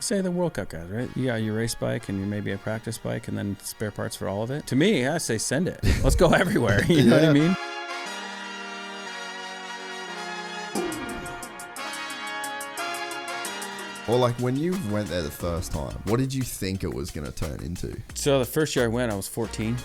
Say the World Cup guys, right? You got your race bike and you maybe a practice bike and then spare parts for all of it. To me, I say send it. Let's go everywhere. You know what I mean? Or like when you went there the first time, what did you think it was going to turn into? So the first year I went, I was 14.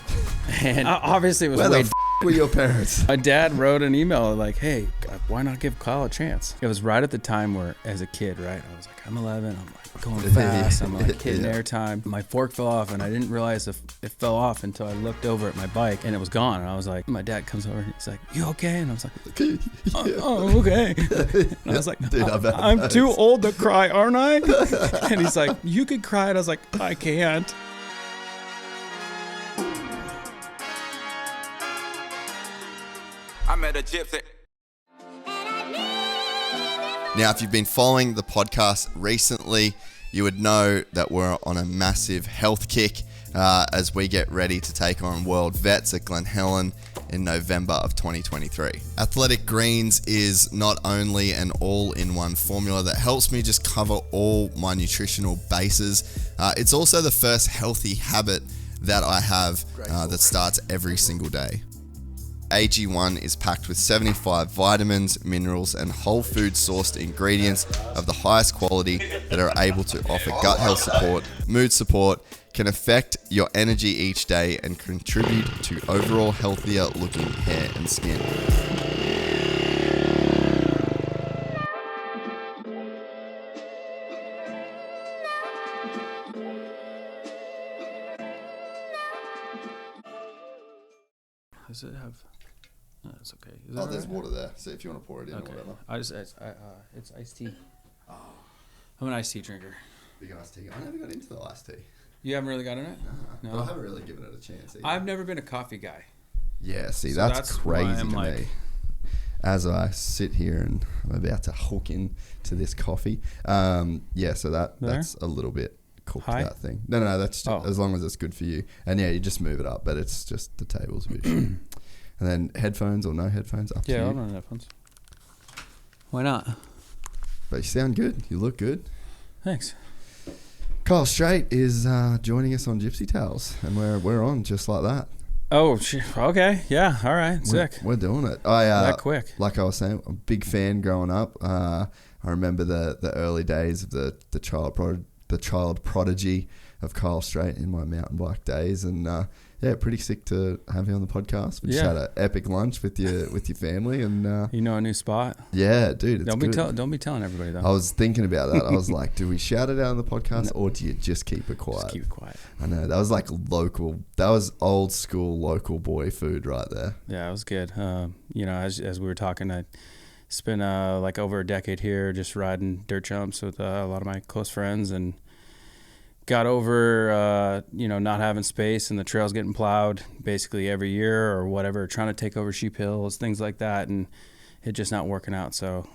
And obviously it was Where way... the were your parents? My dad wrote an email like, hey, why not give Kyle a chance? It was right at the time where, as a kid, right, I was like, I'm 11, I'm like going fast, I'm like hitting airtime. My fork fell off and I didn't realize it fell off until I looked over at my bike and it was gone. And I was like, my dad comes over and he's like, you okay? And I was like, oh, okay. And I was like, dude, I'm too old to cry, aren't I? And he's like, you could cry. And I was like, I can't. I met a gypsy. Now, if you've been following the podcast recently, you would know that we're on a massive health kick as we get ready to take on World Vets at Glen Helen in November of 2023. Athletic Greens is not only an all-in-one formula that helps me just cover all my nutritional bases, it's also the first healthy habit that I have that starts every single day. AG1 is packed with 75 vitamins, minerals, and whole food sourced ingredients of the highest quality that are able to offer gut health support, mood support, can affect your energy each day, and contribute to overall healthier looking hair and skin. Does it have... No, it's okay. Oh, there's water there. See if you want to pour it in or whatever. It's iced tea. Oh. I'm an iced tea drinker. Big iced tea. I never got into the iced tea. You haven't really got in it? No. But I haven't really given it a chance either. I've never been a coffee guy. Yeah, see, so that's crazy to me. As I sit here and I'm about to hook in to this coffee. So that's a little bit cooked, that thing. No, that's just, as long as it's good for you. And yeah, you just move it up, but it's just the table's a bit shit. And then headphones or no headphones, up to you. Yeah, I'll run headphones. Why not? But you sound good. You look good. Thanks. Kyle Strait is joining us on Gypsy Tales, and we're on just like that. Oh, okay. Yeah, all right. Sick. We're doing it. That quick. Like I was saying, I'm a big fan growing up. I remember the early days of the child prodigy of Kyle Strait in my mountain bike days, and pretty sick to have you on the podcast. We just had an epic lunch with your family, and you know a new spot. Yeah, dude, it's don't be telling everybody though. I was thinking about that. I was like, do we shout it out on the podcast, or do you just keep it quiet? Just keep it quiet. I know that was like local. That was old school local boy food right there. Yeah, it was good. As we were talking, I spent like over a decade here, just riding dirt jumps with a lot of my close friends, and got over, not having space and the trails getting plowed basically every year or whatever, trying to take over sheep hills, things like that, and it just not working out. So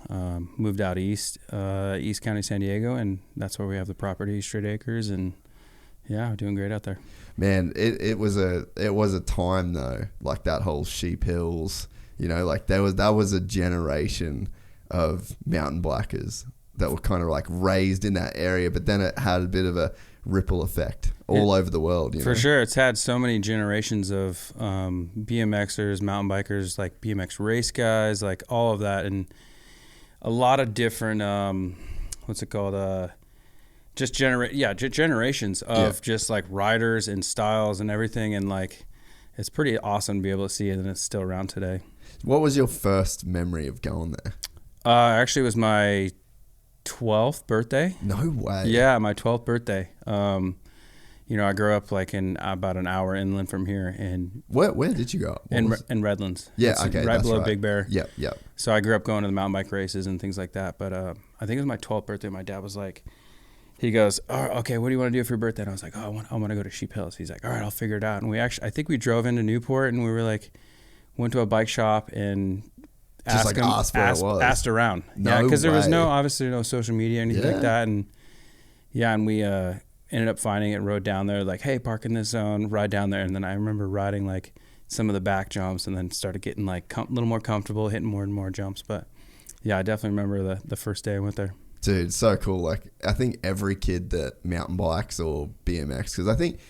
moved out east County, San Diego, and that's where we have the property, Straight Acres, and we're doing great out there. Man, it was a time though, like that whole sheep hills, like that was a generation of mountain bikers that were kind of like raised in that area, but then it had a bit of a ripple effect all over the world. For sure. It's had so many generations of BMXers, mountain bikers, like BMX race guys, like all of that, and a lot of different, generations of just like riders and styles and everything, and like it's pretty awesome to be able to see it, and it's still around today. What was your first memory of going there? Actually, it was my 12th birthday. No way. Yeah, my 12th birthday. I grew up like in about an hour inland from here. And where did you grow up? In Redlands. Yeah, it's okay, right below Big Bear. Yep. So I grew up going to the mountain bike races and things like that. But I think it was my 12th birthday. My dad was like, he goes, "Oh, okay, what do you want to do for your birthday?" And I was like, "Oh, I want to go to Sheep Hills." He's like, "All right, I'll figure it out." And I think we drove into Newport, and we were like, went to a bike shop and asked around. Because there was obviously no social media or anything like that. And we ended up finding it, rode down there, like, hey, park in this zone, ride down there. And then I remember riding like some of the back jumps, and then started getting like a little more comfortable, hitting more and more jumps. But yeah, I definitely remember the first day I went there. Dude, so cool. Like, I think every kid that mountain bikes or BMX, because I think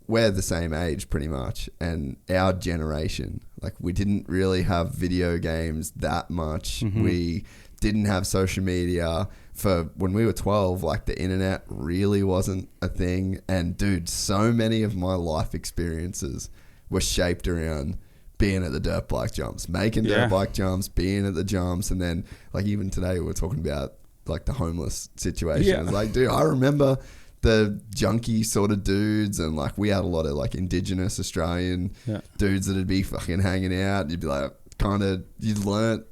we're the same age pretty much, and our generation, like, we didn't really have video games that much. We didn't have social media. For when we were 12, like, the internet really wasn't a thing. And dude, so many of my life experiences were shaped around being at the dirt bike jumps, making dirt bike jumps, being at the jumps. And then, like, even today we're talking about like the homeless situation. It's like, dude, I remember the junkie sort of dudes, and like we had a lot of like indigenous Australian dudes that'd be fucking hanging out. You'd be like, you'd learn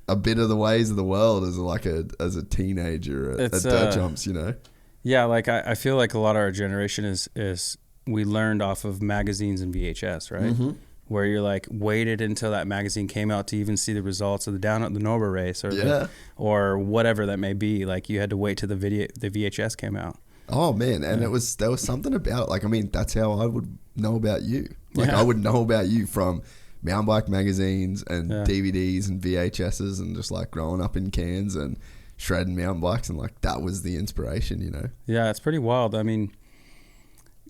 a bit of the ways of the world as a teenager at dirt jumps, you know? Yeah, like I feel like a lot of our generation is we learned off of magazines and VHS, right? Where you're like waited until that magazine came out to even see the results of the down at the Nova race or whatever that may be. Like you had to wait till the VHS came out. Oh man, and there was something about it. Like, I mean, that's how I would know about you. Like I would know about you from mountain bike magazines and DVDs and VHSs, and just like growing up in Cairns and shredding mountain bikes, and like that was the inspiration, you know? Yeah, it's pretty wild. I mean,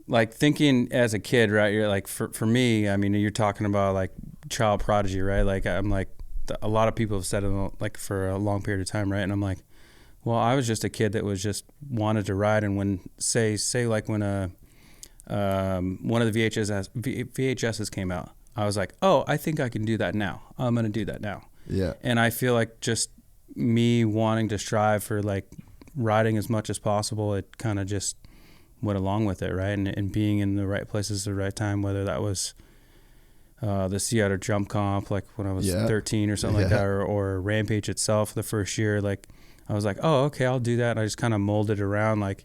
like thinking as a kid, right? You're like, for me, I mean, you're talking about like child prodigy, right? Like I'm like, a lot of people have said it like for a long period of time, right? And I'm like, well, I was just a kid that was just wanted to ride. And when say like when one of the VHSs came out, I was like, oh, I think I can do that now. I'm going to do that now. Yeah. And I feel like just me wanting to strive for like riding as much as possible, it kind of just went along with it, right? And being in the right places at the right time, whether that was the Seattle Jump Comp, like when I was 13 or something like that, or Rampage itself the first year, like I was like, oh, okay, I'll do that. And I just kind of molded around like,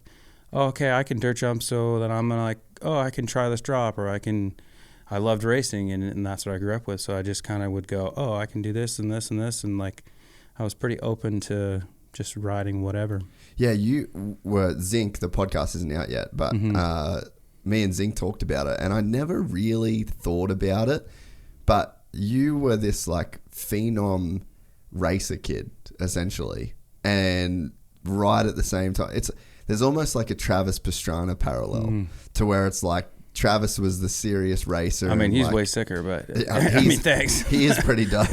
oh, okay, I can dirt jump, so then I'm gonna like, oh, I can try this drop, or I loved racing, and that's what I grew up with. So I just kind of would go, oh, I can do this and this and this, and like I was pretty open to just riding whatever. Yeah, you were Zink. The podcast isn't out yet, but me and Zink talked about it, and I never really thought about it. But you were this like phenom racer kid, essentially, and right at the same time, there's almost like a Travis Pastrana parallel to where it's like Travis was the serious racer. I mean, he's like, way sicker, but I mean, thanks. He is pretty dope.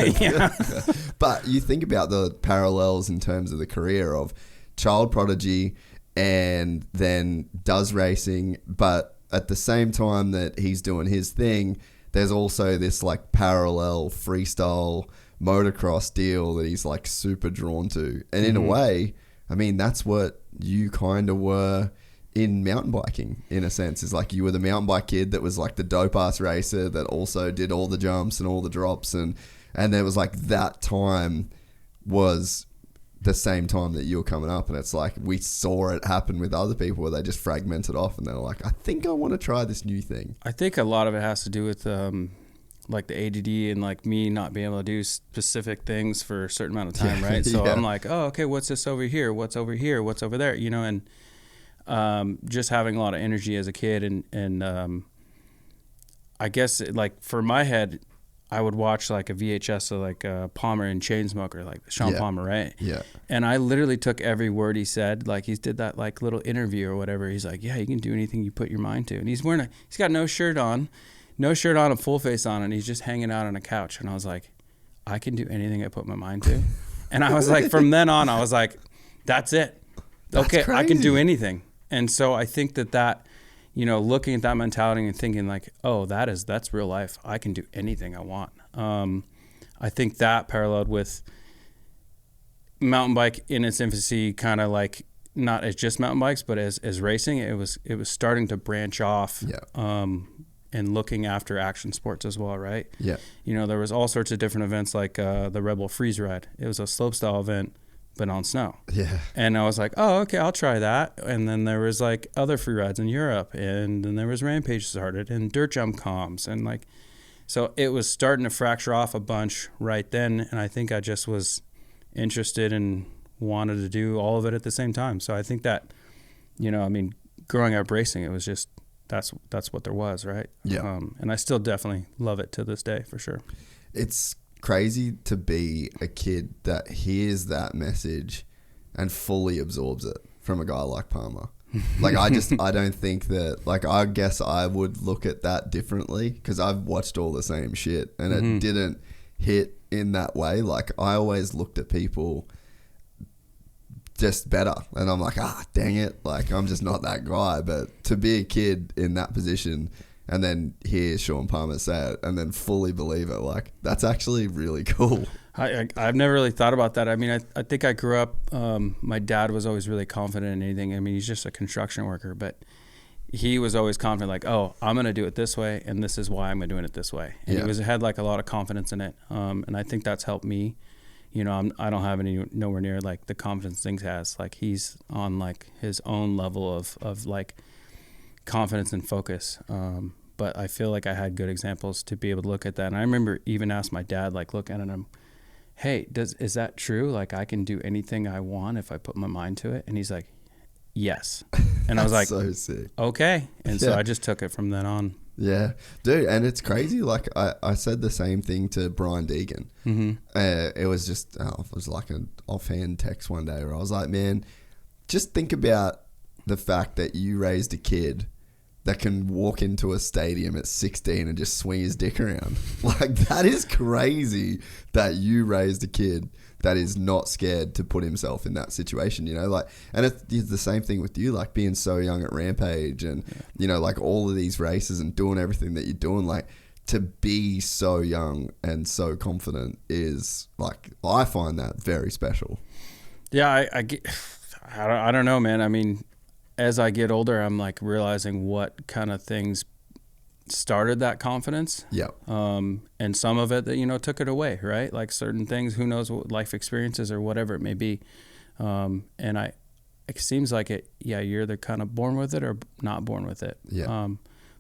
But you think about the parallels in terms of the career of child prodigy and then does racing, but at the same time that he's doing his thing, there's also this like parallel freestyle motocross deal that he's like super drawn to. And in a way, I mean, that's what you kind of were in mountain biking, in a sense. Is like you were the mountain bike kid that was like the dope ass racer that also did all the jumps and all the drops, and there was like that time was the same time that you were coming up, and it's like we saw it happen with other people where they just fragmented off and they're like, I think I want to try this new thing. I think a lot of it has to do with like the ADD and like me not being able to do specific things for a certain amount of time, right? So I'm like, oh, okay, what's this over here? What's over here? What's over there? You know, and just having a lot of energy as a kid, and I guess like for my head, I would watch like a VHS of like Palmer and Chainsmoker, like Shaun Palmer, right? Yeah. And I literally took every word he said. Like he did that like little interview or whatever. He's like, yeah, you can do anything you put your mind to. And he's got no shirt on, a full face on, and he's just hanging out on a couch. And I was like, I can do anything I put my mind to. And I was like, from then on, I was like, that's it. That's okay, crazy. I can do anything. And so I think that, you know, looking at that mentality and thinking like, oh, that's real life. I can do anything I want. I think that paralleled with mountain bike in its infancy, kind of like not as just mountain bikes, but as racing. It was starting to branch off. And looking after action sports as well, right? Yeah. You know, there was all sorts of different events like the Red Bull Freeride. It was a slopestyle event, but on snow. Yeah. And I was like, oh, okay, I'll try that. And then there was like other free rides in Europe, and then there was Rampage started and dirt jump comps, and like, so it was starting to fracture off a bunch right then. And I think I just was interested and wanted to do all of it at the same time. So I think that, you know, I mean, growing up racing, it was just, that's what there was, right? Yeah. And I still definitely love it to this day, for sure. It's crazy to be a kid that hears that message and fully absorbs it from a guy like Palmer. Like, I don't think that, like, I guess I would look at that differently because I've watched all the same shit and it didn't hit in that way. Like, I always looked at people just better and I'm like, dang it, like, I'm just not that guy. But to be a kid in that position and then hear Shaun Palmer say it and then fully believe it, like, that's actually really cool. I've never really thought about that. I mean, I think I grew up, my dad was always really confident in anything. I mean, he's just a construction worker, but he was always confident, like, oh, I'm going to do it this way, and this is why I'm doing it this way. And he had like a lot of confidence in it. And I think that's helped me. You know, I don't have nowhere near like the confidence Zink has. Like, he's on like his own level of like confidence and focus. But I feel like I had good examples to be able to look at that. And I remember even asked my dad, like, looking at him, hey, is that true? Like, I can do anything I want if I put my mind to it? And he's like, yes. And I was like, so sick. Okay. And so I just took it from then on. Yeah, dude. And it's crazy. Like, I said the same thing to Brian Deegan. It was just, it was like an offhand text one day where I was like, man, just think about the fact that you raised a kid that can walk into a stadium at 16 and just swing his dick around. Like, that is crazy that you raised a kid that is not scared to put himself in that situation, you know? Like, and it's the same thing with you, like being so young at Rampage and, you know, like all of these races and doing everything that you're doing, like, to be so young and so confident is, like, I find that very special. Yeah, I don't know, man. I mean, as I get older, I'm like realizing what kind of things started that confidence. Yeah. And some of it that, you know, took it away, right? Like certain things, who knows, what life experiences or whatever it may be. And it seems like you're either kind of born with it or not born with it. Yeah.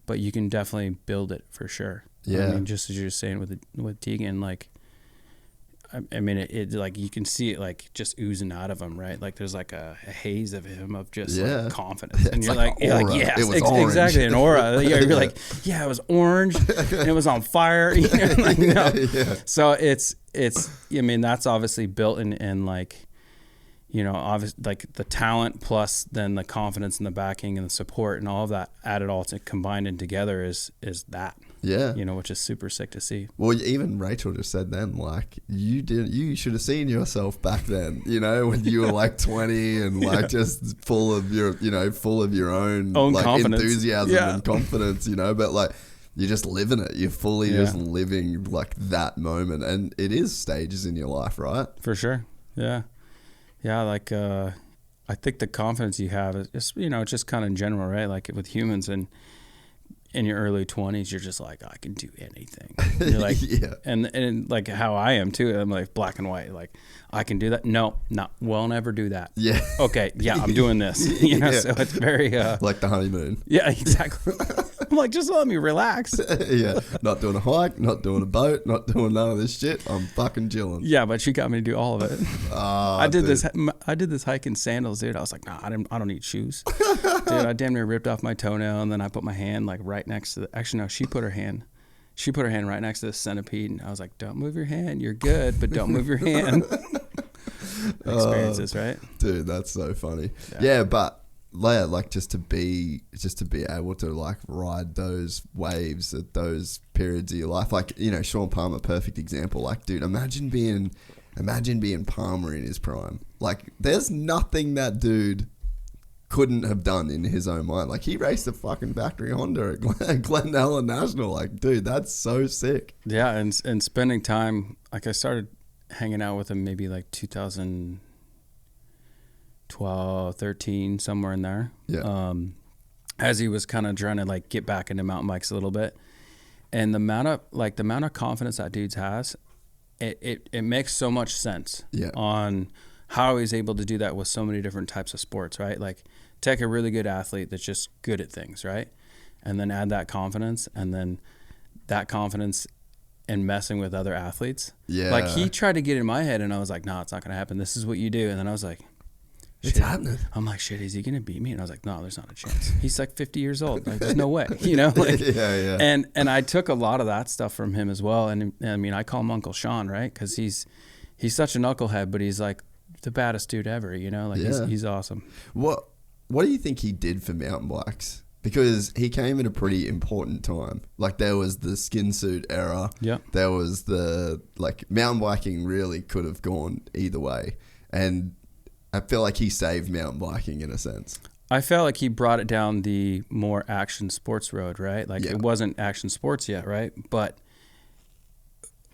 But you can definitely build it for sure. Yeah. I mean, just as you're saying with Deegan, like, I mean, it like, you can see it like just oozing out of him, right? Like there's like a haze of him of just like confidence, and you're like yes, it was exactly, an aura. You're like, yeah, it was orange, and it was on fire. You know, like, So it's. I mean, that's obviously built in like, you know, obviously like the talent plus then the confidence and the backing and the support and all of that added all to combined and together is that. Yeah. You know, which is super sick to see. Well, even Rachel just said then, like, you should have seen yourself back then, you know, when you were like 20 and like just full of your own like confidence. Enthusiasm and confidence, you know, but like you're just living it. You're fully just living like that moment. And it is stages in your life, right? For sure. Yeah. Yeah. Like, I think the confidence you have is just, you know, just kind of in general, right? Like with humans and in your early 20s, you're just like, I can do anything. And you're like, and like how I am too. I'm like black and white. Like, I can do that. No, we'll never do that. Yeah. Okay. Yeah, I'm doing this. You know, so it's very like the honeymoon. Yeah, exactly. I'm like, just let me relax. Yeah. Not doing a hike, not doing a boat, not doing none of this shit. I'm fucking chilling. Yeah, but she got me to do all of it. I did this hike in sandals, dude. I was like, nah, I don't need shoes. Dude, I damn near ripped off my toenail, and then I put my hand like right next to actually no, she put her hand right next to the centipede, and I was like, don't move your hand, you're good, but don't move your hand. Experiences, right? Dude, that's so funny. Yeah, but like just to be able to like ride those waves at those periods of your life, like, you know, Shaun Palmer, perfect example. Like, dude, imagine being Palmer in his prime. Like, there's nothing that dude couldn't have done in his own mind. Like, he raced a fucking factory Honda at Glen Helen National. Like, dude, that's so sick. Yeah, and spending time, like, I started hanging out with him maybe like 2012, 13, somewhere in there. Yeah. As he was kind of trying to like get back into mountain bikes a little bit. And the amount of confidence that dude has, it makes so much sense on how he's able to do that with so many different types of sports, right? Like, take a really good athlete that's just good at things, right? And then add that confidence, and then that confidence in messing with other athletes. Yeah. Like, he tried to get in my head, and I was like, no, it's not going to happen. This is what you do. And then I was like, it's happening. I'm like, shit, is he going to beat me? And I was like, no, there's not a chance. He's like 50 years old. Like, there's no way, you know? Like, yeah. And I took a lot of that stuff from him as well. And I mean, I call him Uncle Shaun, right? Because he's such a knucklehead, but he's like the baddest dude ever, you know, like he's awesome. What do you think he did for mountain bikes? Because he came at a pretty important time. Like there was the skin suit era. Yeah. There was the, like, mountain biking really could have gone either way. And I feel like he saved mountain biking in a sense. I felt like he brought it down the more action sports road, right? Like it wasn't action sports yet, right? But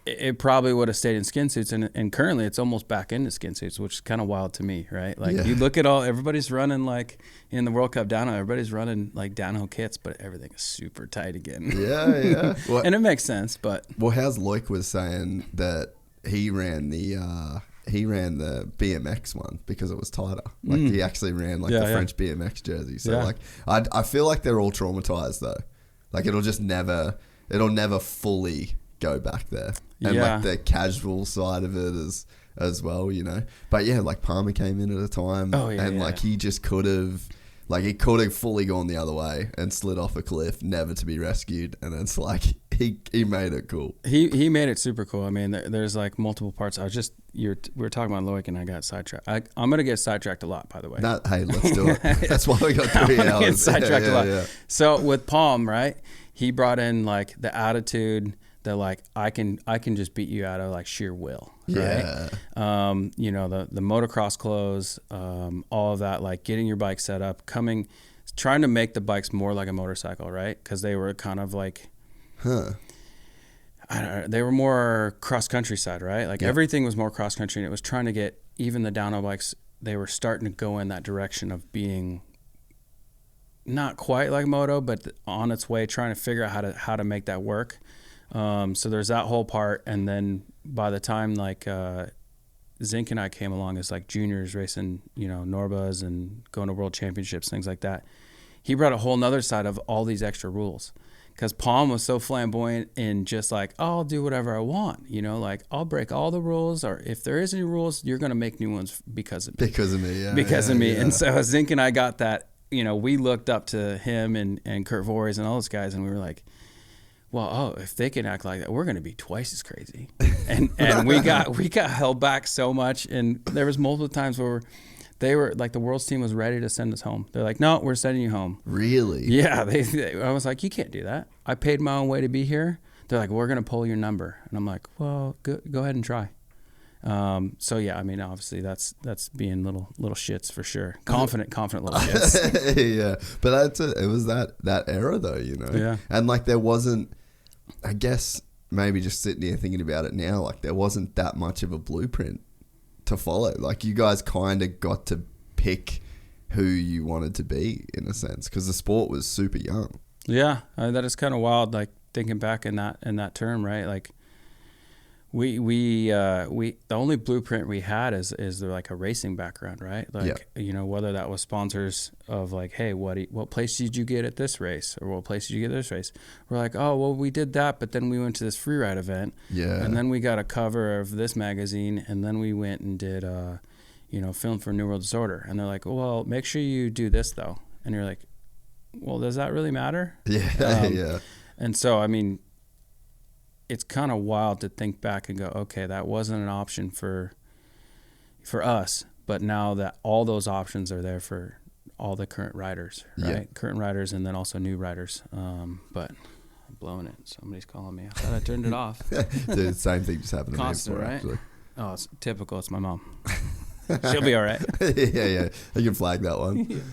it probably would have stayed in skin suits, and currently it's almost back into skin suits, which is kind of wild to me, right? Like you look at everybody's running, like in the World Cup downhill, everybody's running like downhill kits, but everything is super tight again. Yeah. Well, and it makes sense, but how's Loic was saying that he ran the BMX one because it was tighter. Like he actually ran the French BMX jersey. So like I feel like they're all traumatized though. Like it'll never fully go back there. And like the casual side of it as well, you know. But yeah, like Palmer came in at a time he just could have, like, he could have fully gone the other way and slid off a cliff, never to be rescued. And it's like he made it cool. He made it super cool. I mean, there's like multiple parts. We were talking about Loic and I got sidetracked. I'm gonna get sidetracked a lot, by the way. Hey, let's do it. That's why we got 3 hours. Get sidetracked a lot. Yeah. So with Palm, right? He brought in like the attitude that like I can just beat you out of like sheer will, right? You know, the motocross clothes, all of that, like getting your bike set up, trying to make the bikes more like a motorcycle, right? Because they were kind of like, I don't know, they were more cross country side, right? Like everything was more cross country, and it was trying to get even the downhill bikes. They were starting to go in that direction of being not quite like moto, but on its way, trying to figure out how to make that work. So there's that whole part, and then by the time like Zink and I came along as like juniors racing, you know, Norbas and going to world championships, things like that, he brought a whole nother side of all these extra rules. Because Palm was so flamboyant in just like, oh, I'll do whatever I want, you know, like I'll break all the rules, or if there is any rules, you're going to make new ones because of me. Because of me, yeah. Because of me. Yeah. And so Zink and I got that, you know, we looked up to him and Kurt Voorhees and all those guys, and we were like, well, if they can act like that, we're going to be twice as crazy. And we got held back so much. And there was multiple times where they were like, the world's team was ready to send us home. They're like, no, we're sending you home. Really? Yeah. I was like, you can't do that. I paid my own way to be here. They're like, we're going to pull your number. And I'm like, well, go ahead and try. So yeah, I mean, obviously that's being little shits for sure. Confident little shits. Yeah. But it was that era though, you know? Yeah. And like there wasn't, I guess maybe just sitting here thinking about it now, like there wasn't that much of a blueprint to follow. Like you guys kind of got to pick who you wanted to be in a sense, because the sport was super young. Yeah, that is kind of wild. Like thinking back in that term, right? Like we the only blueprint we had is like a racing background, right? Like you know, whether that was sponsors of like, hey, what place did you get at this race, or what place did you get at this race? We're like, oh well, we did that, but then we went to this free ride event, and then we got a cover of this magazine, and then we went and did you know, film for New World Disorder, and they're like, well, make sure you do this though, and you're like, well, does that really matter? Yeah. And so I mean, it's kind of wild to think back and go, okay, that wasn't an option for us, but now that all those options are there for all the current riders, right? Yeah. Current riders and then also new riders. But I'm blowing it. Somebody's calling me. I thought I turned it off. Dude, same thing just happened to Constant, me before, right? actually. Oh, it's typical. It's my mom. She'll be all right. Yeah. You can flag that one.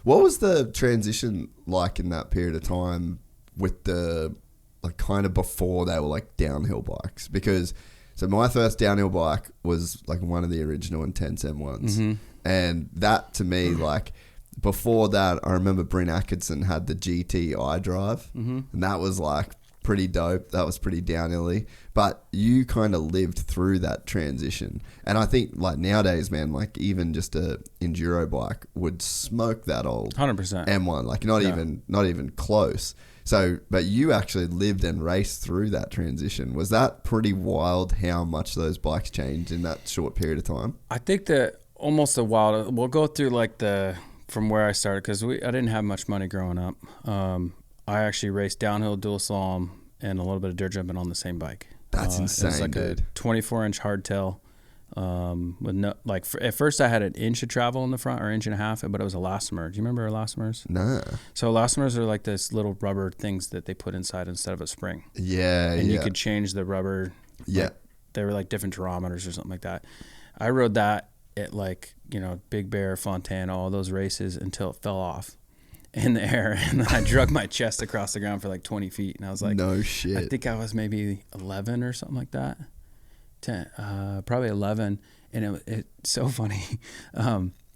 What was the transition like in that period of time with the, like, kind of before they were like downhill bikes? Because so my first downhill bike was like one of the original Intense M1s, and that to me, like, before that, I remember Bryn Atkinson had the GT iDrive, and that was like pretty dope. That was pretty downhilly. But you kind of lived through that transition, and I think like nowadays, man, like even just a enduro bike would smoke that old 100% M1, like not even close. So, but you actually lived and raced through that transition. Was that pretty wild how much those bikes changed in that short period of time? I think that almost a wild, we'll go through like from where I started, because I didn't have much money growing up. I actually raced downhill, dual slalom, and a little bit of dirt jumping on the same bike. That's insane, it was like dude. a 24-inch hardtail, With no, like at first I had an inch of travel in the front, or inch and a half, but it was elastomer. Do you remember elastomers? No. So elastomers are like this little rubber things that they put inside instead of a spring. Yeah. And you could change the rubber. Yeah. Like, they were like different durometers or something like that. I rode that at like, you know, Big Bear, Fontana, all those races until it fell off in the air. And then I drug my chest across the ground for like 20 feet. And I was like, no shit. I think I was maybe 11 or something like that. 10, probably 11. And it's so funny.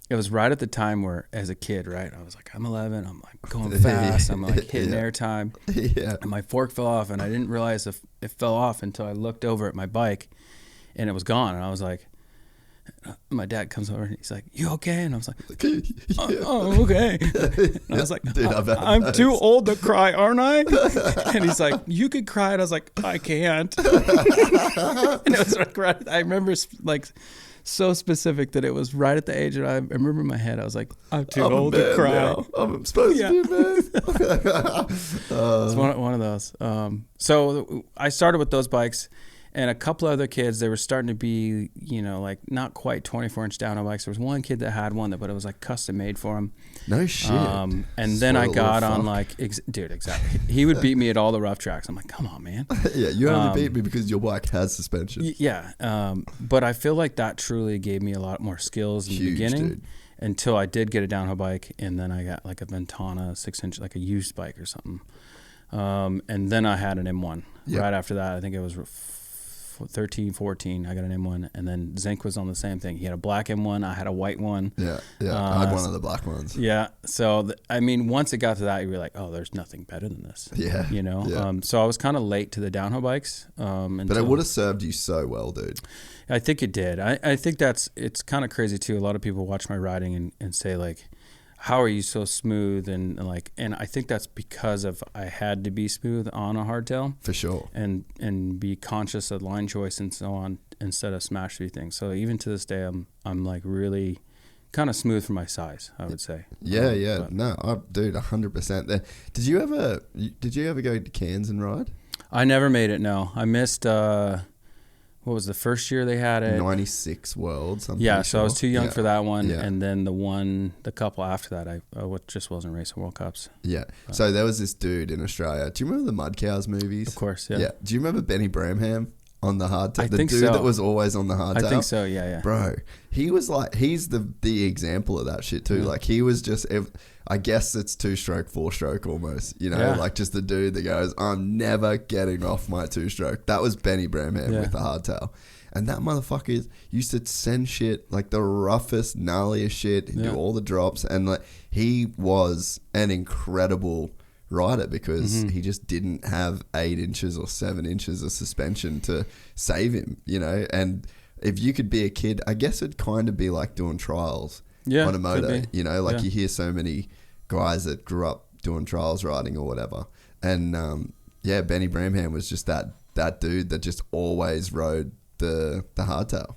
It was right at the time where, as a kid, right, I was like, I'm 11. I'm like going fast. I'm like hitting airtime. Yeah. And my fork fell off, and I didn't realize it fell off until I looked over at my bike, and it was gone. And I was like, my dad comes over and he's like, "You okay?" And I was like, "Oh, okay." And I was like, Dude, I'm too old to cry, aren't I? And he's like, "You could cry." And I was like, "I can't." And it was like right, I remember like so specific that it was right at the age that I remember in my head, I was like, I'm too old to cry. Now. I'm supposed to be a man. It's one of those. So I started with those bikes, and a couple other kids, they were starting to be, you know, like not quite 24-inch downhill bikes. There was one kid that had one, but it was like custom made for him. No shit. And then I got on like, dude, exactly. He would beat me at all the rough tracks. I'm like, come on, man. Yeah, you only beat me because your bike has suspension. Yeah. But I feel like that truly gave me a lot more skills in the beginning. Dude. Until I did get a downhill bike, and then I got like a Ventana 6-inch, like a used bike or something. And then I had an M1. Yep. Right after that, I think it was 13, 14, I got an M1, and then Zink was on the same thing. He had a black M1, I had a white one. Yeah, I had one of the black ones. Yeah, so I mean, once it got to that, you were like, oh, there's nothing better than this. Yeah, you know. Yeah. So I was kind of late to the downhill bikes. But it would have served you so well, dude. I think it did. I think it's kind of crazy too. A lot of people watch my riding and say like, how are you so smooth? And I think that's because of I had to be smooth on a hardtail. For sure. And be conscious of line choice and so on instead of smash through things. So even to this day, I'm like really kind of smooth for my size, I would say. Yeah. Dude, 100%. Did you ever go to Cairns and ride? I never made it. No, I missed. What was the first year they had it? 96 Worlds. Yeah, so I was too young for that one, and then the couple after that, I just wasn't racing World Cups. Yeah, so there was this dude in Australia. Do you remember the Mud Cows movies? Of course, yeah. Yeah. Do you remember Benny Bramham on the hardtail? The dude that was always on the hardtail? I think so, yeah. Bro, he was like, he's the example of that shit too. Yeah. Like he was just, I guess it's 2-stroke, 4-stroke almost, you know, like just the dude that goes, I'm never getting off my 2-stroke. That was Benny Bramham with the hardtail. And that motherfucker used to send shit, like the roughest, gnarliest shit, do all the drops. And like he was an incredible rider because he just didn't have 8 inches or 7 inches of suspension to save him, you know. And if you could be a kid, I guess it'd kind of be like doing trials on a moto, you know, like you hear so many guys that grew up doing trials riding or whatever. And Benny Bramham was just that dude that just always rode the hardtail.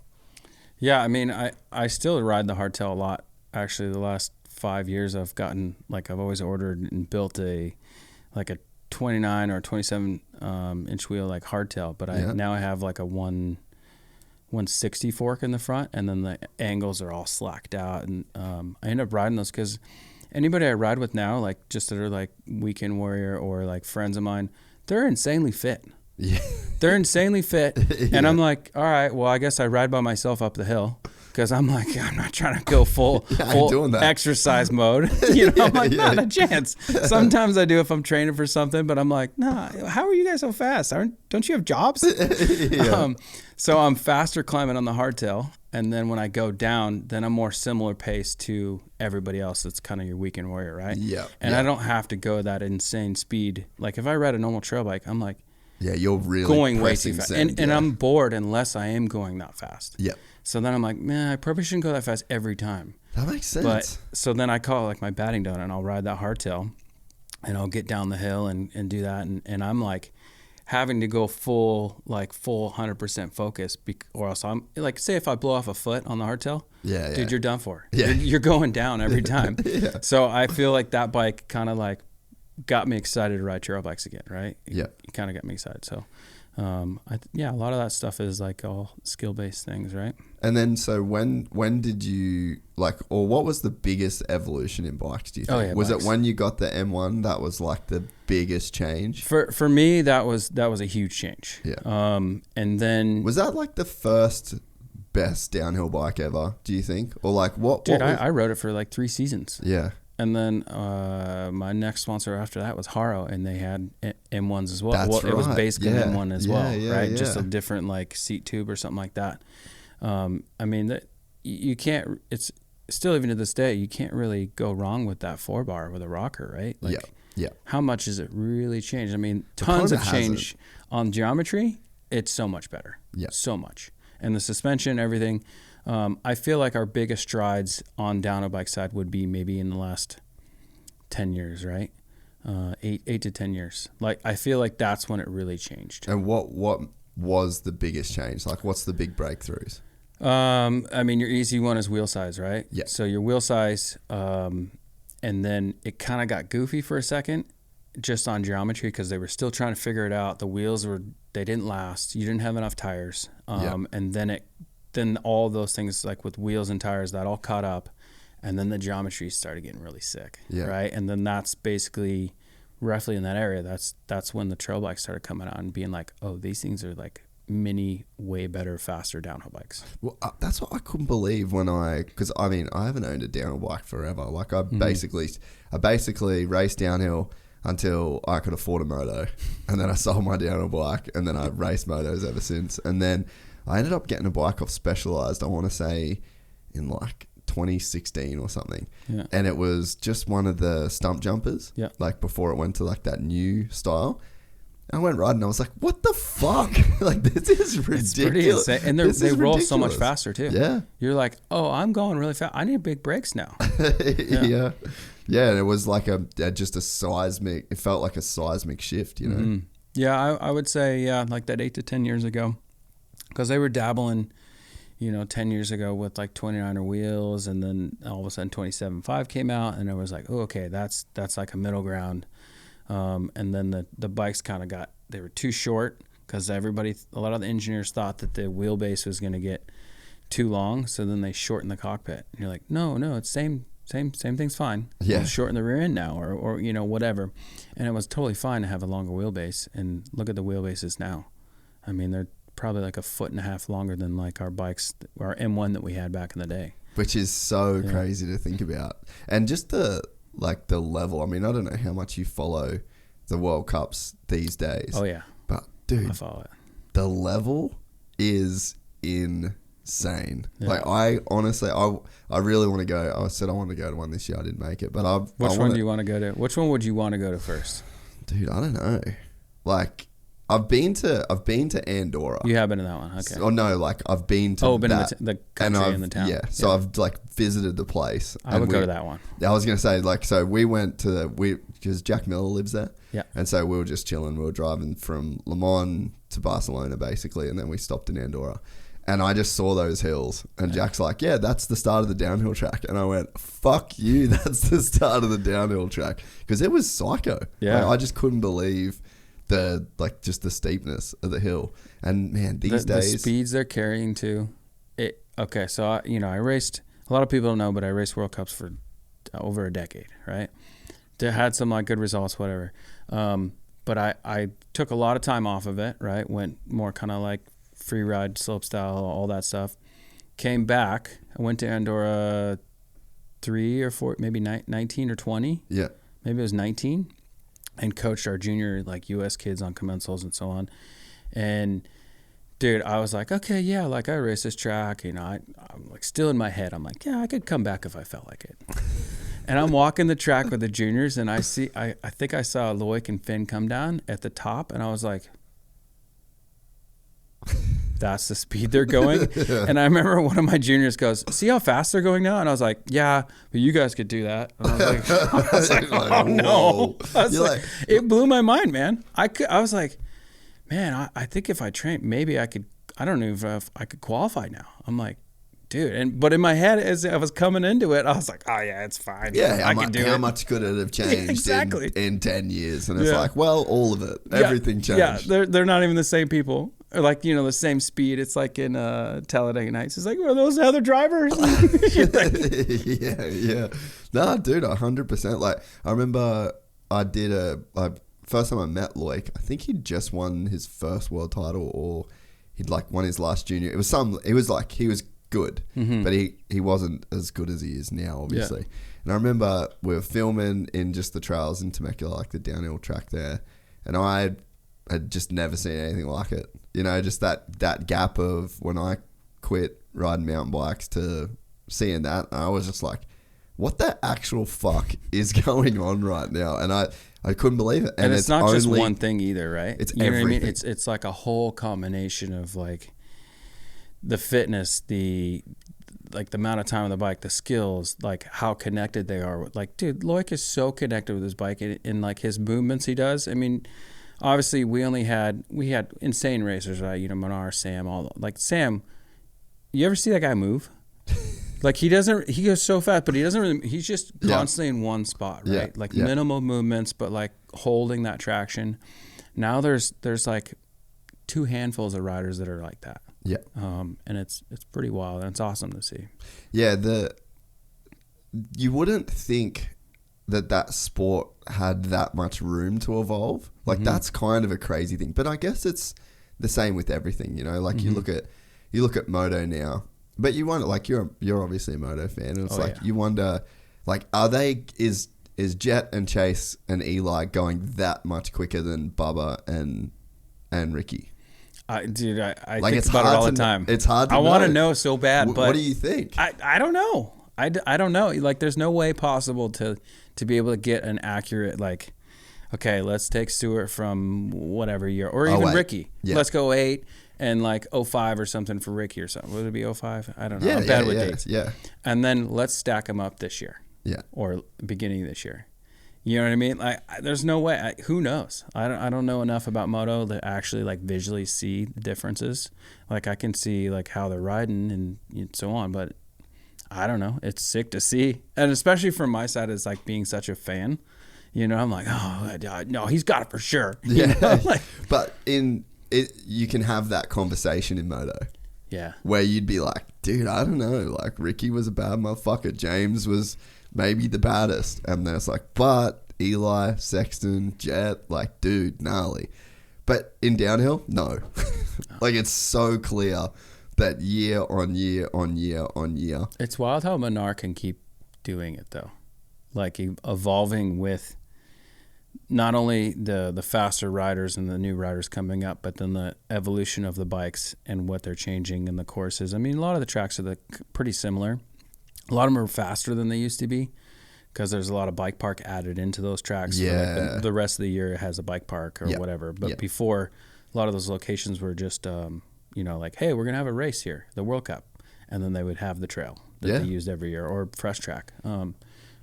Yeah, I mean, I still ride the hardtail a lot. Actually, the last 5 years I've always ordered and built a 29 or 27 inch wheel like hardtail, but now I have like a 160 fork in the front, and then the angles are all slacked out, and I end up riding those because anybody I ride with now, like just that are like weekend warrior or like friends of mine, they're insanely fit. Yeah. They're insanely fit. And I'm like, all right, well, I guess I ride by myself up the hill because I'm like, I'm not trying to go full exercise mode. You know, I'm like, not a chance. Sometimes I do if I'm training for something, but I'm like, nah, how are you guys so fast? Don't you have jobs? So I'm faster climbing on the hardtail. And then when I go down, then I'm more similar pace to everybody else that's kind of your weekend warrior, right? Yeah. And I don't have to go that insane speed. Like if I ride a normal trail bike, I'm like, yeah, you're really going way too fast. And I'm bored unless I am going that fast. Yeah. So then I'm like, man, I probably shouldn't go that fast every time. That makes sense. But so then I call it like my batting donut, and I'll ride that hardtail and I'll get down the hill and do that. And I'm like having to go full 100% focus, or else I'm like, say if I blow off a foot on the hardtail, dude, you're done for. Yeah. You're going down every time. So I feel like that bike kind of like got me excited to ride trail bikes again, right? Yeah. It kind of got me excited. So Yeah, a lot of that stuff is like all skill-based things, right? And then, so when did you or what was the biggest evolution in bikes, do you think? Oh, yeah, was bikes. it when you got the M1 that was like the biggest change? For me, that was a huge change. Yeah. And then Was that like the first best downhill bike ever, do you think? Or like what? dude, what was, I rode it for like 3 seasons. yeah. And then my next sponsor after that was Haro, and they had M1s as well. That's It was right. basically Yeah. M1 as Yeah, well, yeah, right? yeah. Just a different like seat tube or something like that. I mean, you can't. It's still, even to this day, you can't really go wrong with that 4-bar with a rocker, right? Like, Yeah. how much has it really changed? I mean, tons of change on geometry. It's so much better. Yeah. So much. And the suspension, everything. I feel like our biggest strides on downhill bike side would be maybe in the last 10 years, right? 8 to 10 years. Like, I feel like that's when it really changed. And what was the biggest change? Like, what's the big breakthroughs? I mean, your easy one is wheel size, right? Yeah. So your wheel size, and then it kind of got goofy for a second just on geometry because they were still trying to figure it out. The wheels they didn't last. You didn't have enough tires. And then all those things, like with wheels and tires, that all caught up. And then the geometry started getting really sick, right? And then that's basically roughly in that area. That's when the trail bikes started coming out and being like, oh, these things are like mini, way better, faster downhill bikes. Well, that's what I couldn't believe because I mean, I haven't owned a downhill bike forever. Like I basically raced downhill until I could afford a moto, and then I sold my downhill bike, and then I raced motos ever since. And then I ended up getting a bike off Specialized, I want to say in like 2016 or something. Yeah. And it was just one of the stump jumpers. Yeah. Like before it went to like that new style. I went riding and I was like, what the fuck? Like, this is ridiculous. It's pretty insane. And they roll so much faster too. Yeah. You're like, oh, I'm going really fast. I need big brakes now. Yeah. Yeah. And it was like just a seismic, it felt like a seismic shift, you know? Mm-hmm. Yeah. I would say, like that 8 to 10 years ago, because they were dabbling, 10 years ago with like 29er wheels, and then all of a sudden 27.5 came out, and it was like, oh, okay, that's like a middle ground. And then the bikes kind of they were too short because a lot of the engineers thought that the wheelbase was going to get too long. So then they shortened the cockpit, and you're like, no, it's same thing's fine. Yeah. We'll shorten the rear end now or whatever. And it was totally fine to have a longer wheelbase. And look at the wheelbases now. I mean, they're probably like 1.5 feet longer than like our bikes, our M1 that we had back in the day. Which is so crazy to think about. And just the level. I mean, I don't know how much you follow the World Cups these days. Oh, yeah. But, dude, I follow it. The level is insane. Yeah. Like, I honestly, I really want to go. I said I want to go to one this year. I didn't make it. But Which one do you want to go to? Which one would you want to go to first? Dude, I don't know. Like, I've been to Andorra. You have been to that one, okay. Oh no, like I've been to in the country and the town. Yeah, so I've like visited the place. I would go to that one. I was gonna say so we went to because Jack Miller lives there. Yeah. And so we were just chilling. We were driving from Le Mans to Barcelona basically, and then we stopped in Andorra. And I just saw those hills, and Jack's like, "Yeah, that's the start of the downhill track." And I went, "Fuck you, that's the start of the downhill track," because it was psycho. Yeah, like, I just couldn't believe just the steepness of the hill. And man, these days the speeds they're carrying too. Okay, so I raced. A lot of people don't know, but I raced World Cups for over a decade, right? They had some like good results, whatever. But I took a lot of time off of it, right? Went more kind of like free ride, slope style, all that stuff. Came back. I went to Andorra 3 or 4, maybe 19 or 20. Yeah. Maybe it was 19. And coached our junior like U.S. kids on commensals and so on. And dude, I was like, okay, yeah, like I raced this track, I'm like still in my head. I'm like, yeah, I could come back if I felt like it. And I'm walking the track with the juniors, and I think I saw Loic and Finn come down at the top, and I was like, that's the speed they're going. And I remember one of my juniors goes, see how fast they're going now? And I was like, yeah, but you guys could do that. And I was like, oh no. It blew my mind, man. I was like, man, I think if I train, maybe I could, I don't know if I could qualify now. I'm like, dude. But in my head, as I was coming into it, I was like, oh yeah, it's fine. Yeah, I can do it. How much could it have changed exactly. in 10 years? And it's like, well, all of it. Everything changed. Yeah, they're not even the same people. Or like, the same speed. It's like in Talladega Nights. It's like, are those other drivers? yeah. Nah, dude, 100%. Like, I remember I did first time I met Loic, I think he'd just won his first world title, or he'd like won his last junior. It was like, he was good, but he wasn't as good as he is now, obviously. Yeah. And I remember we were filming in just the trails in Temecula, like the downhill track there, and I had just never seen anything like it. Just that gap of when I quit riding mountain bikes to seeing that, I was just like, what the actual fuck is going on right now? And I couldn't believe it. And it's not just one thing either, right? It's everything. What I mean? It's like a whole combination of like the fitness, the amount of time on the bike, the skills, like how connected they are. Like, dude, Loic is so connected with his bike in like his movements he does. I mean, obviously we had insane racers, right? Manar, Sam, Sam. You ever see that guy move? Like he goes so fast, but he's just constantly in one spot, right? Minimal movements, but like holding that traction. Now there's like 2 handfuls of riders that are like that. Yeah. And it's pretty wild, and it's awesome to see. Yeah. You wouldn't think that sport had that much room to evolve. Like that's kind of a crazy thing, but I guess it's the same with everything, like you look at moto now. But you wonder, like you're obviously a moto fan, and it's you wonder, like, is Jet and Chase and Eli going that much quicker than Bubba and Ricky? Dude, I think about it all the time. It's hard to know. I want to know so bad, but what do you think? I don't know. I don't know. Like, there's no way possible to be able to get an accurate, like, okay, let's take Stewart from whatever year, or even Ricky. Yeah. Let's go 8. And like 05 or something for Ricky or something. Would it be 05? I don't know. I'm bad with dates. Yeah. And then let's stack them up this year. Yeah. Or beginning of this year. You know what I mean? Like, there's no way. Who knows? I don't know enough about moto to actually like visually see the differences. Like I can see like how they're riding and so on, but I don't know. It's sick to see, and especially from my side as like being such a fan. I'm like, oh no, he's got it for sure. Yeah. But you can have that conversation in moto. Yeah. Where you'd be like, dude, I don't know. Like, Ricky was a bad motherfucker. James was maybe the baddest. And then it's like, but Eli, Sexton, Jet, like, dude, gnarly. But in downhill, no. Like, it's so clear that year on year on year on year. It's wild how Manar can keep doing it, though. Like, evolving with not only the faster riders and the new riders coming up, but then the evolution of the bikes and what they're changing in the courses. I mean, a lot of the tracks are pretty similar. A lot of them are faster than they used to be because there's a lot of bike park added into those tracks. Yeah. So like the rest of the year it has a bike park or whatever. But before, a lot of those locations were just, like, hey, we're going to have a race here, the World Cup. And then they would have the trail that they used every year, or fresh track.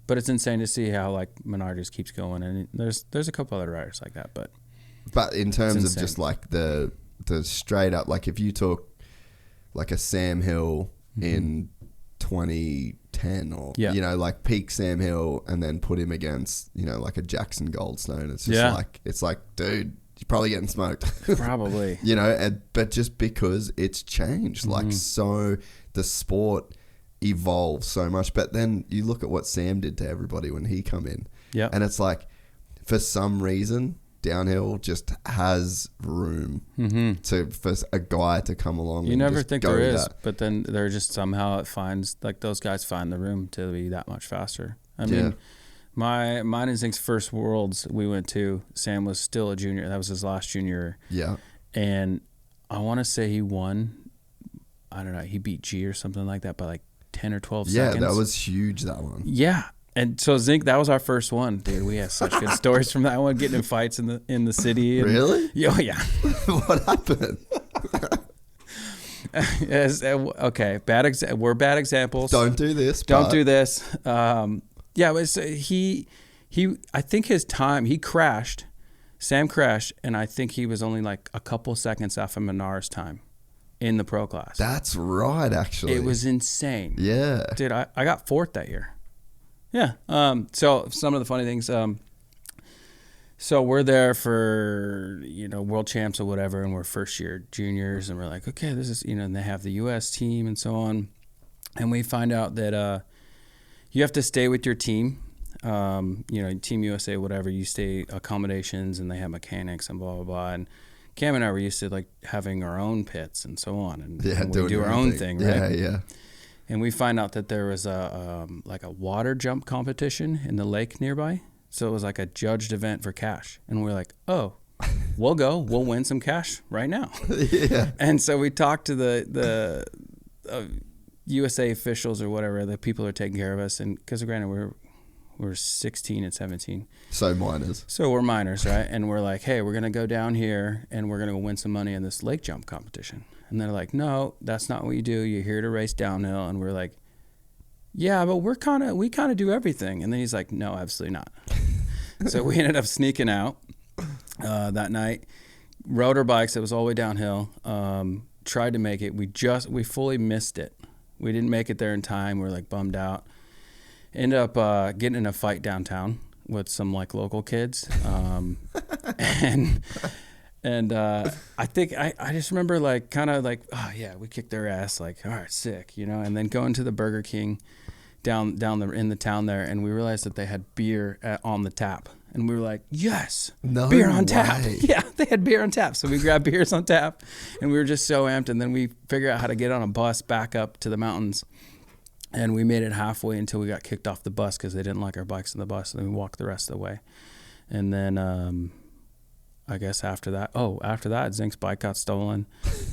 But it's insane to see how like Menard just keeps going, and there's a couple other riders like that. But in terms of just like the straight up, like if you took like a Sam Hill in 2010 or like peak Sam Hill, and then put him against like a Jackson Goldstone, it's just it's like, dude, you're probably getting smoked. Probably. But just because it's changed, like so the sport evolved so much. But then you look at what Sam did to everybody when he come in. Yeah. And it's like, for some reason, downhill just has room for a guy to come along. You never think there is, but then there just somehow it finds, like those guys find the room to be that much faster. I mean, mine and Zink's first Worlds we went to, Sam was still a junior. That was his last junior. Yeah. And I want to say he won, I don't know, he beat G or something like that by like 10 or 12 seconds. Yeah, that was huge, that one. Yeah. And so Zink, that was our first one, dude. We had such good stories from that one, getting in fights in the city. And, really? Oh, yeah. What happened? Okay, we're bad examples. Don't do this. Don't do this. Yeah, but he. I think his time, he crashed. Sam crashed, and I think he was only like a couple seconds off of Menar's time. in the pro class. That's right, actually. It was insane. Yeah. Dude, I got 4th that year. Yeah. So some of the funny things, so we're there for, world champs or whatever, and we're first year juniors, and we're like, okay, this is, and they have the U.S. team and so on. And we find out that you have to stay with your team, Team USA, whatever, you stay accommodations, and they have mechanics and blah, blah, blah. And Cam and I were used to like having our own pits and so on, and we do our own thing, right? Yeah. And we find out that there was a water jump competition in the lake nearby. So it was like a judged event for cash. And we're like, oh, we'll go. We'll win some cash right now. Yeah. And so we talked to the USA officials or whatever, the people who are taking care of us. And because granted, we're 16 and 17. So minors. So we're minors, right? And we're like, hey, we're going to go down here and we're going to win some money in this lake jump competition. And they're like, no, that's not what you do. You're here to race downhill. And we're like, yeah, but we kind of do everything. And then he's like, no, absolutely not. So we ended up sneaking out that night, rode our bikes. It was all the way downhill. Tried to make it. We fully missed it. We didn't make it there in time. We were like bummed out. Ended up getting in a fight downtown with some like local kids. And I think I just remember like kind of like, oh yeah, we kicked their ass, like, all right, sick, and then going to the Burger King down in the town there, and we realized that they had beer on the tap, and we were like, yes, beer on tap. Yeah, they had beer on tap. So we grabbed beers on tap, and we were just so amped. And then we figured out how to get on a bus back up to the mountains, and we made it halfway until we got kicked off the bus because they didn't like our bikes in the bus, and then we walked the rest of the way. And then I guess after that, Zink's bike got stolen,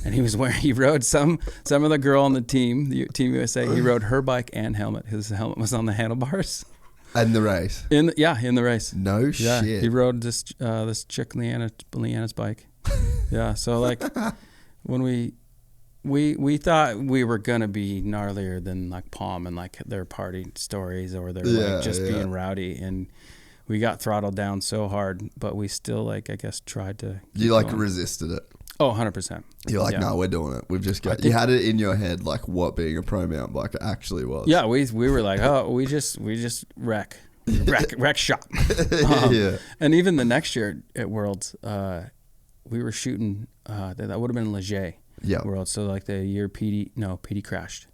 and he rode some of the girl on the team USA. He rode her bike and helmet. His helmet was on the handlebars. And the race. In the race. No shit. He rode this chick Leanna's bike. Yeah. So like when we thought we were gonna be gnarlier than like Palm and like their party stories or their like just being rowdy, and we got throttled down so hard, but we still, like, I guess, tried to. You like going. Resisted it. Oh, 100%. You're like, no, we're doing it. We've just got. You had it in your head, like what being a pro mountain biker actually was. Yeah, we were like, oh, we just wreck shop. Yeah. And even the next year at Worlds, we were shooting. That would have been Leger. Yeah. Worlds. So like the year PD crashed.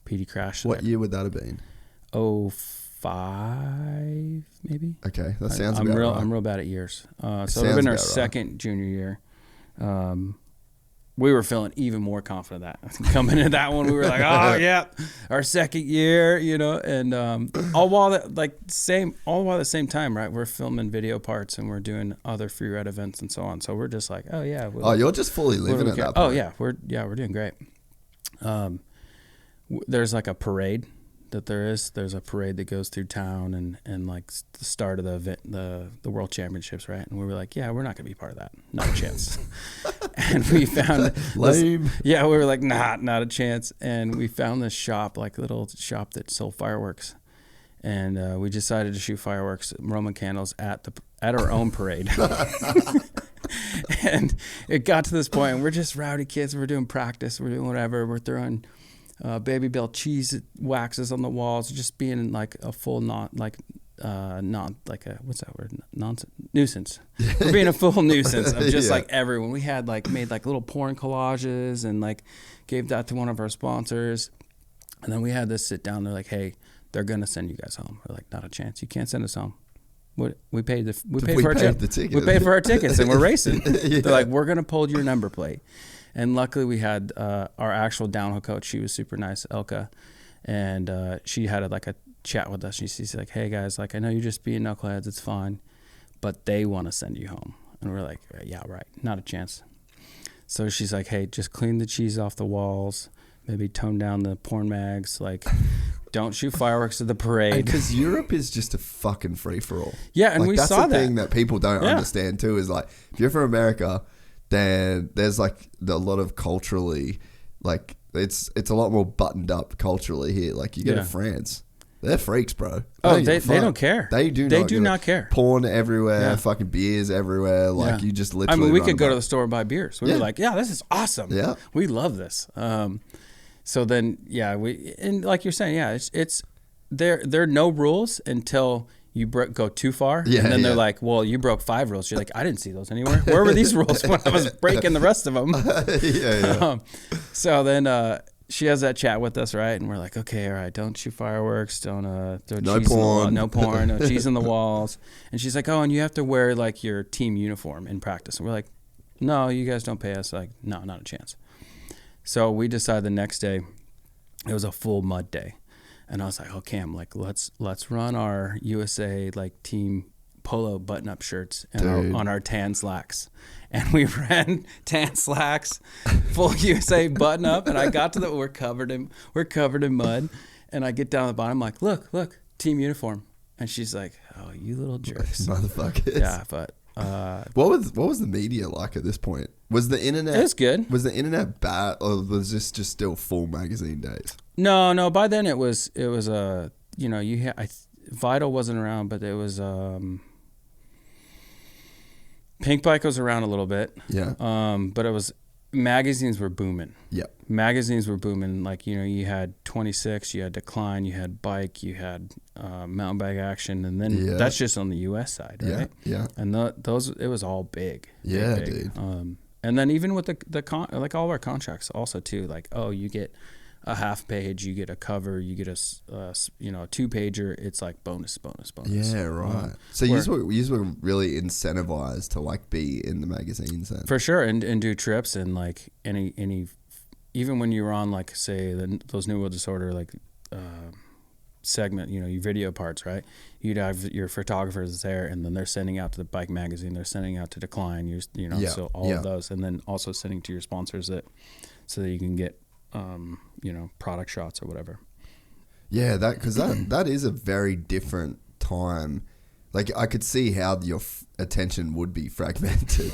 PD crashed. What year would that have been? 05 maybe. Okay, that sounds about right. I'm real bad at years. So it would have been our second junior year. We were feeling even more confident that coming into that one. We were like, oh yeah, our second year, and all while at the same time, right? We're filming video parts and we're doing other freeride events and so on. So we're just like, oh yeah. You're just fully living at that point. Oh yeah, we're doing great. There's like a parade. There's a parade that goes through town and like the start of the event, the World Championships, right? And we were like, yeah, we're not gonna be part of that, not a chance. And we found lame. We were like, not a chance. And we found this shop, like a little shop that sold fireworks, and we decided to shoot fireworks, Roman candles at our own parade. And it got to this point, and we're just rowdy kids. We're doing practice. We're doing whatever. We're throwing Baby Bell cheese waxes on the walls, just being like a full nuisance. We're being a full nuisance of just like everyone. We had like made like little porn collages and like gave that to one of our sponsors, and then we had this sit down. They're like, hey, they're gonna send you guys home. We're like, not a chance. You can't send us home. We paid for our tickets and we're racing. Yeah. They're like, we're gonna pull your number plate. And luckily we had our actual downhill coach. She was super nice, Elka, and she had a chat with us. She's like, hey guys, like I know you're just being knuckleheads, it's fine, but they want to send you home. And we're like, yeah, right, not a chance. So she's like, hey, just clean the cheese off the walls, maybe tone down the porn mags, like don't shoot fireworks at the parade. Because Europe is just a fucking free-for-all. Yeah, and we saw that. That's the thing that people don't understand too, is like, if you're from America, then there's like a lot of culturally, like it's a lot more buttoned up culturally here. Like you go to France, They're freaks, bro. Oh, they don't care. They do not care. Porn everywhere, fucking beers everywhere. Like you just literally. I mean, we could go to the store and buy beers. We were like, yeah, this is awesome. Yeah, we love this. So then, and like you're saying, it's there are no rules until you go too far, and then they're like, well, you broke 5 rules. You're like, I didn't see those anywhere. Where were these rules when I was breaking the rest of them? So then she has that chat with us, right? And we're like, okay, all right, don't shoot fireworks, don't throw no cheese porn, no porn, no cheese on the walls. And she's like, oh, and you have to wear like your team uniform in practice. And we're like, no, you guys don't pay us. Like, no, not a chance. So we decided the next day, it was a full mud day. And I was like, okay, I'm like, let's run our USA like team polo button-up shirts and on our tan slacks. And we ran tan slacks, full USA button-up, and I got to we're covered in mud. And I get down to the bottom, I'm like, look, team uniform. And she's like, oh, you little jerks. Motherfuckers. Yeah, but what was the media like at this point? Was the internet? It was good. Was the internet bad, or was this just still full magazine days? No. By then it was Vital wasn't around, but it was Pink Bike was around a little bit. Yeah. But it was magazines were booming. Yeah. Magazines were booming. Like, you had 26, you had Decline, you had Bike, you had Mountain Bike Action, and then that's just on the US side, right? Yeah. And those it was all big. Yeah, big. dude. And then even with the like all of our contracts also too, like, oh, you get a half page, you get a cover, you get a 2-pager. It's like bonus. Yeah, right. So you were really incentivized to like be in the magazines then. For sure, and do trips, and like any even when you were on like say those New World Disorder like segment, your video parts, right? You'd have your photographers there, and then they're sending out to the Bike magazine, they're sending out to Decline, so all of those, and then also sending to your sponsors so that you can get product shots or whatever. Yeah, because that is a very different time. Like, I could see how your attention would be fragmented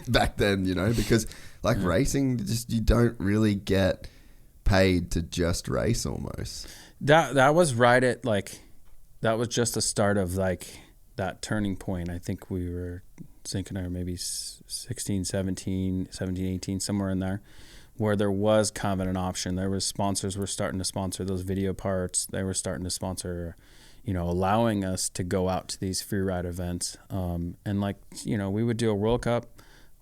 back then, because like racing, just you don't really get paid to just race almost. That was right at like, that was just the start of like that turning point. I think we were, Zink and I were maybe 16, 17, 18, somewhere in there, where there was kind of an option. There was sponsors were starting to sponsor those video parts. They were starting to sponsor, allowing us to go out to these free ride events. And like, we would do a World Cup,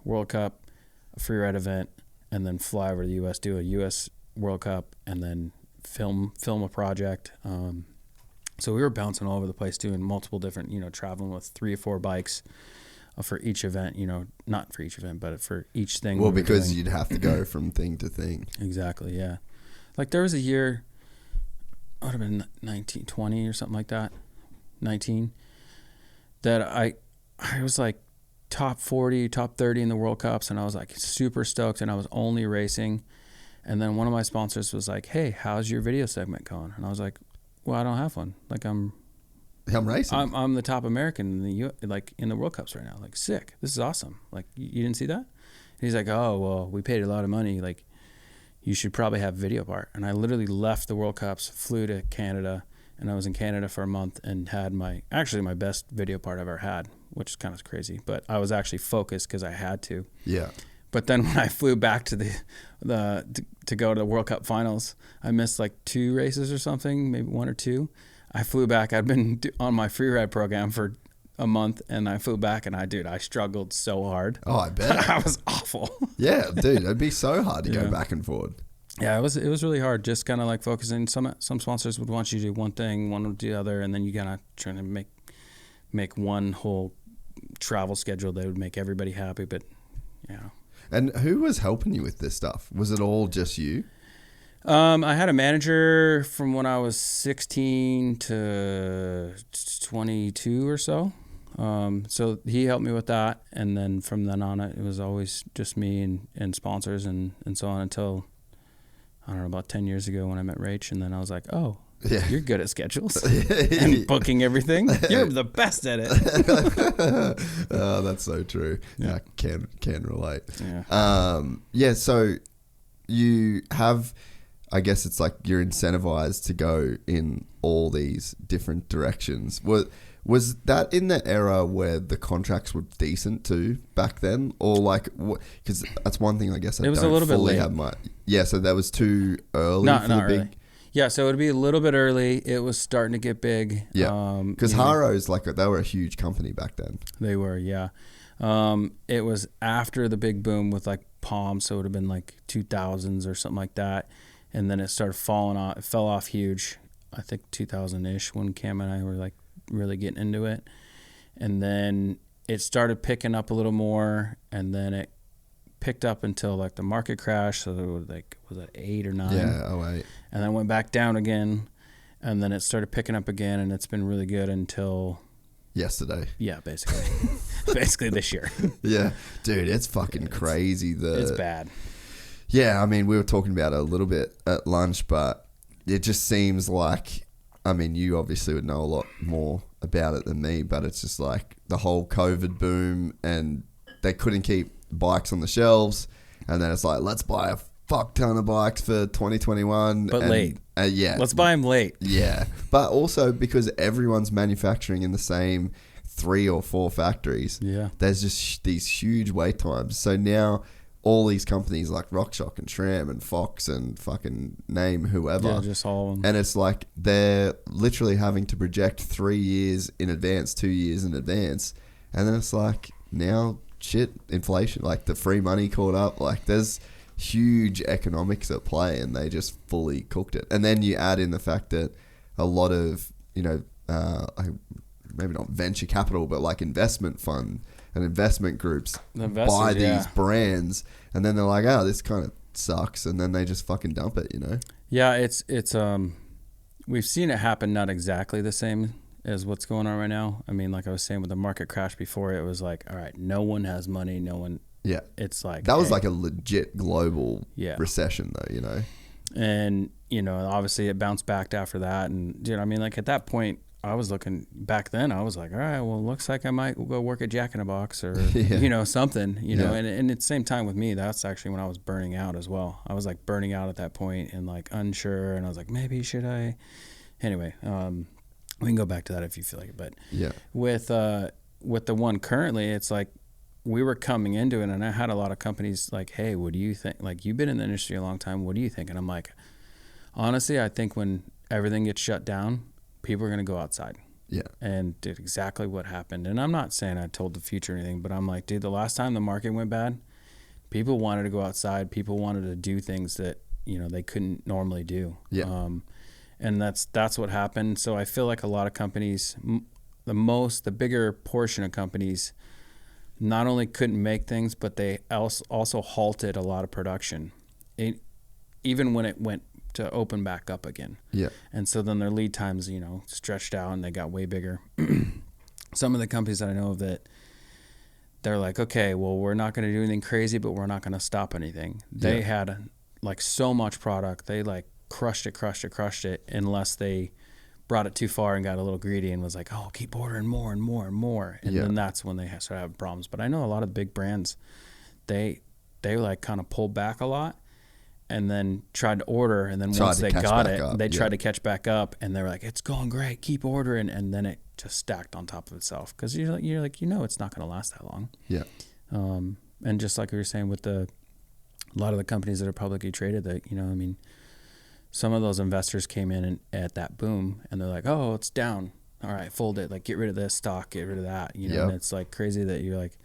a free ride event, and then fly over to the US, do a US World Cup, and then film a project. So we were bouncing all over the place, doing multiple different, traveling with 3 or 4 bikes for each event, not for each event, but for each thing. Well, because you'd have to go from thing to thing. Exactly, yeah. Like there was a year, it would have been 19, 20 or something like that, 19, that I was like top 40, top 30 in the World Cups, and I was like super stoked, and I was only racing. And then one of my sponsors was like, hey, how's your video segment going? And I was like, well, I don't have one. Like I'm racing. I'm the top American in the World Cups right now. Like, sick. This is awesome. Like, you didn't see that? And he's like, oh, well, we paid a lot of money. Like, you should probably have a video part. And I literally left the World Cups, flew to Canada, and I was in Canada for a month and had my best video part I've ever had, which is kind of crazy. But I was actually focused because I had to. Yeah. But then when I flew back to to go to the World Cup finals, I missed like 2 races or something, maybe 1 or 2. I flew back. I'd been on my free ride program for a month, and I flew back, and I struggled so hard. Oh, I bet. I was awful. Yeah, dude, it'd be so hard to go back and forward. Yeah, it was really hard. Just kind of like focusing. Some sponsors would want you to do one thing, one would do the other, and then you gotta try to make one whole travel schedule that would make everybody happy. But And who was helping you with this stuff? Was it all just you? I had a manager from when I was 16 to 22 or so. So he helped me with that. And then from then on, it was always just me and sponsors and so on until, I don't know, about 10 years ago when I met Rach. And then I was like, oh, yeah, you're good at schedules and booking everything. You're the best at it. Oh, that's so true. Yeah, I can relate. Yeah. So you have, I guess it's like you're incentivized to go in all these different directions. Was that in the era where the contracts were decent too back then, or like because that's one thing I guess I it was don't a little fully bit late. have my so that was too early. Not for the really. big. Yeah, so it would be a little bit early. It was starting to get big. Yeah, because Haro's like they were a huge company back then. They were, yeah. It was after the big boom with like Palm, so it would have been like 2000s or something like that, and then it started falling off. It fell off huge. I think 2000-ish when Cam and I were like really getting into it, and then it started picking up a little more, and then it picked up until like the market crash. So it was like, was it 8 or 9? Yeah, 08. And then went back down again, and then it started picking up again, and it's been really good until yesterday. Yeah, basically. Basically this year. Yeah. Dude, it's fucking crazy. It's bad. Yeah, I mean, we were talking about it a little bit at lunch, but it just seems like, I mean, you obviously would know a lot more about it than me, but it's just like the whole COVID boom, and they couldn't keep bikes on the shelves, and then it's like, let's buy a fuck ton of bikes for 2021. But late. Yeah. Let's buy them late. Yeah. But also because everyone's manufacturing in the same 3 or 4 factories. Yeah. There's just these huge wait times. So now all these companies like RockShox and SRAM and Fox and fucking name whoever. Yeah, just all of them. And it's like they're literally having to project 3 years in advance, 2 years in advance. And then it's like now shit, inflation, like the free money caught up. Like there's huge economics at play, and they just fully cooked it. And then you add in the fact that a lot of, maybe not venture capital, but like investment fund and investment groups buy these brands, and then they're like, oh, this kind of sucks, and then they just fucking dump it, Yeah, it's we've seen it happen not exactly the same as what's going on right now. I mean, like I was saying with the market crash before, it was like, all right, no one has money, no one. Yeah. It's like that was like a legit global recession though, And, obviously it bounced back after that. And, I mean, like at that point, I was looking back then, I was like, all right, well, looks like I might go work at Jack in a Box or, something, and at the same time with me, that's actually when I was burning out as well. I was like burning out at that point and like unsure. And I was like, maybe should I? Anyway, we can go back to that if you feel like it. But with the one currently, it's like we were coming into it, and I had a lot of companies like, hey, what do you think? Like, you've been in the industry a long time. What do you think? And I'm like, honestly, I think when everything gets shut down, people are going to go outside. Yeah. And did exactly what happened. And I'm not saying I told the future or anything, but I'm like, dude, the last time the market went bad, people wanted to go outside. People wanted to do things that, they couldn't normally do. Yeah. And that's what happened. So I feel like a lot of companies, the bigger portion of companies, not only couldn't make things, but they also halted a lot of production, even when it went to open back up again. Yeah. And so then their lead times, stretched out, and they got way bigger. Some of the companies that I know of that they're like, okay, well, we're not going to do anything crazy, but we're not going to stop anything. They had like so much product. They like crushed it unless they brought it too far and got a little greedy and was like, oh, keep ordering more and more and more. And then that's when they started having problems. But I know a lot of big brands, they like kind of pulled back a lot and then tried to order. And then once they got it, they tried to catch back up, and they were like, it's going great, keep ordering. And then it just stacked on top of itself. Cause you're like, it's not going to last that long. Yeah. And just like we were saying with a lot of the companies that are publicly traded that, some of those investors came in at that boom, and they're like, oh, it's down. All right, fold it. Like, get rid of this stock, get rid of that. And it's like crazy that you're like,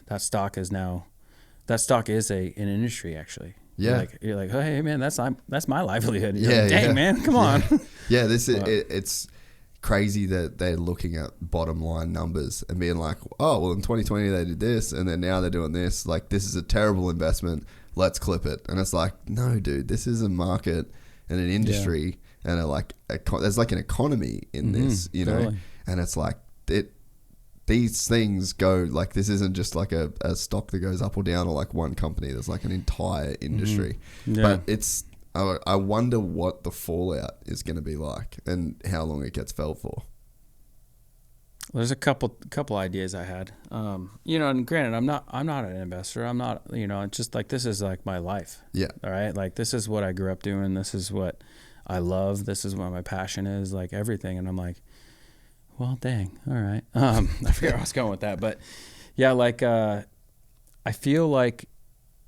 that stock is an industry actually. Yeah. You're like, oh, hey man, that's my livelihood. You're like, dang man, come on. Yeah, it's crazy that they're looking at bottom line numbers and being like, oh, well in 2020 they did this, and then now they're doing this. Like, this is a terrible investment. Let's clip it. And it's like, no, dude, this is a market and an industry, and there's like an economy in this, totally. And it's like these things go, like, this isn't just like a stock that goes up or down, or like one company. There's like an entire industry. But I wonder what the fallout is going to be like and how long it gets felt for. There's a couple ideas I had. You know, and granted, I'm not an investor. I'm not, you know, it's just like, this is like my life. Yeah. All right. Like, this is what I grew up doing. This is what I love. This is what my passion is, like everything. And I'm like, well, dang. All right. I forget where I was going with that, but yeah, like, I feel like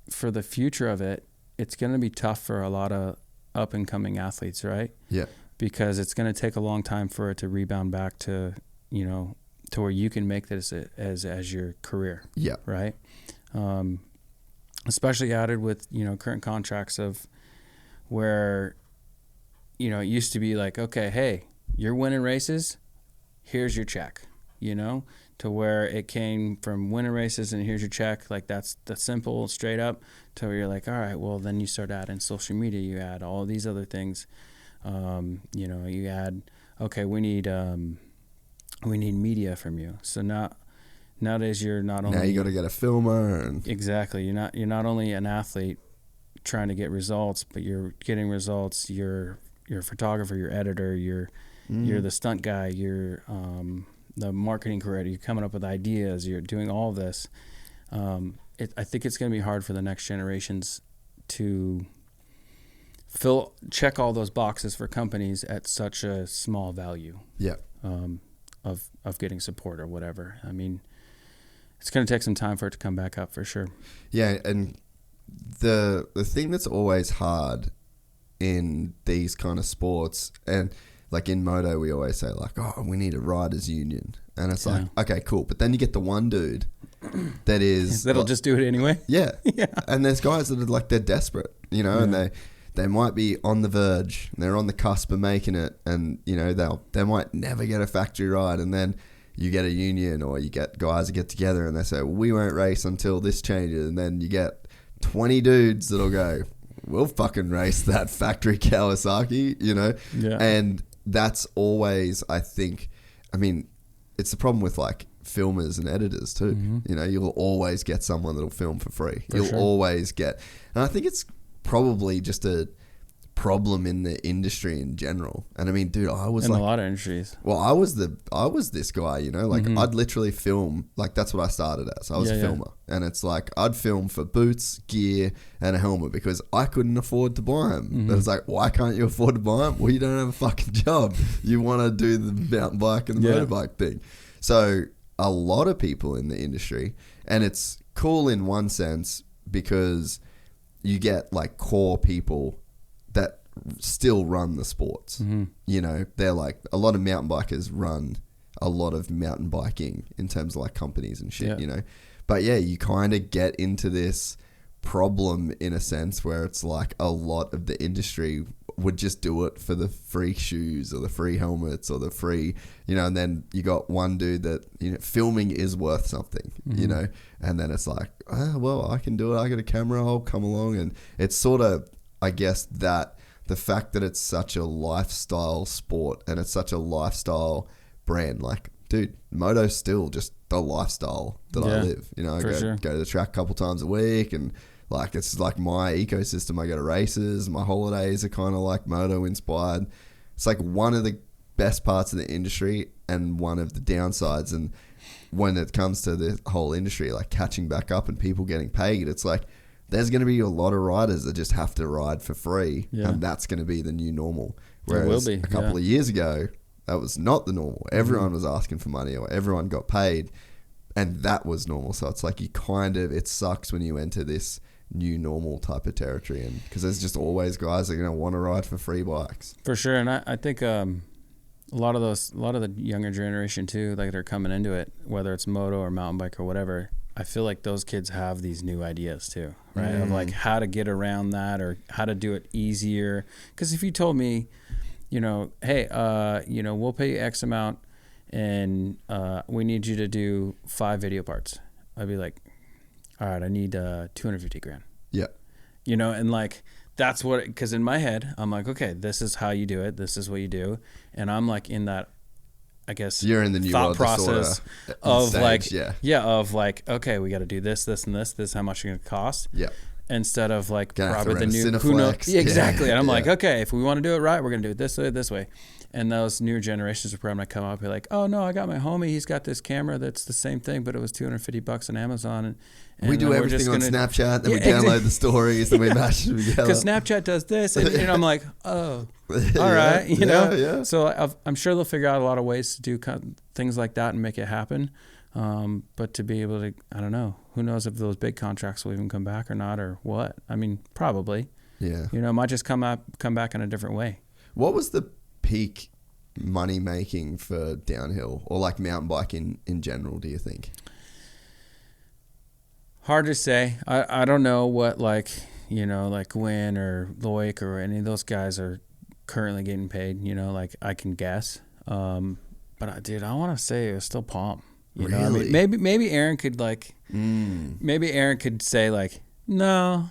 for the future of it, it's going to be tough for a lot of up and coming athletes, right? Yeah. Because it's going to take a long time for it to rebound back to, you know, to where you can make this as your career. Yeah. Right. Especially added with, you know, current contracts of where, you know, it used to be like, okay, hey, you're winning races, here's your check, you know, to where it came from winning races and here's your check. Like, that's the simple, straight up, to where you're like, all right, well, then you start adding social media, you add all these other things. You know, you add, okay, we need media from you. So nowadays you're not only, now you got to get a filmer and exactly, you're not only an athlete trying to get results, but you're getting results. You're a photographer, you're editor, you're the stunt guy, you're the marketing creator, you're coming up with ideas, you're doing all of this. I think it's going to be hard for the next generations to check all those boxes for companies at such a small value. Yeah. Of getting support or whatever. I mean, it's going to take some time for it to come back up for sure. Yeah, and the thing that's always hard in these kind of sports, and like in moto, we always say like, oh, we need a riders union, and it's like, okay, cool, but then you get the one dude that'll just do it anyway. Yeah, yeah, and there's guys that are like, they're desperate, you know, and they might be on the verge, and they're on the cusp of making it, and you know they might never get a factory ride, and then you get a union or you get guys that get together and they say, we won't race until this changes, and then you get 20 dudes that'll go, we'll fucking race that factory Kawasaki, you know? Yeah. And that's always, I think, I mean, it's the problem with like filmers and editors too. Mm-hmm. You know, you'll always get someone that'll film for free. You'll always get, and I think it's probably just a problem in the industry in general. And I mean, dude, I was in like, a lot of industries. Well, I was this guy, you know, like I'd literally film, like that's what I started as. I was a filmer, and it's like I'd film for boots, gear, and a helmet because I couldn't afford to buy them. But it's like, why can't you afford to buy them? Well, you don't have a fucking job. You want to do the mountain bike and the motorbike thing. So a lot of people in the industry, and it's cool in one sense because you get like core people that still run the sports. You know, they're like, a lot of mountain bikers run a lot of mountain biking in terms of like companies and shit, you know. But yeah, you kind of get into this problem in a sense where it's like a lot of the industry would just do it for the free shoes or the free helmets or the free, you know, and then you got one dude that, you know, filming is worth something, you know, and then it's like, well, I can do it. I got a camera. I'll come along. And it's sort of, I guess, that the fact that it's such a lifestyle sport and it's such a lifestyle brand, like, dude, moto's still just the lifestyle that I live. You know, I go to the track a couple times a week, and like, it's like my ecosystem. I go to races. My holidays are kind of like moto inspired. It's like one of the best parts of the industry and one of the downsides. And when it comes to the whole industry, like catching back up and people getting paid, it's like, there's going to be a lot of riders that just have to ride for free, and that's going to be the new normal. Whereas a couple of years ago, that was not the normal. Everyone was asking for money, or everyone got paid, and that was normal. So it's like, you kind of, it sucks when you enter this new normal type of territory, and because there's just always guys that are going to want to ride for free bikes. For sure, and I think a lot of the younger generation too, like, they're coming into it, whether it's moto or mountain bike or whatever. I feel like those kids have these new ideas too, right? Of like how to get around that or how to do it easier. Because if you told me, you know, hey, you know, we'll pay you X amount and we need you to do 5 video parts, I'd be like, all right, I need 250 grand. Yeah. You know, and like, that's what, because in my head, I'm like, okay, this is how you do it. This is what you do. And I'm like in that, I guess, you're in the new thought process of stage, like, of like, okay, we got to do this, this, and this. This is how much it's going to cost. Yeah. Instead of like, probably the new, who knows? Yeah, exactly. And I'm like, okay, if we want to do it right, we're going to do it this way, this way. And those newer generations are probably going to come up and be like, oh, no, I got my homie. He's got this camera that's the same thing, but it was $250 on Amazon. And we do everything on Snapchat, then we download the stories, and we mash them together. Because Snapchat does this. And I'm like, oh, all right. You know? Yeah. So I'm sure they'll figure out a lot of ways to do things like that and make it happen. But to be able to, I don't know, who knows if those big contracts will even come back or not or what. I mean, probably. Yeah. You know, it might just come back in a different way. What was the peak money making for downhill or like mountain biking in general, do you think? Hard to say. I don't know what like Gwyn or Loic or any of those guys are currently getting paid, like I can guess. But dude, I want to say it was still Palm. You know, I mean, maybe Aaron could maybe Aaron could say like, no,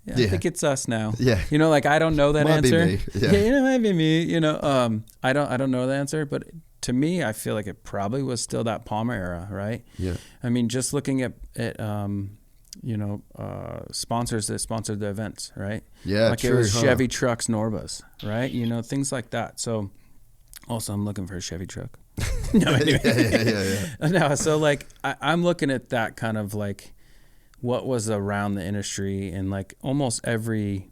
I think it's us now. Yeah. Like I don't know that might answer. Be me. Yeah. It might be me. I don't know the answer, but to me, I feel like it probably was still that Palmer era, right? Yeah. I mean, just looking at sponsors that sponsored the events, right? Yeah, like true, it was Chevy trucks, Norbas, right? Things like that. So also I'm looking for a Chevy truck. No, anyway. Yeah. No, so like I'm looking at that kind of like what was around the industry, and like almost every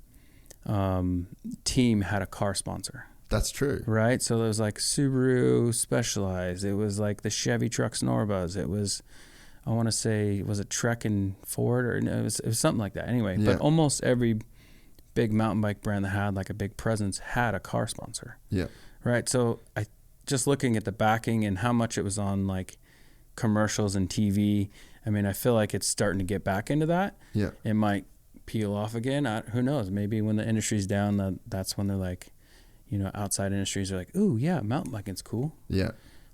team had a car sponsor. That's true. Right? So there was like Subaru Specialized. It was like the Chevy trucks, Norbas. It was, I want to say, was it Trek and Ford, or no, it was something like that. Anyway, but almost every big mountain bike brand that had like a big presence had a car sponsor. Yeah. Right. So I just looking at the backing and how much it was on like commercials and TV. I mean, I feel like it's starting to get back into that. Yeah. It might peel off again. Who knows? Maybe when the industry's down, that's when they're like, outside industries are like, ooh, yeah, mountain biking's cool. Yeah.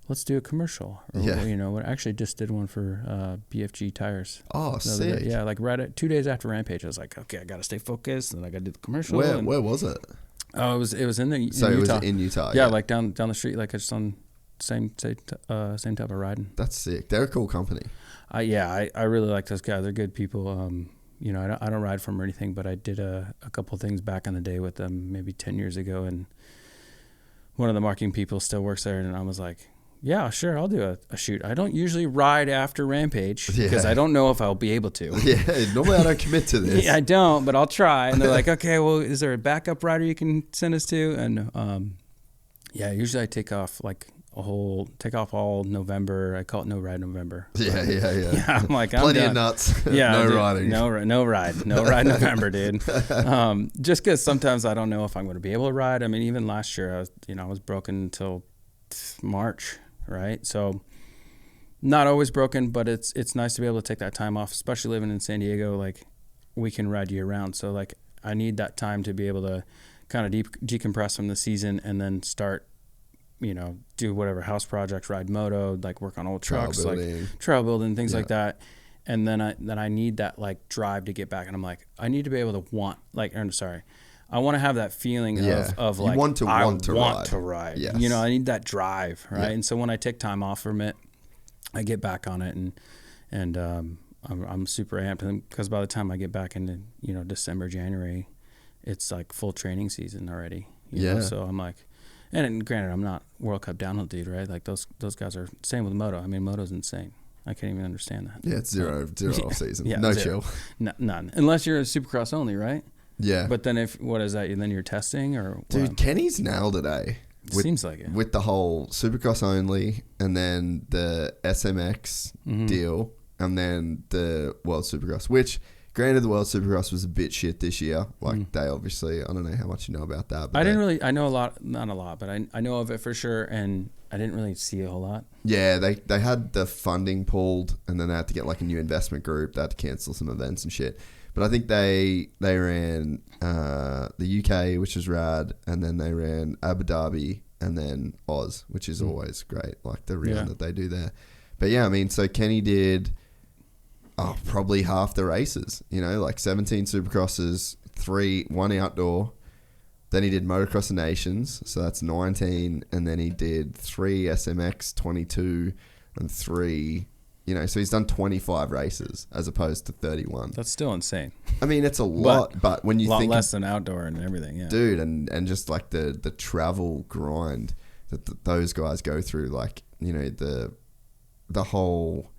Let's do a commercial. Or, we actually just did one for BFG tires. Oh, sick. Yeah, like 2 days after Rampage, I was like, okay, I got to stay focused, and I got to do the commercial. Where was it? Oh, it was in Utah. So it was in Utah. Yeah, like down the street, like just on same type of riding. That's sick. They're a cool company. I really like those guys. They're good people. I don't ride for them or anything, but I did a couple of things back in the day with them, maybe 10 years ago, and one of the marketing people still works there, and I was like, yeah, sure, I'll do a shoot. I don't usually ride after Rampage because I don't know if I'll be able to. Yeah, normally I don't commit to this. Yeah, I don't, but I'll try. And they're like, okay, well, is there a backup rider you can send us to? And usually I take off all November. I call it No Ride November. Yeah. I'm like, plenty of nuts. Yeah, no dude, riding. No ride November, dude. Just because sometimes I don't know if I'm going to be able to ride. I mean, even last year, I was broken until March. Right. So not always broken, but it's nice to be able to take that time off, especially living in San Diego. Like we can ride year round. So like I need that time to be able to kind of decompress from the season and then start, do whatever house projects, ride moto, like work on old trucks, like trail building, things like that. And then I need that like drive to get back. And I'm like, I need to be able to I want to have that feeling of like, I want to ride. Yes. I need that drive, right? Yeah. And so when I take time off from it, I get back on it, and I'm super amped. Because by the time I get back into December, January, it's like full training season already. You know? So I'm like, and granted, I'm not World Cup downhill dude, right? Like those guys are same with moto. I mean, moto's insane. I can't even understand that. Yeah, it's zero off season. No zero. chill. None, unless you're a Supercross only, right? Yeah. But then what is that? Then you're testing or dude, what? Kenny's nailed it, eh? Seems like it. With the whole Supercross only and then the SMX deal and then the World Supercross, which granted the World Supercross was a bit shit this year. Like they obviously, I don't know how much you know about that. But I know a lot, not a lot, but I know of it for sure. And I didn't really see a whole lot. Yeah, they had the funding pulled and then they had to get like a new investment group. They had to cancel some events and shit. But I think they ran the UK, which is rad, and then they ran Abu Dhabi and then Oz, which is always great, like the round that they do there. But yeah, I mean, so Kenny did probably half the races, like 17 Supercrosses, 1 outdoor. Then he did Motocross of Nations, so that's 19, and then he did 3 SMX, 22, and 3... so he's done 25 races as opposed to 31. That's still insane. I mean, it's a lot, but when you think... less than outdoor and everything, yeah. Dude, and just like the travel grind that those guys go through. Like, you know, the whole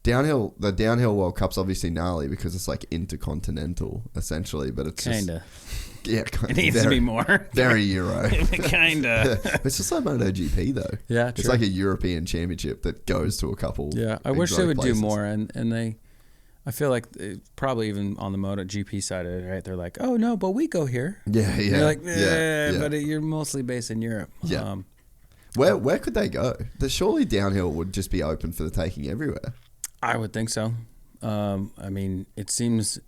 downhill World Cup's obviously gnarly because it's like intercontinental essentially, but it's kinda. Yeah, it needs to be more. Very Euro. Kinda. It's just like MotoGP though. Yeah, true. It's like a European championship that goes to a couple. Yeah, I wish they would places. do more, and I feel like probably even on the MotoGP side of it, right? They're like, oh no, but we go here. Yeah. And you're like, but you're mostly based in Europe. Yeah. Where could they go? Surely downhill would just be open for the taking everywhere. I would think so. I mean, it seems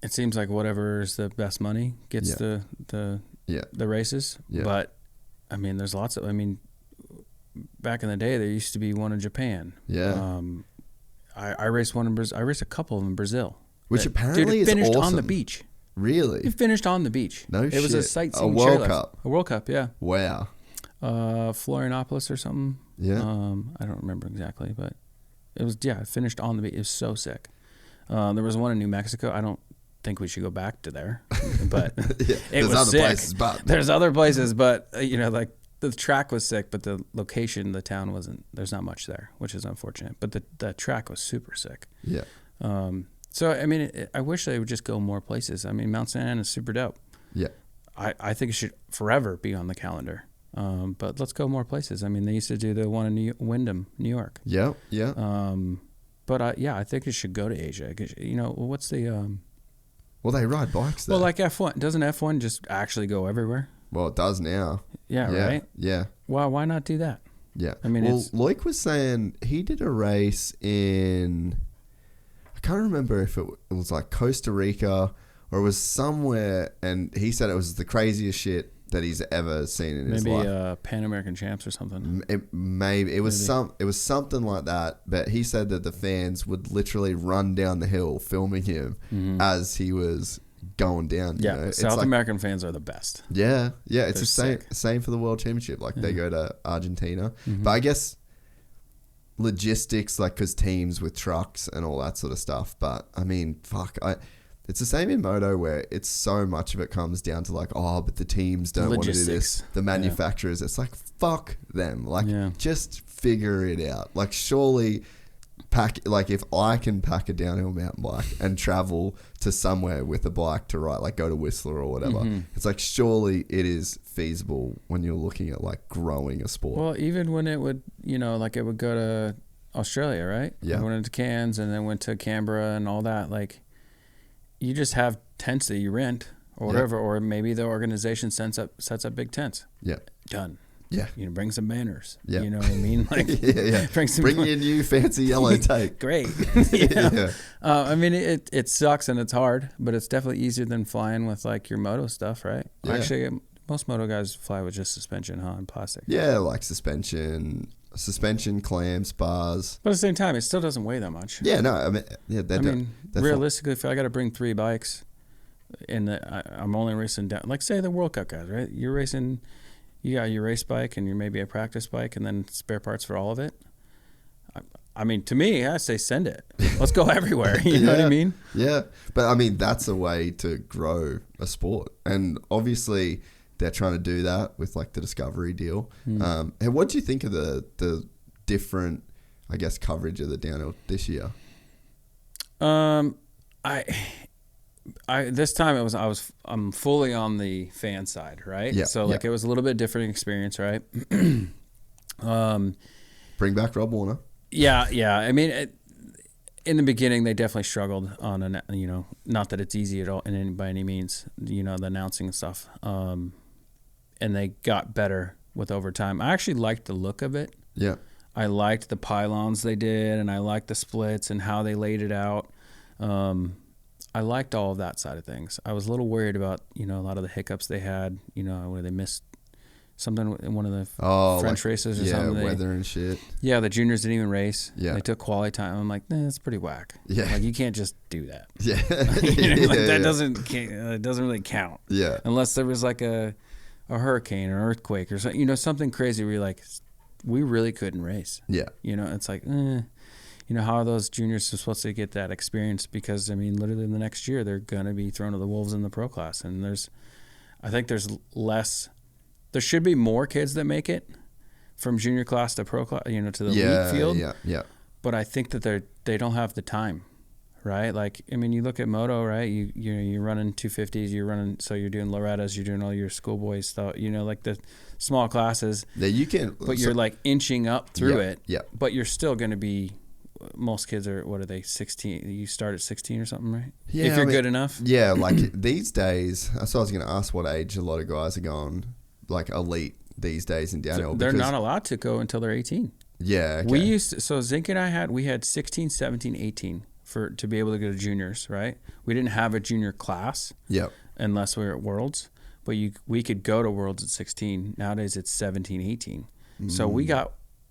like whatever is the best money gets the races. Yeah. But I mean, there's lots of. I mean, back in the day, there used to be one in Japan. Yeah. I raced one in Brazil. I raced a couple of them in Brazil. Which apparently is finished awesome. on the beach. Really? You finished on the beach. No shit. It was a sightseeing World chairlift. Cup. A World Cup, yeah. Wow. Florianopolis or something. Yeah. I don't remember exactly, but it was, it finished on the beach. It was so sick. There was one in New Mexico. I don't think we should go back to there, but it was other sick. Places, but there's other places, but you know, like the track was sick, but the location, the town wasn't. There's not much there, which is unfortunate. But the track was super sick. Yeah. So I mean, I wish they would just go more places. I mean, Mount St. Anne is super dope. Yeah. I think it should forever be on the calendar. But let's go more places. I mean, they used to do the one in Wyndham, New York. Yeah. Yeah. But I think it should go to Asia. You know, what's the Well, they ride bikes there. Well, like F1. Doesn't F1 just actually go everywhere? Well, it does now. Yeah, right? Yeah. Why not do that? Yeah. I mean, Loic was saying he did a race in, I can't remember if it was like Costa Rica or it was somewhere, and he said it was the craziest shit that he's ever seen in his life. Maybe Pan American Champs or something. It was something like that. But he said that the fans would literally run down the hill filming him as he was going down. You know? South American fans are the best. Yeah, it's the same for the World Championship. Like they go to Argentina, but I guess logistics, like because teams with trucks and all that sort of stuff. But I mean, it's the same in moto where it's so much of it comes down to like, oh, but the teams don't want to do this. The manufacturers, it's like, fuck them. Like, just figure it out. Like, surely if I can pack a downhill mountain bike and travel to somewhere with a bike to ride, like go to Whistler or whatever, it's like, surely it is feasible when you're looking at like growing a sport. Well, even when it would, like it would go to Australia, right? Yeah. It went into Cairns and then went to Canberra and all that. Like, you just have tents that you rent or whatever, or maybe the organization sets up big tents. Yeah. Done. Yeah. Bring some banners. Yeah. You know what I mean? Like, bring your new fancy yellow tape. Great. I mean, it sucks and it's hard, but it's definitely easier than flying with like your moto stuff, right? Yeah. Actually, most moto guys fly with just suspension, and plastic. Yeah, like suspension, clamps, bars. But at the same time, it still doesn't weigh that much. Yeah, no, I mean, realistically, if I got to bring 3 bikes, I'm only racing down, like say the World Cup guys, right? You're racing, you got your race bike and you're maybe a practice bike, and then spare parts for all of it. I mean, to me, I say send it. Let's go everywhere. You know what I mean? Yeah, but I mean that's a way to grow a sport, and obviously they're trying to do that with like the Discovery deal. And what do you think of the different, I guess, coverage of the downhill this year? This time I'm fully on the fan side, right? Yeah. So like it was a little bit different experience, right? Bring back Rob Warner. Yeah. I mean, in the beginning they definitely struggled on not that it's easy at all by any means, the announcing and stuff. And they got better with overtime. I actually liked the look of it. Yeah. I liked the pylons they did, and I liked the splits and how they laid it out. I liked all of that side of things. I was a little worried about, a lot of the hiccups they had, where they missed something in one of the French races or something. Yeah, weather and shit. Yeah, the juniors didn't even race. Yeah. They took quality time. I'm like, that's pretty whack. Yeah. Like, you can't just do that. Yeah. That doesn't really count. Yeah. Unless there was like a hurricane or earthquake or something, something crazy where you're like, we really couldn't race. Yeah. It's like, how are those juniors supposed to get that experience? Because, I mean, literally in the next year, they're going to be thrown to the wolves in the pro class. And I think there should be more kids that make it. from junior class to pro class, you know, to the Yeah, elite field. yeah. But I think that they don't have the time, right? Like, I mean, you look at moto, right? You're running 250s, so you're doing Loretta's, you're doing all your schoolboy stuff, you know, like the small classes. Yeah, you can. But you're like inching up through it. Yeah. But you're still going to be. Most kids are, what are they, 16? You start at 16 or something, right? Yeah, if you're good enough. Yeah, like these days, so I was going to ask what age a lot of guys are going, like elite these days in downhill. They're not allowed to go until they're 18. Yeah, okay. So Zink and I we had 16, 17, 18 to be able to go to juniors, right? We didn't have a junior class. Yep. Unless we were at Worlds. But we could go to Worlds at 16. Nowadays it's 17, 18. So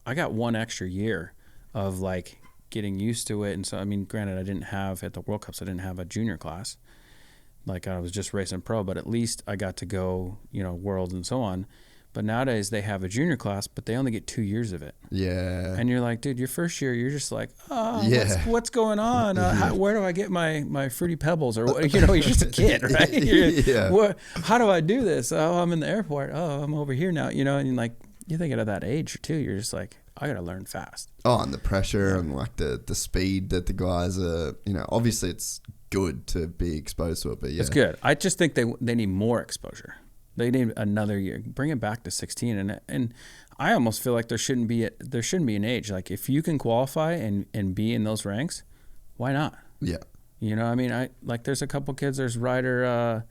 I got one extra year of like getting used to it. And so, I mean, granted, I didn't have at the World Cups, I didn't have a junior class. Like I was just racing pro, but at least I got to go, you know, Worlds and so on. But nowadays they have a junior class, but they only get 2 years of it. Yeah. And you're like, dude, your first year, you're just like, what's going on? Where do I get my Fruity Pebbles? Or what? You know, you're just a kid, right? How do I do this? Oh, I'm in the airport. Oh, I'm over here now. You know, and like, you're thinking at that age too, you're just like, I got to learn fast. Oh, and the pressure and like the speed that the guys are, you know, obviously it's good to be exposed to it, but yeah. It's good. I just think they need more exposure. They need another year. Bring it back to 16. And I almost feel like there shouldn't be an age. Like if you can qualify and be in those ranks, why not? Yeah. You know, I mean, there's a couple kids. There's Ryder,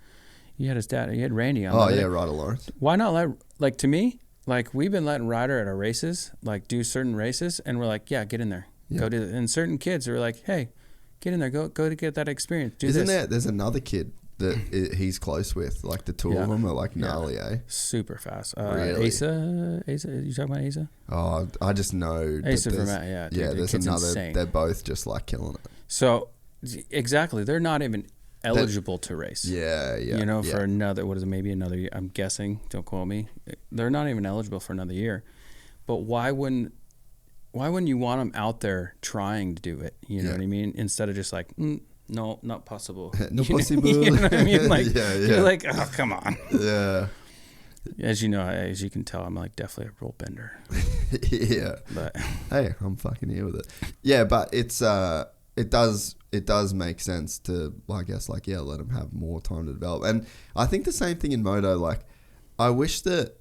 you had his dad, you had Randy on. Oh, yeah, Ryder Lawrence. Why not to me, like we've been letting Ryder at our races, like do certain races, and we're like, yeah, get in there. Yeah. Go do it. And certain kids are like, hey, get in there, go to get that experience. There's another kid that he's close with, like the two of them are like gnarly, eh? Super fast. Really? Asa, you talking about Asa? Oh, I just know. Asa from yeah. Dude, yeah, there's another. Insane. They're both just like killing it. So, exactly, they're not even eligible to race. Yeah. You know, for another, what is it, maybe another year? I'm guessing, don't quote me. They're not even eligible for another year. But why wouldn't you want them out there trying to do it? You know what I mean? Instead of just like, no, not possible. No possible. You know what I mean? Like, you're like, oh, come on. Yeah. As you know, as you can tell, I'm like definitely a rule bender. Yeah. But hey, I'm fucking here with it. Yeah, but it's it does make sense to, I guess, like, yeah, let them have more time to develop. And I think the same thing in moto. Like, I wish that.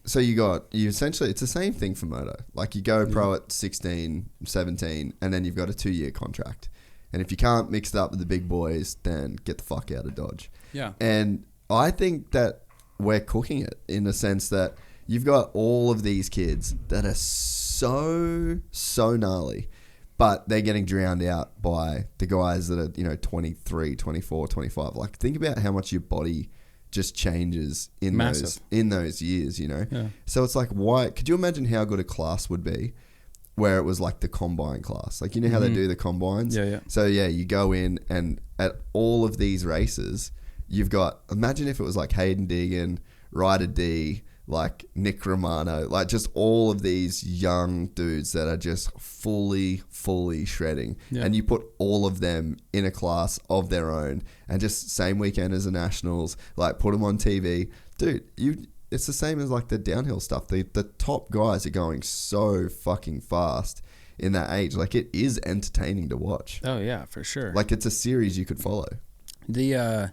So you essentially, it's the same thing for moto. Like you go pro at 16, 17, and then you've got a 2-year contract. And if you can't mix it up with the big boys, then get the fuck out of Dodge. Yeah. And I think that we're cooking it in the sense that you've got all of these kids that are so gnarly, but they're getting drowned out by the guys that are, you know, 23, 24, 25. Like, think about how much your body just changes in those years, you know? Yeah. So it's like, why? Could you imagine how good a class would be where it was like the combine class? Like, you know how they do the combines? Yeah. So, yeah, you go in and at all of these races, you've got, imagine if it was like Hayden Deegan, Ryder D, like Nick Romano, like just all of these young dudes that are just fully shredding. Yeah. And you put all of them in a class of their own and just same weekend as the Nationals, like put them on TV. Dude, it's the same as like the downhill stuff. The top guys are going so fucking fast in that age. Like, it is entertaining to watch. Oh yeah, for sure. Like, it's a series you could follow. Because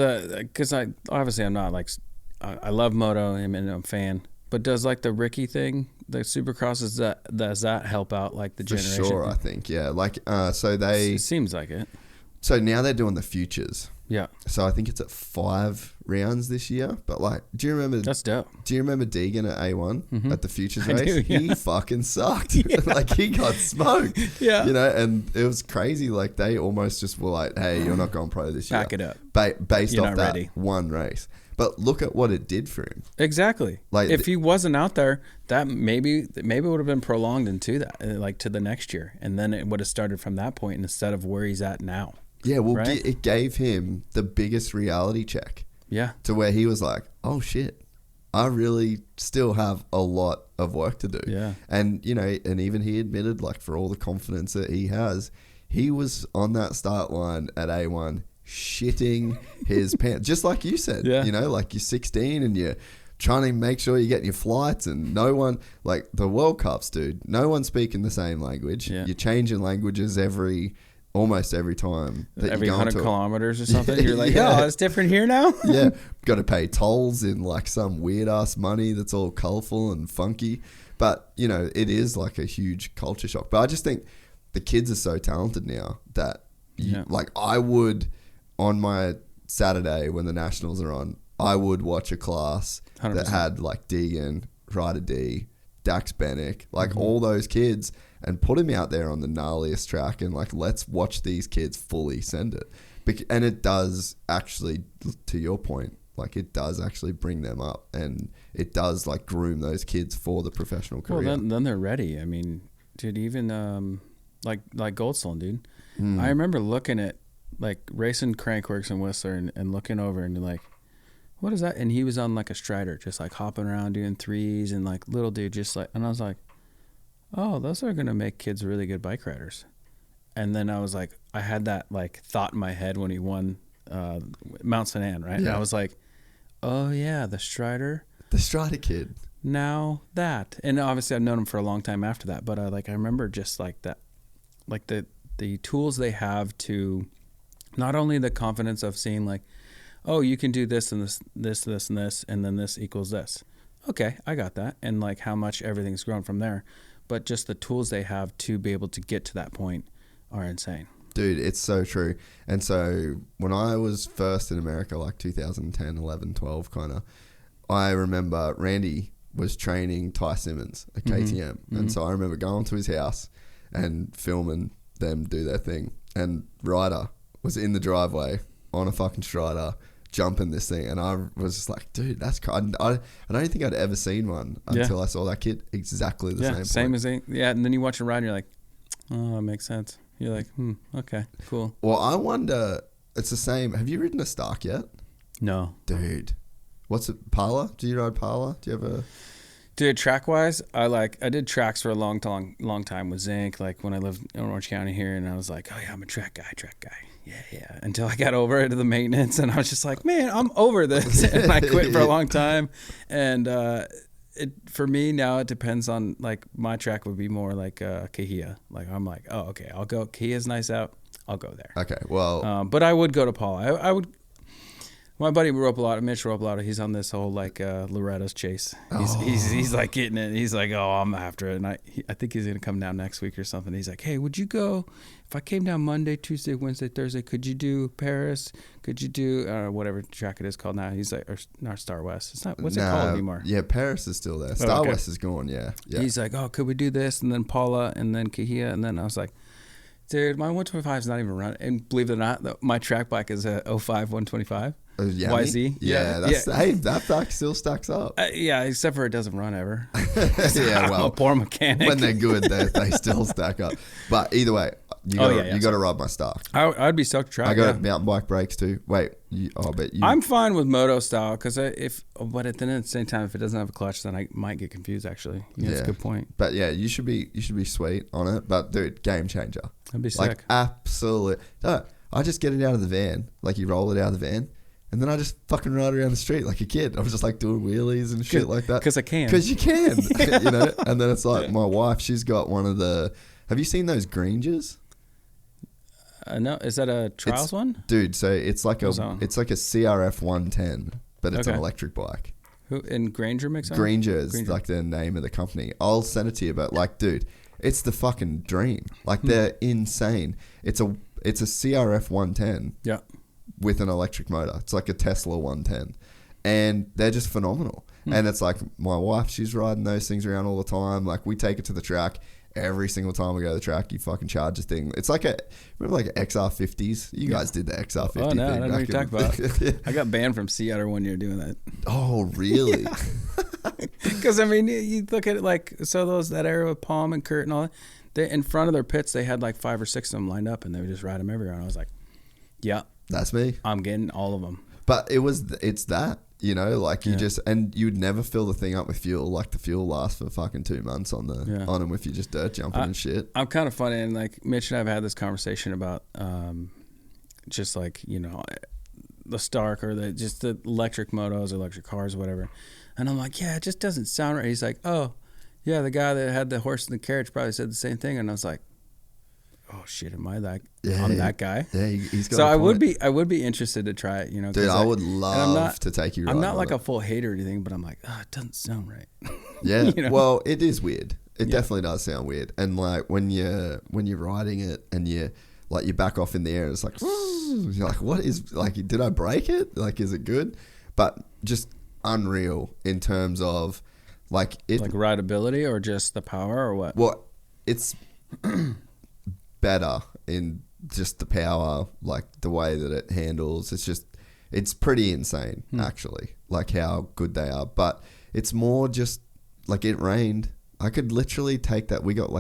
I obviously I'm not like, I love moto and I'm a fan, but does like the Ricky thing, the Supercross, does that help out like the generation? For sure, I think, yeah. Like, it seems like it. So now they're doing the futures. Yeah. So I think it's at 5 rounds this year. But like, do you remember? That's dope. Do you remember Deegan at A1 at the futures race? I do, yeah. He fucking sucked. Yeah. Like, he got smoked. Yeah. You know, and it was crazy. Like, they almost just were like, "Hey, you're not going pro this year." Back it up. Based you're off that ready. one race. But look at what it did for him. Exactly. Like, if he wasn't out there, that maybe it would have been prolonged into that, like to the next year, and then it would have started from that point instead of where he's at now. Yeah, well, right? It gave him the biggest reality check. Yeah. To where he was like, "Oh shit, I really still have a lot of work to do." Yeah. And, you know, and even he admitted, like, for all the confidence that he has, he was on that start line at A1 shitting his pants, just like you said. Yeah. You know, like, you're 16 and you're trying to make sure you're getting your flights, and no one, like the World Cups, dude, no one's speaking the same language. You're changing languages almost every time that every you go 100 kilometers or something. You're like, oh, it's different here now. Yeah, got to pay tolls in like some weird ass money that's all colorful and funky. But you know, it is like a huge culture shock. But I just think the kids are so talented now that like I would, on my Saturday when the nationals are on, I would watch a class 100%. That had like Deegan, Ryder D, Dax Bennick, like all those kids, and put him out there on the gnarliest track and like, let's watch these kids fully send it. And it does actually, to your point, like it does actually bring them up, and it does like groom those kids for the professional career. Well, then they're ready. I mean, dude, even like Goldstone, dude. I remember looking at like racing Crankworks and Whistler and looking over and like, what is that? And he was on like a Strider, just like hopping around doing threes, and like little dude just like, and I was like, oh, those are going to make kids really good bike riders. And then I was like, I had that like thought in my head when he won Mount St. Anne, right? Yeah. And I was like, oh yeah, the Strider kid. Now that, and obviously I've known him for a long time after that, but I remember just like that, like the tools they have to, not only the confidence of seeing like, oh, you can do this and this and this, and then this equals this. Okay, I got that. And like how much everything's grown from there. But just the tools they have to be able to get to that point are insane. Dude, it's so true. And so when I was first in America, like 2010, 11, 12 kind of, I remember Randy was training Ty Simmons at KTM. And so I remember going to his house and filming them do their thing. And Ryder was in the driveway on a fucking Strider jumping this thing, and I was just like, dude, that's cool. I don't think I'd ever seen one until I saw that kid exactly the same as they, and then you watch it ride and you're like, oh, it makes sense. You're like, okay, cool. Well, I wonder, it's the same. Have you ridden a Stark yet? No. Dude, what's it, Parla? Do you ride Parla? Do you have a... Dude, track wise, I did tracks for a long time with Zink, like when I lived in Orange County here, and I was like, oh yeah, I'm a track guy. Yeah. Until I got over into the maintenance, and I was just like, man, I'm over this. And I quit for a long time. And for me now, it depends on, like, my track would be more like Kahia. Like, I'm like, oh, okay, I'll go. Kahia's nice out. I'll go there. Okay, well. But I would go to Paul. I would. My buddy Mitch Ropalato, he's on this whole like Loretta's chase. He's like getting it. He's like, oh, I'm after it. And I think he's gonna come down next week or something. He's like, hey, would you go if I came down Monday, Tuesday, Wednesday, Thursday? Could you do Paris? Could you do whatever track it is called now? He's like, or not Star West. It's not. What's it called anymore? Yeah, Paris is still there. Star West is gone. Yeah. He's like, oh, could we do this? And then Paula, and then Kahia, and then I was like, dude, my 125 is not even running. And believe it or not, my track bike is a 05 125. YZ. Yeah, hey, that bike still stacks up. Yeah, except for it doesn't run ever. Yeah, well, I'm a poor mechanic. When they're good, they still stack up. But either way, you got to ride my Stark. I'd be stoked to try. I got mountain bike brakes too. Wait, I bet you. I'm fine with moto style but at the same time, if it doesn't have a clutch, then I might get confused. Actually, that's a good point. But yeah, you should be sweet on it. But dude, game changer. That'd be sick. Like absolute. No, I just get it out of the van. Like you roll it out of the van. And then I just fucking ride around the street like a kid. I was just like doing wheelies and shit like that. Because I can. Because you can, you know. And then it's like my wife, she's got one of the. Have you seen those Grangers? No, is that a trials one? Dude, so it's like a CRF 110, but it's an electric bike. Who in Granger makes that? Granger is like the name of the company. I'll send it to you, but like, dude, it's the fucking dream. Like they're insane. It's a CRF 110. Yeah. With an electric motor. It's like a Tesla 110. And they're just phenomenal. And it's like my wife, she's riding those things around all the time. Like we take it to the track. Every single time we go to the track, you fucking charge a thing. It's like remember like XR50s? You guys did the XR50 thing. Oh, no, I don't know what you're talking about. I got banned from Sea Otter one year doing that. Oh, really? Because, I mean, you look at it like, so that area with Palm and Kurt and all that, in front of their pits, they had like 5 or 6 of them lined up, and they would just ride them everywhere. And I was like, yeah. That's me. I'm getting all of them. But it's that, you know, like you just, and you'd never fill the thing up with fuel. Like the fuel lasts for fucking 2 months on them if you just dirt jumping and shit. I'm kind of funny. And like Mitch and I have had this conversation about just like, you know, the Stark or just the electric motos, electric cars, whatever. And I'm like, yeah, it just doesn't sound right. He's like, oh, yeah, the guy that had the horse in the carriage probably said the same thing. And I was like, oh shit, am I that? Yeah, I'm that guy. Yeah, he's got. So I would be interested to try it. You know, dude, I would love to take you. I'm not like a full hater or anything, but I'm like, oh, it doesn't sound right. Yeah, you know? Well, it is weird. It definitely does sound weird. And like when you're riding it and you back off in the air, it's like you're like, what is like? Did I break it? Like, is it good? But just unreal in terms of like it, like rideability or just the power or what? Well, it's better in just the power, like the way that it handles. It's pretty insane actually, like how good they are. But it's more just like it rained. I could literally take that. We got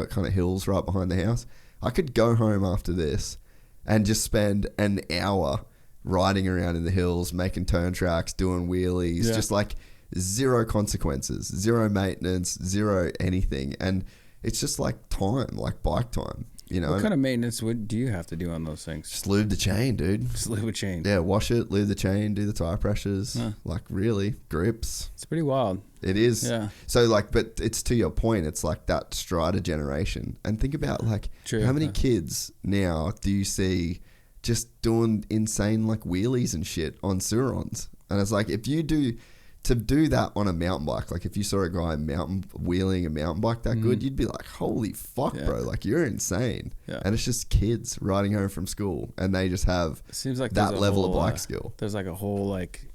kind of hills right behind the house. I could go home after this and just spend an hour riding around in the hills, making turn tracks, doing wheelies, just like zero consequences, zero maintenance, zero anything. And it's just like time, like bike time. You know, what kind of maintenance do you have to do on those things? Just lube the chain, dude. Just lube the chain. Yeah, wash it, lube the chain, do the tire pressures. Like really, grips. It's pretty wild. It is. Yeah. So like, but it's to your point. It's like that Strider generation. And think about like how many kids now do you see just doing insane like wheelies and shit on Surons? And it's like if you do that on a mountain bike, like if you saw a guy mountain wheeling a mountain bike that good, you'd be like, holy fuck, bro, like you're insane. Yeah. And it's just kids riding home from school and they just have that level of bike skill. There's like a whole like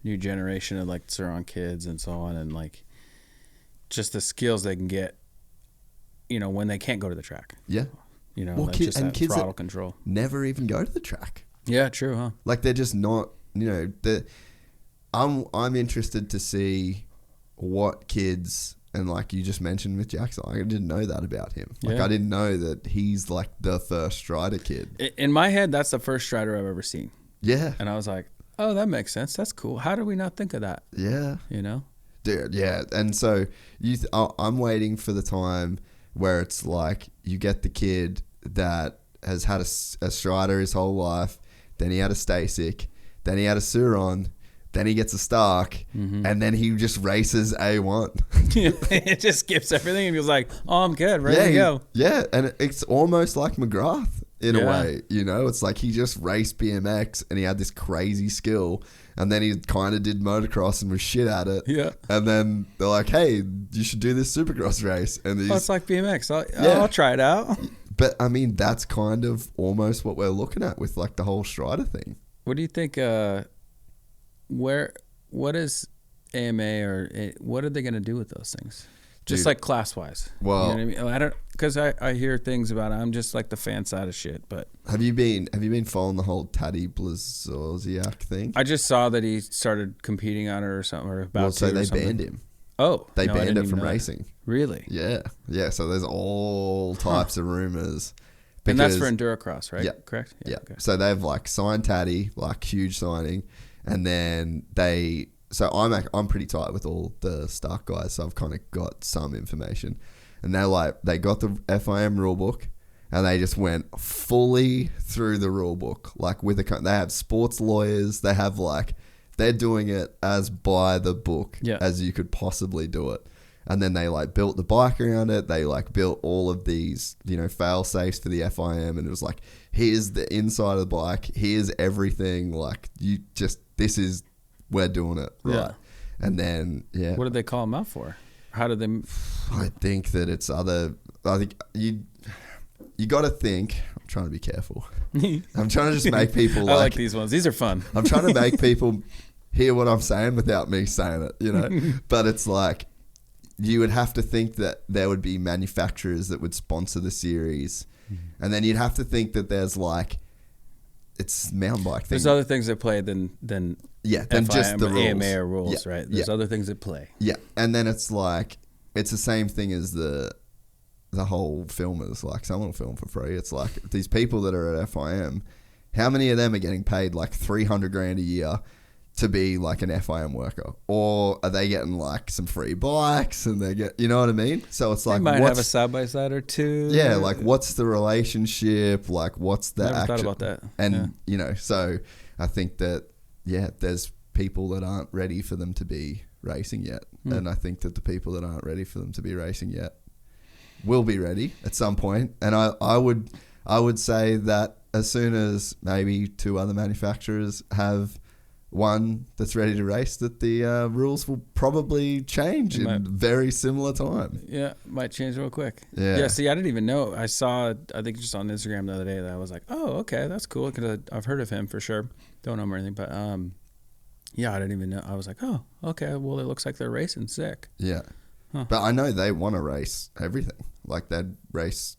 new generation of like Suron kids and so on, and like just the skills they can get, you know, when they can't go to the track. Yeah. You know, kids throttle control. Never even go to the track. Yeah, true, huh? Like they're just not, you know, I'm interested to see what kids, and like you just mentioned with Jackson, I didn't know that about him. Like I didn't know that he's like the first Strider kid. In my head, that's the first Strider I've ever seen. Yeah. And I was like, oh, that makes sense. That's cool. How did we not think of that? Yeah. You know? Dude, yeah. And so I'm waiting for the time where it's like you get the kid that has had a Strider his whole life, then he had a Stasic, then he had a Suron, then he gets a Stark, and then he just races A1. It just skips everything and he was like, oh, I'm good, ready to go. Yeah, and it's almost like McGrath in a way, you know? It's like he just raced BMX and he had this crazy skill, and then he kind of did motocross and was shit at it. Yeah. And then they're like, hey, you should do this Supercross race. And it's like BMX. I'll try it out. But, I mean, that's kind of almost what we're looking at with like the whole Strider thing. What do you think... what is AMA or what are they going to do with those things? Just like class wise. Well, you know what I mean? I don't, because I hear things about it. I'm just like the fan side of shit. But have you been following the whole Taddy Blazorziak thing? I just saw that he started competing on it or something, or about so they banned him. Oh, they banned it from racing. Really? Yeah. So there's all types of rumors. And that's for Endurocross, right? Yeah. Correct. Yeah. Okay. So they've like signed Taddy, like huge signing. And then I'm pretty tight with all the Stark guys, so I've kind of got some information. And they got the FIM rulebook, and they just went fully through the rulebook. Like they have sports lawyers, they're doing it as by the book as you could possibly do it. And then they like built the bike around it. They like built all of these, you know, fail safes for the FIM, and it was like, here's the inside of the bike, here's everything. Like we're doing it right. Yeah. And then what did they call them out for? How did they? I think that it's other. I think you got to think. I'm trying to be careful. I'm trying to just make people. I like these ones. These are fun. I'm trying to make people hear what I'm saying without me saying it. You know, but it's like. You would have to think that there would be manufacturers that would sponsor the series. Mm-hmm. And then you'd have to think that there's like, it's mountain bike thing. There's other things that play than than just the rules. AMA or rules, right? There's other things that play. Yeah. And then it's like, it's the same thing as the whole filmers. Like someone will film for free. It's like these people that are at FIM, how many of them are getting paid like $300,000 a year to be like an FIM worker, or are they getting like some free bikes and you know what I mean? So it's like, they might have a side by side or two. Yeah, like what's the relationship? Like what's the Never thought about that. And you know, so I think that there's people that aren't ready for them to be racing yet. And I think that the people that aren't ready for them to be racing yet will be ready at some point. And I would say that as soon as maybe 2 other manufacturers have one that's ready to race, that the rules will probably change in very similar time. Yeah, might change real quick. Yeah. See, I didn't even know. I saw, I think just on Instagram the other day, that I was like, oh, okay, that's cool. Because I've heard of him for sure. Don't know him or anything, but yeah, I didn't even know. I was like, oh, okay, well, it looks like they're racing sick. Yeah. Huh. But I know they want to race everything. Like they'd race,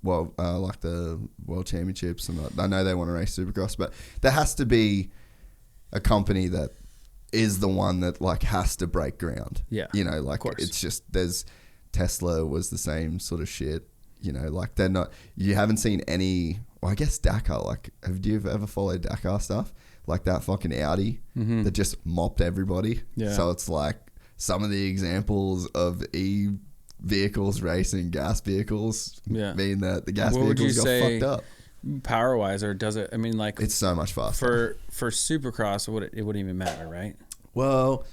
well, like the World Championships, and I know they want to race Supercross, but there has to be a company that is the one that like has to break ground. Yeah. You know, like it's just, Tesla was the same sort of shit, you know, like they're not, you haven't seen any, well, I guess Dakar, like have you ever followed Dakar stuff? Like that fucking Audi that just mopped everybody. Yeah. So it's like some of the examples of vehicles racing gas vehicles mean that the gas vehicles got fucked up. Power wise, or does it? I mean, like it's so much faster for Supercross. it wouldn't even matter, right? Well,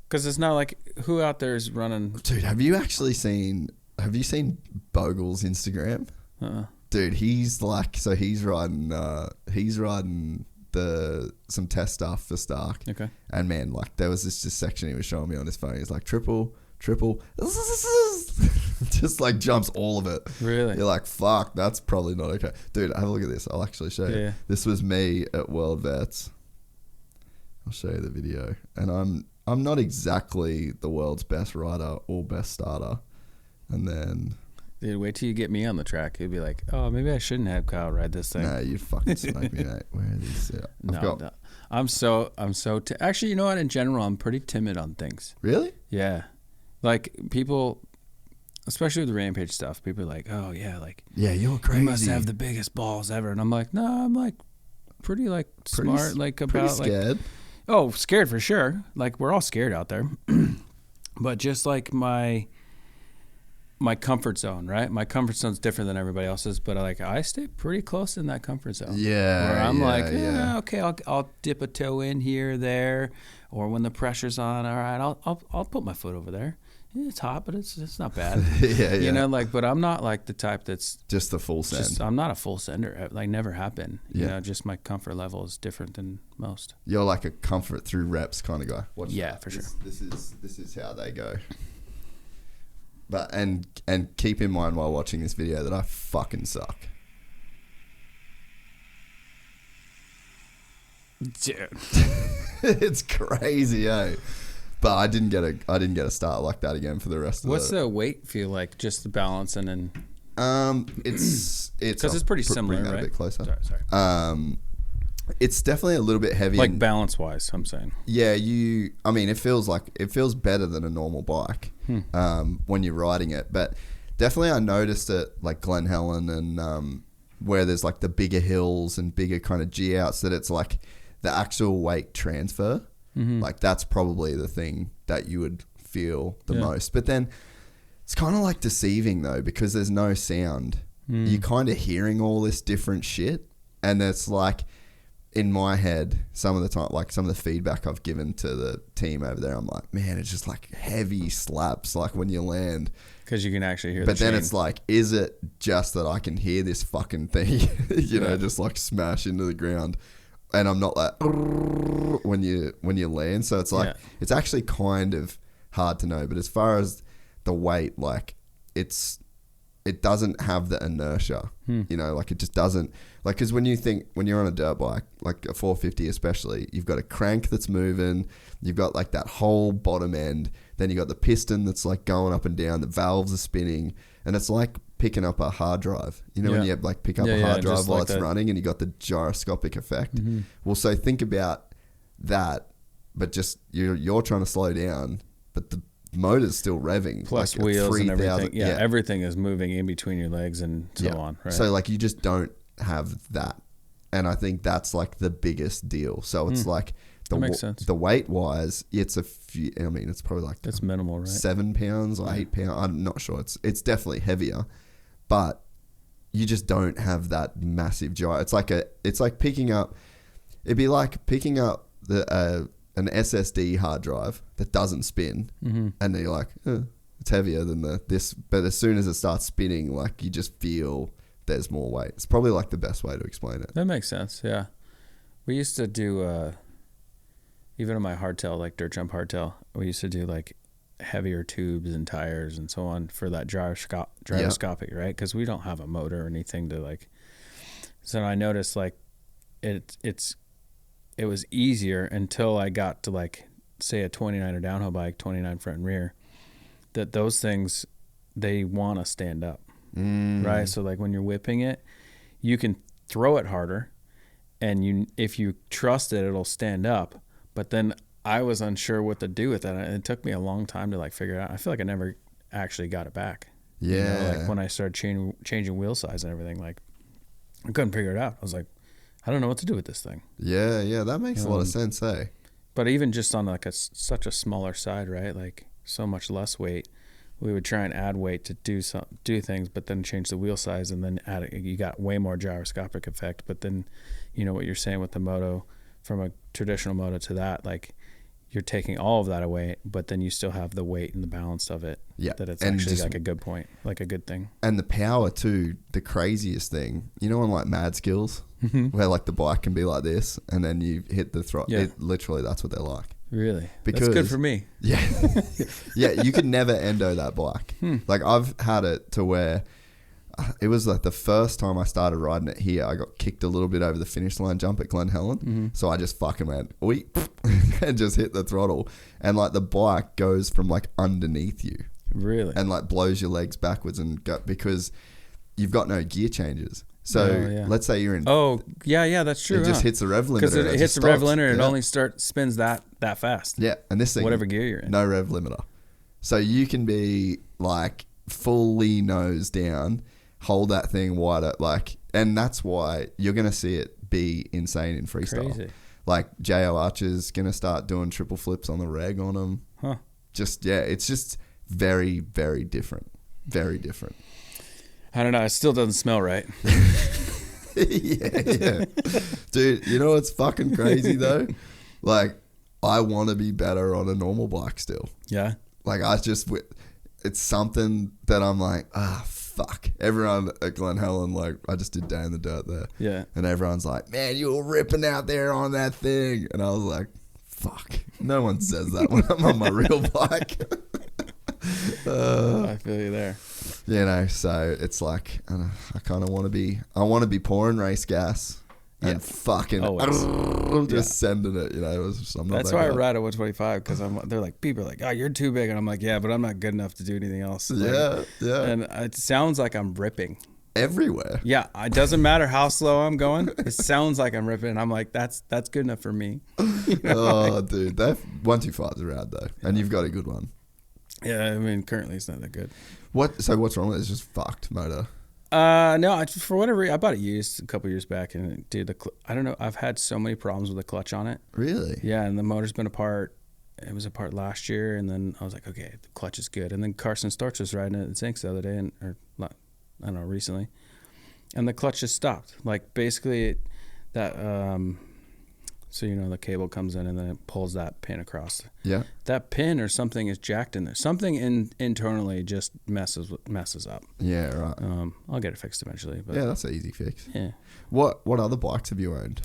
because it's not like who out there is running. Dude, have you seen Bogle's Instagram? Dude, he's like, so he's riding some test stuff for Stark. Okay. And man, like there was this just section he was showing me on his phone. He's like triple, just like jumps all of it. Really? You're like, fuck, that's probably not okay. Dude, have a look at this. I'll actually show you. Yeah. This was me at World Vets. I'll show you the video. And I'm not exactly the world's best rider or best starter. And then... Dude, wait till you get me on the track. You'd be like, oh, maybe I shouldn't have Kyle ride this thing. No, you'd fucking smoke me, mate. Where are these? No. I'm so actually, you know what? In general, I'm pretty timid on things. Really? Yeah. Like people, especially with the Rampage stuff, people are like, oh yeah, like, yeah, you're crazy. You must have the biggest balls ever. And I'm like, no, I'm like pretty like smart, like about scared. Like, oh, scared for sure. Like we're all scared out there. But just like my comfort zone, right? My comfort zone's different than everybody else's, but like I stay pretty close in that comfort zone. Yeah. Where I'm okay, I'll dip a toe in here, there, or when the pressure's on, all right, I'll put my foot over there. It's hot, but it's not bad. Yeah. You know, like, but I'm not like the type that's just the full send. I'm not a full sender. Like never have been. You know, just my comfort level is different than most. You're like a comfort through reps kind of guy. For sure. This is how they go. But and keep in mind while watching this video that I fucking suck. Dude. It's crazy, eh? But I didn't get a start like that again for the rest of What's the weight feel like? Just the balance and then it's because it's pretty similar, right? A bit closer. Sorry. It's definitely a little bit heavier. Like balance wise, I'm saying. Yeah, I mean, it feels better than a normal bike when you're riding it. But definitely I noticed it like Glen Helen and where there's like the bigger hills and bigger kind of G outs, that it's like the actual weight transfer. Like that's probably the thing that you would feel the most. But then it's kind of like deceiving though, because there's no sound. You're kind of hearing all this different shit, and it's like in my head some of the time, like some of the feedback I've given to the team over there, I'm like, man, it's just like heavy slaps like when you land, because you can actually hear. But then it's like, is it just that I can hear this fucking thing, you know, just like smash into the ground? And I'm not like when you land, so it's like it's actually kind of hard to know. But as far as the weight, like it doesn't have the inertia, you know, like it just doesn't, like, because when you're on a dirt bike, like a 450 especially, you've got a crank that's moving, you've got like that whole bottom end, then you got the piston that's like going up and down, the valves are spinning, and it's like picking up a hard drive, you know, when you like pick up a hard drive while it's running, and you got the gyroscopic effect. Well, so think about that, but just you're trying to slow down, but the motor's still revving, plus like wheels and everything. Everything is moving in between your legs and so on, right? So like you just don't have that, and I think that's like the biggest deal. So it's like that makes sense. The weight wise, it's a few, I mean, it's probably like that's minimal, right? 7 pounds or 8 pounds. I'm not sure. It's definitely heavier, but you just don't have that massive gyro. It's like picking up. It'd be like picking up a an SSD hard drive that doesn't spin, and then you're like, it's heavier than this. But as soon as it starts spinning, like you just feel there's more weight. It's probably like the best way to explain it. That makes sense. Yeah, we used to do even on my hardtail, like dirt jump hardtail, we used to do like heavier tubes and tires and so on for that gyroscopic, right? Because we don't have a motor or anything to like. So I noticed like it was easier until I got to like say a 29er downhill bike, 29 front and rear, that those things they want to stand up, right? So like when you're whipping it, you can throw it harder, and if you trust it, it'll stand up. But then I was unsure what to do with that. It took me a long time to like figure it out. I feel like I never actually got it back. Yeah. You know, like when I started changing wheel size and everything, like I couldn't figure it out. I was like, I don't know what to do with this thing. Yeah, that makes a lot of sense, eh? But even just on like such a smaller side, right? Like so much less weight, we would try and add weight to do things, but then change the wheel size and then add it. You got way more gyroscopic effect. But then, you know what you're saying with the moto, from a traditional moto to that, like you're taking all of that away, but then you still have the weight and the balance of it. Yeah, that it's actually like a good point, like a good thing. And the power too, the craziest thing, you know, on like Mad Skills, where like the bike can be like this, and then you hit the throttle. Yeah. Literally, that's what they're like. Really? Because that's good for me. Yeah, yeah, you could never endo that bike. Like I've had it to where it was like the first time I started riding it here, I got kicked a little bit over the finish line jump at Glen Helen. So I just fucking went, oi, and just hit the throttle. And like the bike goes from like underneath you. Really? And like blows your legs backwards and because you've got no gear changes. So let's say you're in. Oh, yeah, that's true. It just hits the rev limiter. Because it hits the rev limiter and it only spins that fast. Yeah. And this thing, whatever gear you're in. No rev limiter. So you can be like fully nose down, hold that thing wider, like, and that's why you're going to see it be insane in freestyle. Crazy. Like J.O. Archer's going to start doing triple flips on the reg on them. Huh. It's just very, very different. Very different. I don't know. It still doesn't smell right. yeah. Dude, you know what's fucking crazy though? Like, I want to be better on a normal bike still. Yeah. Like, it's something that I'm like, fuck. Everyone at Glen Helen, like, I just did Day in the Dirt there. Yeah. And everyone's like, man, you were ripping out there on that thing. And I was like, fuck. No one says that when I'm on my real bike. I feel you there. You know, so it's like, I kind of want to be pouring race gas and fucking just sending it, you know. That's why I ride a 125, because they're like, people are like, oh, you're too big. And I'm like, yeah, but I'm not good enough to do anything else. Like, yeah. And it sounds like I'm ripping. Everywhere. Yeah, it doesn't matter how slow I'm going. It sounds like I'm ripping. And I'm like, that's good enough for me. You know, dude, that 125's rad though. And you've got a good one. Yeah, I mean, currently it's not that good. So what's wrong with it? It's just fucked motor. No, for whatever reason, I bought it used a couple years back, and dude, I don't know. I've had so many problems with the clutch on it. Really? Yeah, and the motor's been apart. It was apart last year, and then I was like, okay, the clutch is good. And then Carson Storch was riding it at Zink the other day, I don't know, recently, and the clutch just stopped. Like basically, so you know the cable comes in and then it pulls that pin across. Yeah. That pin or something is jacked in there. Something internally just messes up. Yeah, right. I'll get it fixed eventually. But yeah, that's an easy fix. Yeah. What other bikes have you owned?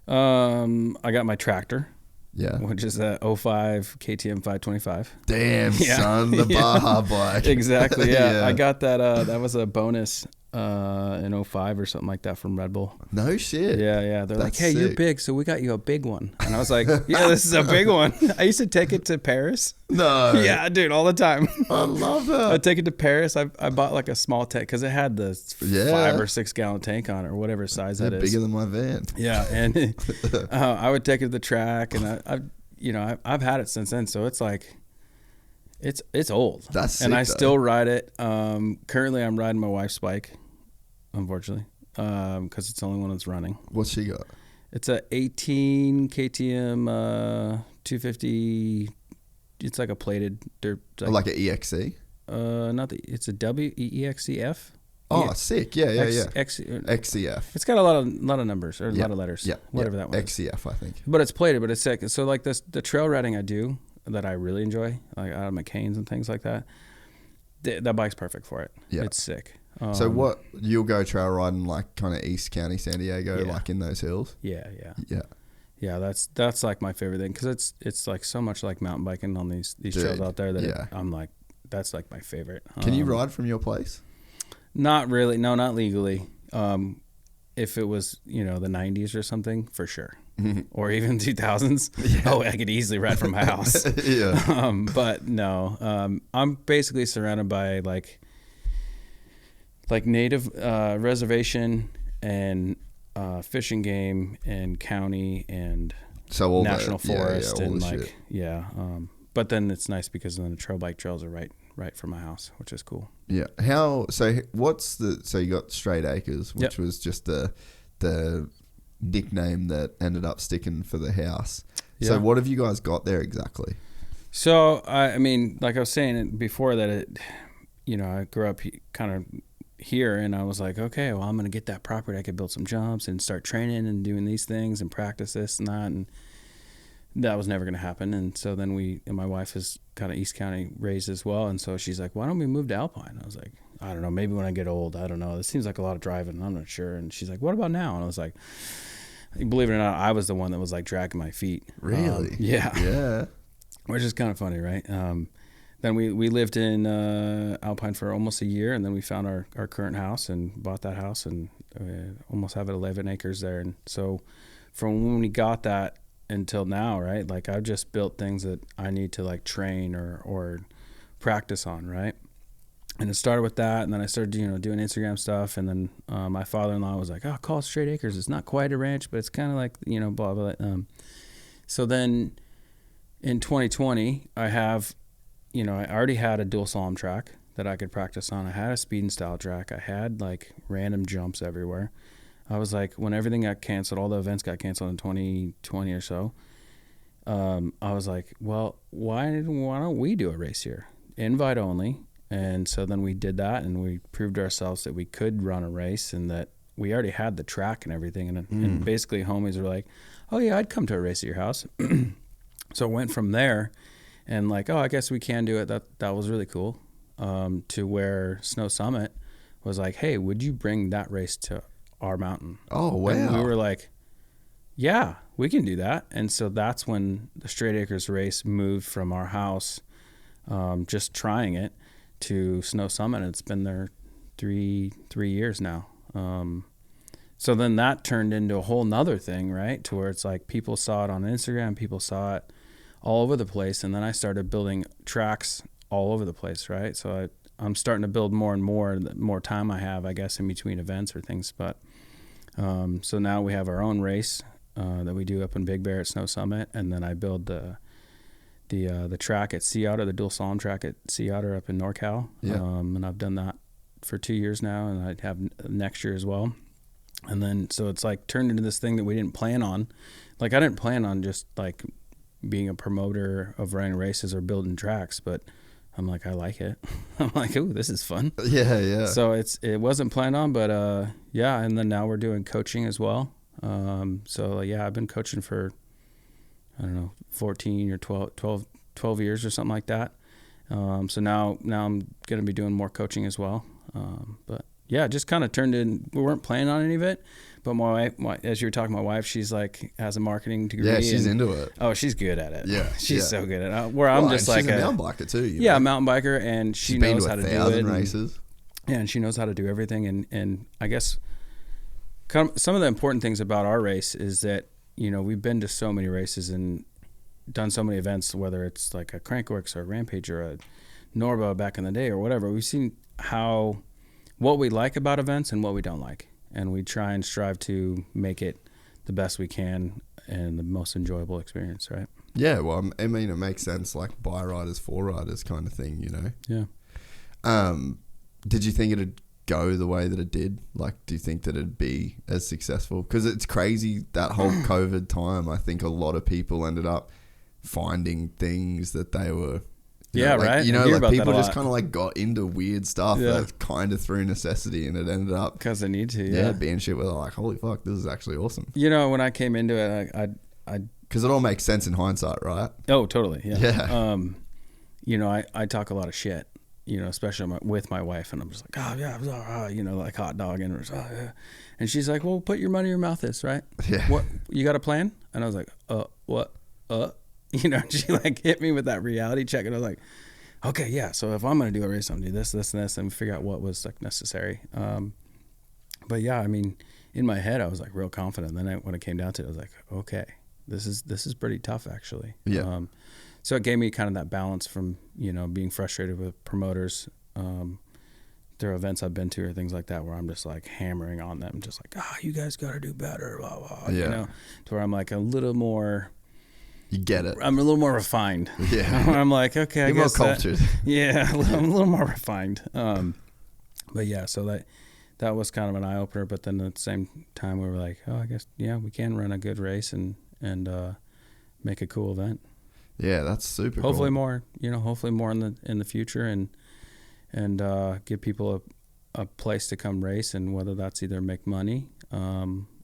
I got my tractor. Yeah. Which is a 05 KTM 525. Damn, son, the Baja bike. Exactly. Yeah. I got that. That was a bonus in 05 or something like that from Red Bull. No shit. Yeah. They're like, hey, you're big, so we got you a big one. And I was like, yeah, this is a big one. I used to take it to Paris. No. Yeah, dude, all the time. I love that. I'd take it to Paris. I bought like a small tank because it had the 5 or 6 gallon tank on it or whatever size that is. Bigger than my van. Yeah, and I would take it to the track, and I've had it since then. So it's like, it's old. That's sick, and I still ride it. Currently, I'm riding my wife's bike, unfortunately, because it's the only one that's running. What's she got? It's a 18 KTM 250. It's like a plated dirt. Like an EXC? It's a WEXCF. Oh, sick. Yeah. XCF. It's got a lot of numbers or a lot of letters. Yeah. Whatever that was. XCF, I think. But it's plated, but it's sick. So like the trail riding I do that I really enjoy, like out of McCain's and things like that, that bike's perfect for it. Yeah. It's sick. So you'll go trail riding like kind of East County, San Diego, like in those hills? Yeah. Yeah, that's like my favorite thing because it's like so much like mountain biking on these trails out there that I'm like, that's like my favorite. Can you ride from your place? Not really. No, not legally. If it was, the 90s or something, for sure. Or even 2000s. Yeah. Oh, I could easily ride from my house. Yeah. But no, I'm basically surrounded by like native reservation and fishing game and county and so all national forest all and like shit. But then it's nice because then the trail bike trails are right from my house, which is cool. Yeah. So you got Straight Acres, which was just the nickname that ended up sticking for the house. Yeah. So what have you guys got there exactly? So I mean, like I was saying before that I grew up kind of here and I was like, okay, well, I'm going to get that property. I could build some jumps and start training and doing these things and practice this and that. And that was never going to happen. And so then my wife is kind of East County raised as well. And so she's like, why don't we move to Alpine? I was like, I don't know, maybe when I get old, I don't know. This seems like a lot of driving. I'm not sure. And she's like, what about now? And I was like, believe it or not, I was the one that was like dragging my feet. Really? Yeah. Yeah. Which is kind of funny, right? Then we lived in Alpine for almost a year, and then we found our current house and bought that house and almost have 11 acres there. And so from when we got that until now, right, like I've just built things that I need to like train or practice on, right? And it started with that, and then I started doing Instagram stuff, and then my father-in-law was like, oh, call it Straight Acres. It's not quite a ranch, but it's kind of like, blah, blah, blah. So then in 2020, I already had a dual slalom track that I could practice on. I had a speed and style track. I had like random jumps everywhere. I was like, when everything got canceled, all the events got canceled in 2020 or so, I was like, well, why don't we do a race here? Invite only. And so then we did that, and we proved to ourselves that we could run a race and that we already had the track and everything. And basically homies were like, oh yeah, I'd come to a race at your house. So it went from there. And like, oh, I guess we can do it. That was really cool. To where Snow Summit was like, hey, would you bring that race to our mountain? Oh, wow. And we were like, yeah, we can do that. And so that's when the Straight Acres race moved from our house, just trying it, to Snow Summit. And it's been there three years now. So then that turned into a whole nother thing, right? To where it's like people saw it on Instagram, people saw it all over the place, and then I started building tracks all over the place, right? So I'm starting to build more and more, the more time I have, I guess, in between events or things. But so now we have our own race that we do up in Big Bear at Snow Summit, and then I build the track at Sea Otter, the dual slalom track at Sea Otter up in NorCal. Yeah. And I've done that for 2 years now, and I have next year as well. And then so it's like turned into this thing that we didn't plan on. Like I didn't plan on just like being a promoter of running races or building tracks, but I'm like, I like it. I'm like, ooh, this is fun. Yeah. So it wasn't planned on, but yeah. And then now we're doing coaching as well. So yeah, I've been coaching for, I don't know, 14 or 12 years or something like that. So now I'm going to be doing more coaching as well. But yeah, it just kind of turned in. We weren't planning on any of it, but my wife, as you were talking, my wife, she's like has a marketing degree. Yeah, she's into it. Oh, she's good at it. Yeah, she's so good at it. Where I'm just like she's a mountain biker too. Yeah, a mountain biker, and she knows how to do it. Races. And she knows how to do everything. And I guess some of the important things about our race is that we've been to so many races and done so many events, whether it's like a Crankworks or a Rampage or a Norba back in the day or whatever. We've seen what we like about events and what we don't like. And we try and strive to make it the best we can and the most enjoyable experience, right? Yeah, well, I mean, it makes sense, like by riders, for riders kind of thing, Yeah. Did you think it'd go the way that it did? Like, do you think that it'd be as successful? Because it's crazy, that whole COVID time, I think a lot of people ended up finding things that they were Yeah, like, right. You know, I hear like about that people a just lot. kind of like got into weird stuff Yeah. like kind of through necessity, and it ended up Because they need to. Yeah. being shit where they're like, holy fuck, this is actually awesome. You know, when I came into it, I Because it all makes sense in hindsight, right? oh, totally. Yeah. Yeah. You know, I talk a lot of shit, you know, especially with my wife, and I'm just like, oh yeah, you know, like hot dog, and yeah. And she's like, well, put your money where your mouth is, right? Yeah. What, you got a plan? And I was like, what? You know, she like hit me with that reality check, and I was like, okay, yeah. So if I'm gonna do a race, I'm gonna do this, and this, and figure out what was like necessary. But yeah, I mean, in my head, I was like real confident. Then when it came down to it, I was like, okay, this is pretty tough actually. Yeah. So it gave me kind of that balance from, you know, being frustrated with promoters. There are events I've been to or things like that where I'm just like hammering on them, just like, you guys got to do better, blah, blah, Yeah. you know, to where I'm like a little more, You get it. I'm a little more refined. Yeah. I'm like, okay, I You're more guess cultured. yeah, I'm a little more refined. But yeah, so that was kind of an eye opener. But then at the same time, we were like, I guess, yeah, we can run a good race and make a cool event. Yeah, that's super Hopefully cool. more, you know, hopefully more in the future, and give people a place to come race, and whether that's either make money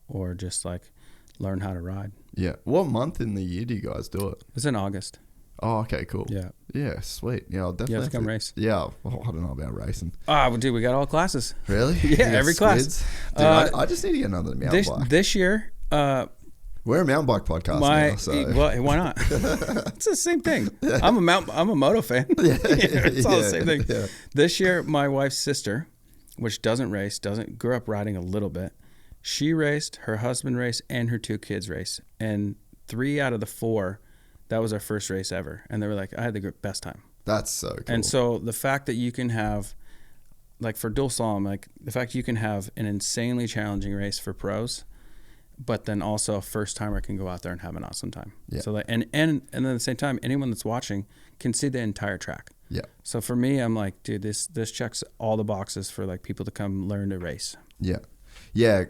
or just like learn how to ride. Yeah. What month in the year do you guys do it? It's in August. Oh, okay, cool. Yeah. Yeah, sweet. Yeah, I'll definitely You have to come race. Yeah. Well, I don't know about racing. Well, dude, we got all classes. Really? Yeah, You got every class. squids? Dude, I just need to get another mountain bike. This year, We're a mountain bike podcast now, so. well, why not? It's the same thing. I'm a moto fan. It's all the same thing. Yeah. This year, my wife's sister, which grew up riding a little bit. She raced, her husband raced, and her 2 kids raced. And 3 out of the 4, that was our first race ever. And they were like, I had the best time. That's so cool. And so the fact that you can have, like for dual slalom, like the fact you can have an insanely challenging race for pros, but then also a first timer can go out there and have an awesome time. Yeah. So and then at the same time, anyone that's watching can see the entire track. Yeah. So for me, I'm like, dude, this checks all the boxes for like people to come learn to race. Yeah. Yeah.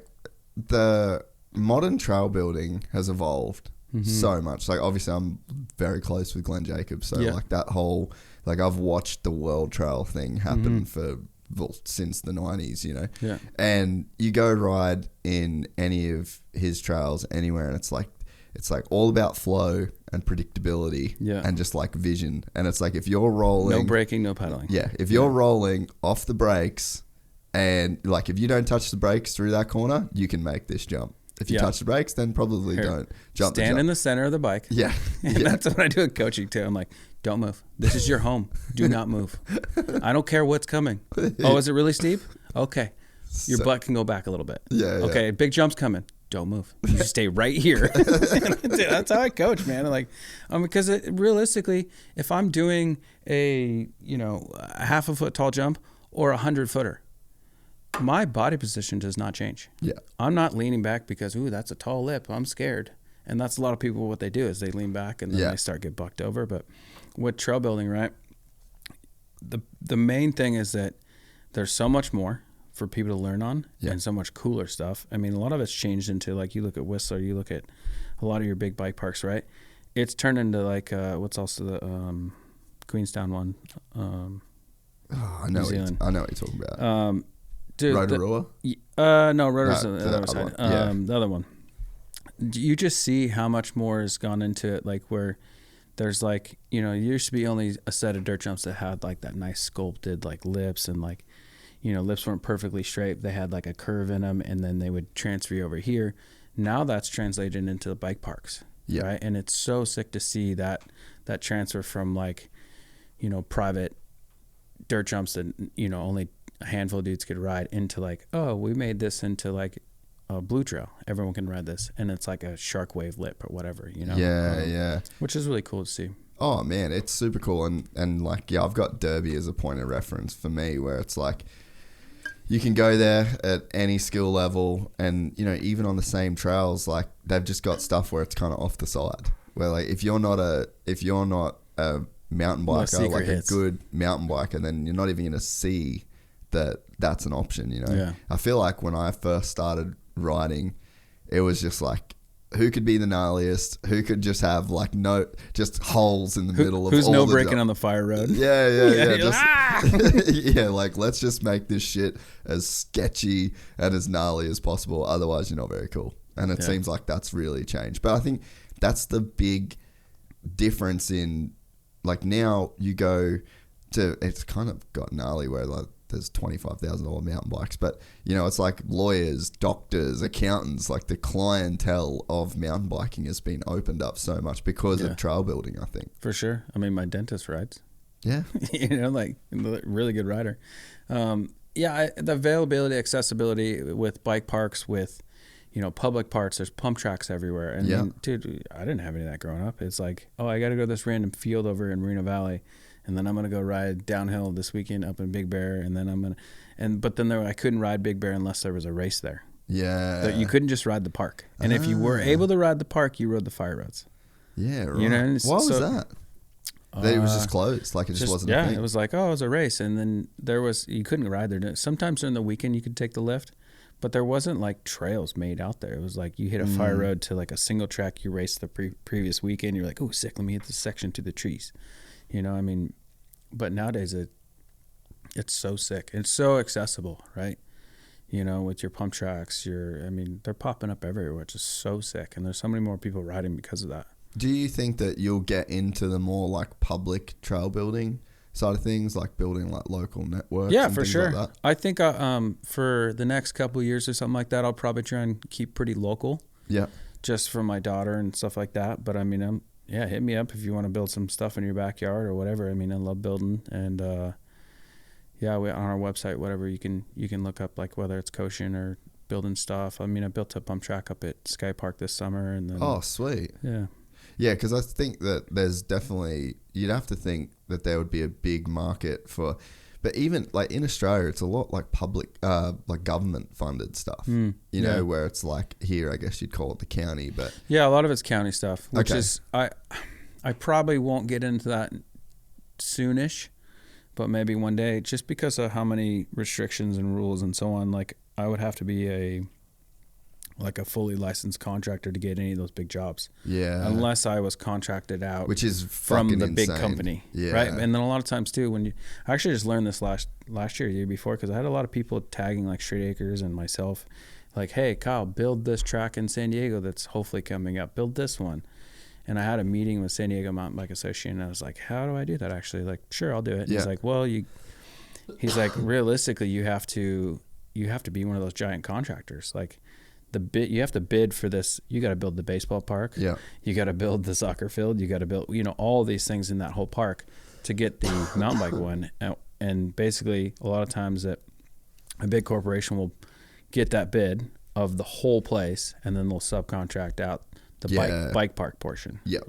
The modern trail building has evolved so much. Like obviously I'm very close with Glenn Jacobs. So like that whole, like I've watched the world trail thing happen since the 90s, you know? Yeah. And you go ride in any of his trails anywhere, and it's like all about flow and predictability and just like vision. And it's like if you're rolling, no braking, no pedaling. Yeah. If you're rolling off the brakes, and like if you don't touch the brakes through that corner, you can make this jump. If you touch the brakes, then probably don't jump. Stand in the center of the bike. Yeah. And that's what I do at coaching too. I'm like, don't move. This is your home. Do not move. I don't care what's coming. Oh, is it really steep? Okay. Your butt can go back a little bit. Yeah. Okay. Big jump's coming. Don't move. You just stay right here. That's how I coach, man. Like, because realistically, if I'm doing a half a foot tall jump or 100-footer, my body position does not change. Yeah. I'm not leaning back because, that's a tall lip. I'm scared. And that's a lot of people, what they do is they lean back and then they start get bucked over. But with trail building, right, the main thing is that there's so much more for people to learn on and so much cooler stuff. I mean, a lot of it's changed into, like, you look at Whistler, you look at a lot of your big bike parks, right? It's turned into like, what's also the Queenstown one? I know what you're talking about. Dude, Rotorua? No, Rotor's the other side. The other one. You just see how much more has gone into it, like where there's like, there used to be only a set of dirt jumps that had like that nice sculpted like lips, and like, lips weren't perfectly straight. They had like a curve in them, and then they would transfer you over here. Now that's translated into the bike parks, right? And it's so sick to see that transfer from like, private dirt jumps that, only a handful of dudes could ride into like, oh, we made this into like a blue trail. Everyone can ride this. And it's like a shark wave lip or whatever, Yeah. Which is really cool to see. Oh man, it's super cool. And like, I've got Derby as a point of reference for me, where it's like, you can go there at any skill level, and even on the same trails, like they've just got stuff where it's kind of off the side, where like if you're not a mountain biker, like a good mountain biker, then you're not even going to see that's an option. I feel like when I first started riding, it was just like who could be the gnarliest, who could just have like just holes in the middle of who's all no the breaking on the fire road. Yeah, like let's just make this shit as sketchy and as gnarly as possible, otherwise you're not very cool. And it seems like that's really changed. But I think that's the big difference in, like, now you go to, it's kind of got gnarly where like there's $25,000 mountain bikes, but you know, it's like lawyers, doctors, accountants, like the clientele of mountain biking has been opened up so much because of trail building, I think. For sure. I mean, my dentist rides. Yeah. You know, like really good rider. The availability, accessibility with bike parks, with, you know, public parks, there's pump tracks everywhere. And then, dude, I didn't have any of that growing up. It's like, oh, I got to go to this random field over in Moreno Valley, and then I'm going to go ride downhill this weekend up in Big Bear. And then I couldn't ride Big Bear unless there was a race there. Yeah. You couldn't just ride the park. And if you were able to ride the park, you rode the fire roads. Yeah, right. You know, why was that? It was just closed. Like, it just wasn't a thing. Yeah, it was like, oh, it was a race. And then you couldn't ride there. Sometimes during the weekend you could take the lift, but there wasn't like trails made out there. It was like you hit a fire road to like a single track you raced the previous weekend. You're like, oh, sick, let me hit this section to the trees. You know, I mean, but nowadays it's so sick. It's so accessible, right? You know, with your pump tracks, they're popping up everywhere, which is so sick. And there's so many more people riding because of that. Do you think that you'll get into the more like public trail building side of things, like building like local networks? Yeah, and for things sure. like that? I think for the next couple of years or something like that, I'll probably try and keep pretty local. Yeah. Just for my daughter and stuff like that. But I mean, hit me up if you want to build some stuff in your backyard or whatever. I mean, I love building, and we on our website, whatever, you can look up like whether it's coaching or building stuff. I mean, I built a pump track up at Sky Park this summer, and then sweet. Yeah, because I think that there's definitely, you'd have to think that there would be a big market for, but even like in Australia, it's a lot like public, like government funded stuff, you know, where it's like here, I guess you'd call it the county, but. Yeah, a lot of it's county stuff, which is, I probably won't get into that soonish, but maybe one day, just because of how many restrictions and rules and so on. Like, I would have to be a fully licensed contractor to get any of those big jobs. Yeah. Unless I was contracted out, which is from the insane. Big company. Yeah. Right. And then a lot of times too, I actually just learned this last year, year before, because I had a lot of people tagging like Straight Acres and myself, like, hey, Kyle, build this track in San Diego that's hopefully coming up. Build this one. And I had a meeting with San Diego Mountain Bike Association, and I was like, how do I do that actually? Like, sure, I'll do it. And he's like, well, he's like, realistically, you have to be one of those giant contractors. Like, you have to bid for this. You got to build the baseball park. Yeah. You got to build the soccer field. You got to build, all these things in that whole park to get the mountain bike one. And basically, a lot of times that a big corporation will get that bid of the whole place, and then they'll subcontract out the bike park portion. Yeah.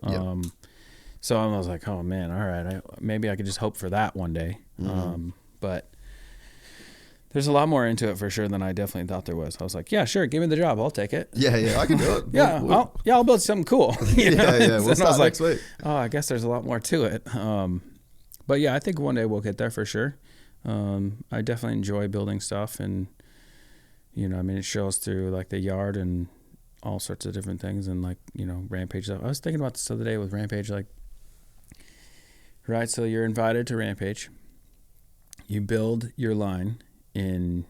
So I was like, oh man, all right, maybe I could just hope for that one day. But there's a lot more into it for sure than I definitely thought there was. I was like, yeah, sure, give me the job, I'll take it. Yeah, I can do it. I'll build something cool. We'll start next week. Oh, I guess there's a lot more to it. But yeah, I think one day we'll get there for sure. I definitely enjoy building stuff, and it shows through like the yard and all sorts of different things, and like Rampage stuff. I was thinking about this the other day with Rampage, like, right, so you're invited to Rampage, you build your line in,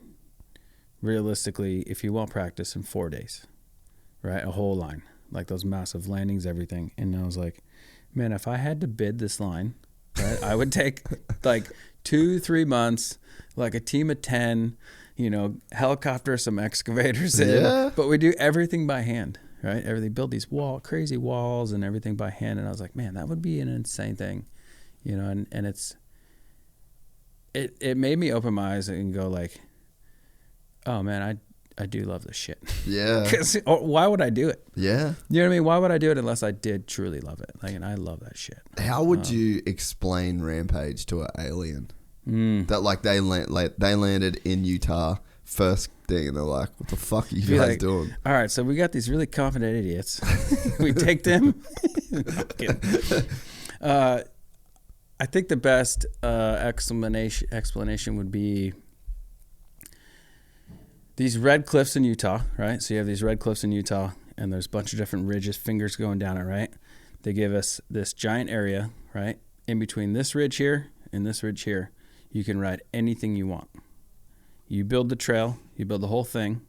realistically, if you want practice, in 4 days, right? A whole line, like those massive landings, everything. And I was like, man, if I had to bid this line, right, I would take like 2-3 months, like a team of 10, helicopter some excavators in, but we do everything by hand, right? Everything, build these crazy walls and everything by hand. And I was like, man, that would be an insane thing, and it made me open my eyes and go like, oh man, I do love this shit. Yeah. Because why would I do it? Yeah. You know what I mean? Why would I do it unless I did truly love it? Like, and I love that shit. How would you explain Rampage to an alien? That like they landed in Utah first thing, and they're like, what the fuck are you guys doing? All right, so we got these really confident idiots. We take them. I think the best explanation would be these red cliffs in Utah, right? So you have these red cliffs in Utah, and there's a bunch of different ridges, fingers going down it, right? They give us this giant area, right? In between this ridge here and this ridge here, you can ride anything you want. You build the trail, you build the whole thing,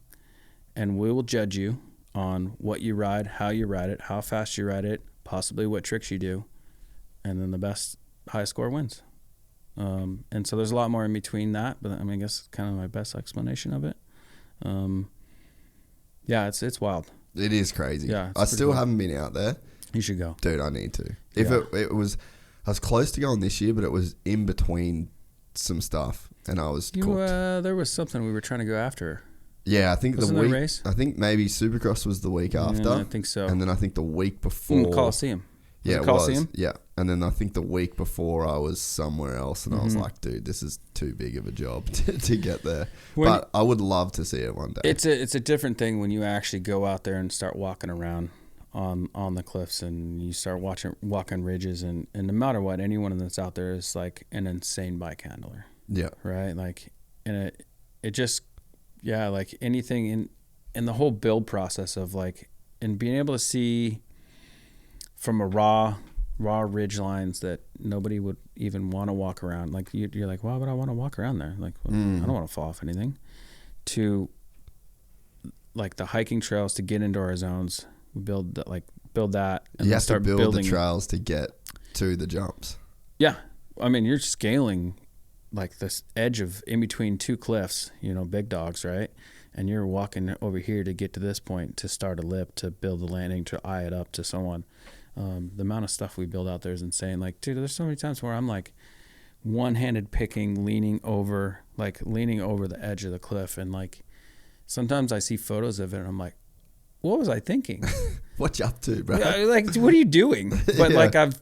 and we will judge you on what you ride, how you ride it, how fast you ride it, possibly what tricks you do, and then the highest score wins. And so there's a lot more in between that, but I mean, I guess kind of my best explanation of it. Yeah, it's wild. It is crazy. Yeah, I still haven't been out there. You should go. Dude, I need to. If it was, I was close to going this year, but it was in between some stuff, and I was cooked. There was something we were trying to go after. Yeah, I think Wasn't the week. there a race? I think maybe Supercross was the week after. Yeah, I think so. And then I think the week before, Coliseum. Yeah, it Coliseum? was. Yeah, and then I think the week before I was somewhere else, and I was like, dude, this is too big of a job to get there. But I would love to see it one day. It's a different thing when you actually go out there and start walking around on the cliffs, and you start walking ridges, and no matter what, anyone that's out there is like an insane bike handler. Yeah. Right. Like, and it just, yeah, like anything in the whole build process of like, and being able to see from a raw ridge lines that nobody would even want to walk around. Like you're like, why would I want to walk around there? Like, well, I don't want to fall off anything. To like the hiking trails to get into our zones, we build that, and you then have start to build building the trails to get to the jumps. Yeah, I mean, you're scaling like this edge of in between two cliffs, big dogs, right? And you're walking over here to get to this point, to start a lip, to build a landing, to eye it up, to so on. The amount of stuff we build out there is insane. Like, dude, there's so many times where I'm like one-handed picking, leaning over the edge of the cliff. And like, sometimes I see photos of it and I'm like, what was I thinking? What you up to, bro? Like, what are you doing? But Yeah. like,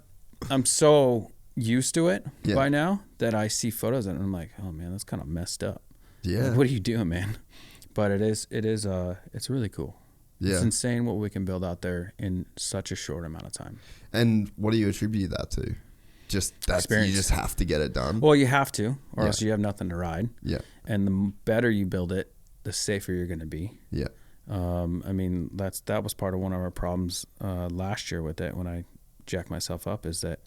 I'm so used to it by now that I see photos of it and I'm like, oh man, that's kind of messed up. Yeah. Like, what are you doing, man? But it's really cool. Yeah. It's insane what we can build out there in such a short amount of time. And what do you attribute that to? Just that Experience. you just have to get it done. Well, you have to, or else you have nothing to ride. Yeah. And the better you build it, the safer you're going to be. Yeah. I mean, that was part of one of our problems last year with it when I jacked myself up, is that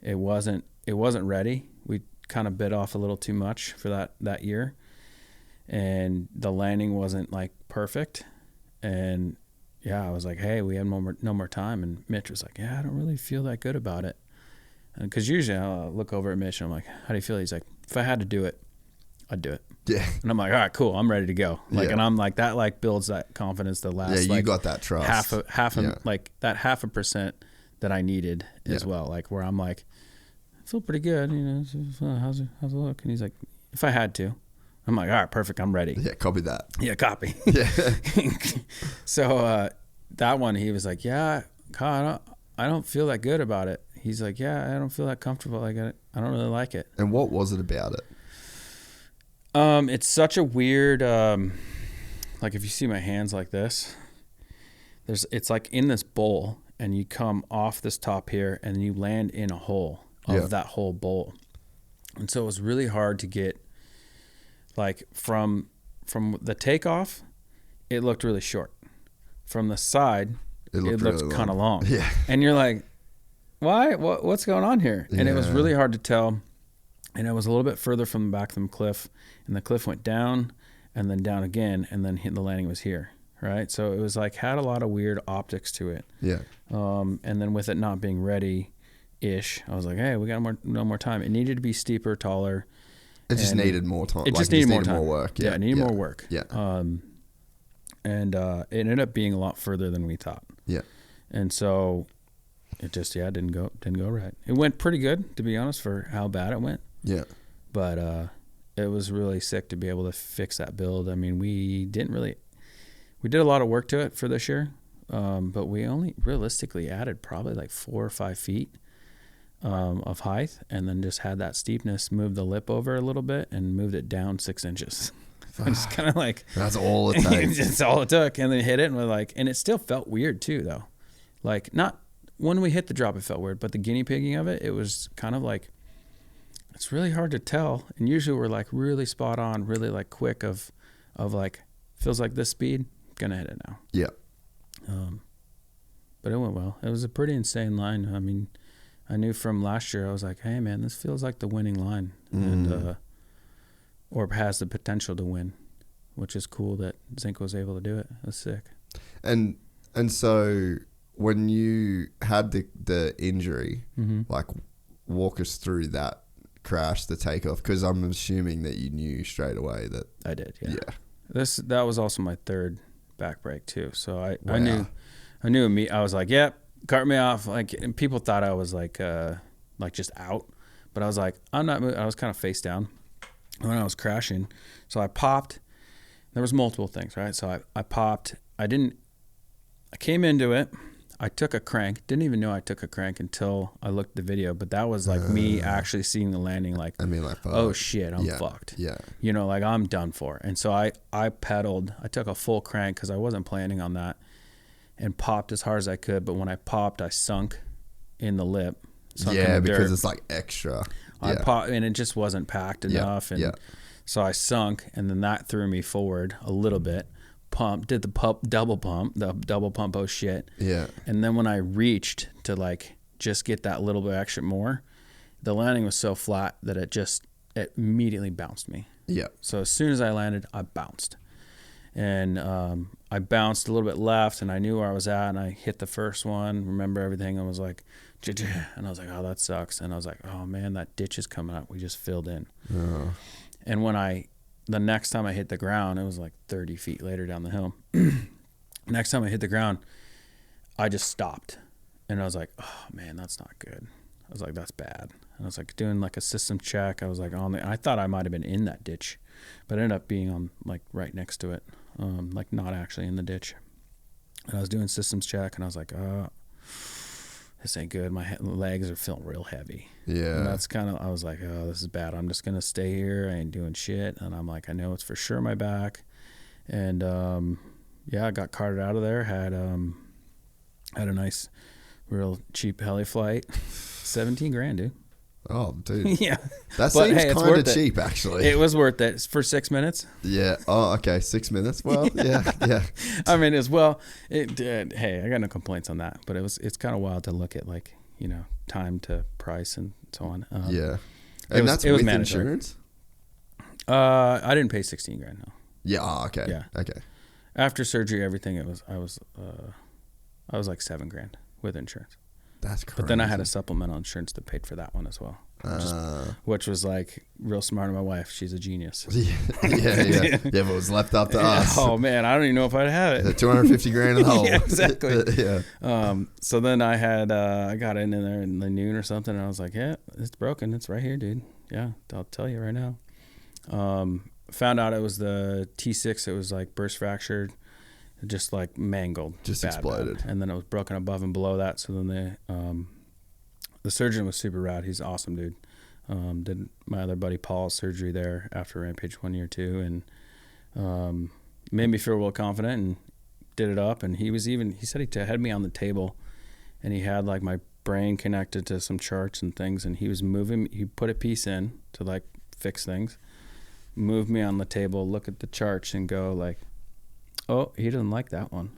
it wasn't ready. We kind of bit off a little too much for that year, and the landing wasn't like perfect. And yeah, I was like, hey, we have no more time. And Mitch was like, yeah, I don't really feel that good about it. Because usually I'll look over at Mitch and I'm like, how do you feel? He's like, if I had to do it, I'd do it. Yeah. And I'm like, all right, cool, I'm ready to go. Like, Yeah. and I'm like, that like builds that confidence. The last, Yeah, you got that trust. like that 0.5% that I needed as well. Like, where I'm like, I feel pretty good. How's it look? And he's like, if I had to. I'm like, all right, perfect, I'm ready. Yeah, copy that. Yeah, copy. Yeah. So that one, he was like, yeah, Kyle, I don't feel that good about it. He's like, yeah, I don't feel that comfortable. Like, I don't really like it. And what was it about it? It's such a weird, like if you see my hands like this, it's like in this bowl, and you come off this top here and you land in a hole of that whole bowl. And so it was really hard to get, like from the takeoff, it looked really short. From the side, it looked kind of long. Yeah. And you're like, why? What's going on here? And it was really hard to tell. And it was a little bit further from the back of the cliff, and the cliff went down and then down again, and then the landing was here, right? So it was like, had a lot of weird optics to it. Yeah. And then with it not being ready-ish, I was like, hey, we got no more time. It needed to be steeper, taller. It just needed more time. It just needed more time. More work. Yeah. It needed more work. Yeah. And it ended up being a lot further than we thought. Yeah. And so it just didn't go right. It went pretty good, to be honest, for how bad it went. Yeah. But it was really sick to be able to fix that build. I mean, we did a lot of work to it for this year, but we only realistically added probably like 4 or 5 feet of height, and then just had that steepness, moved the lip over a little bit and moved it down 6 inches. So it's kind of like, that's all it takes. That's all it took. And then hit it, and we're like, and it still felt weird too, though. Like, not when we hit the drop, it felt weird, but the guinea pigging of it was kind of like, it's really hard to tell. And usually we're like really spot on, really like quick of like, feels like this speed, gonna hit it now. Yeah. But it went well. It was a pretty insane line. I mean, I knew from last year, I was like, hey, man, this feels like the winning line. And or has the potential to win, which is cool that Zink was able to do it. It was sick. And so when you had the injury, like walk us through that crash, the takeoff, because I'm assuming that you knew straight away that I did. Yeah. That was also my third back break too. So I knew me. I was like, yep, cart me off. Like, and people thought I was like just out, but I was like, I'm not moving. I was kind of face down when I was crashing. So I popped. There was multiple things, right? So I popped. I came into it. I took a crank. Didn't even know I took a crank until I looked at the video. But that was like me actually seeing the landing. Like, I mean, like, oh shit, I'm fucked. Yeah. You know, like I'm done for. And so I pedaled. I took a full crank because I wasn't planning on that, and popped as hard as I could. But when I popped, I sunk in the lip. Yeah, because it's like extra. I popped, and it just wasn't packed enough. And so I sunk, and then that threw me forward a little bit. Did the double pump, oh shit. Yeah. And then when I reached to like just get that little bit extra more, the landing was so flat that it immediately bounced me. Yeah. So as soon as I landed, I bounced. And I bounced a little bit left, and I knew where I was at, and I hit the first one, remember everything, and was like, and I was like, oh, that sucks. And I was like, oh man, that ditch is coming up. We just filled in. And when the next time I hit the ground, it was like 30 feet later down the hill. Next time I hit the ground, I just stopped. And I was like, oh man, that's not good. I was like, that's bad. And I was like doing like a system check. I was like I thought I might've been in that ditch, but I ended up being on like right next to it. Like not actually in the ditch. And I was doing systems check, and I was like, this ain't good. My legs are feeling real heavy. Yeah. And that's kind of, I was like, oh, this is bad. I'm just going to stay here. I ain't doing shit. And I'm like, I know it's for sure my back. And, I got carted out of there. Had a nice, real cheap heli flight. 17 grand, dude. Oh, dude. Yeah. That seems kind of cheap, actually. It was worth it for 6 minutes. Yeah. Oh, okay. 6 minutes. Well, yeah. I mean, hey, I got no complaints on that, but it's kind of wild to look at, like, you know, time to price and so on. Yeah. And that's with insurance? I didn't pay 16 grand, no. Yeah. Oh, okay. Yeah. Okay. After surgery, everything, I was like 7 grand with insurance. That's crazy. But then I had a supplemental insurance that paid for that one as well, which was like real smart of my wife. She's a genius. Yeah. If it was left up to us. Oh man, I don't even know if I'd have it. 250 grand in the hole. Yeah, exactly. So then I got in there in the noon or something, and I was like, yeah, it's broken. It's right here, dude. Yeah, I'll tell you right now. Found out it was the T6. It was like burst fractured. Just like mangled, just exploded, and then it was broken above and below that. So then the surgeon was super rad. He's awesome, dude. Did my other buddy Paul's surgery there after Rampage 1 year too, and made me feel real confident and did it up. And he said he had me on the table, and he had like my brain connected to some charts and things, and he was moving. He put a piece in to like fix things, move me on the table, look at the charts, and go like, oh, he doesn't like that one.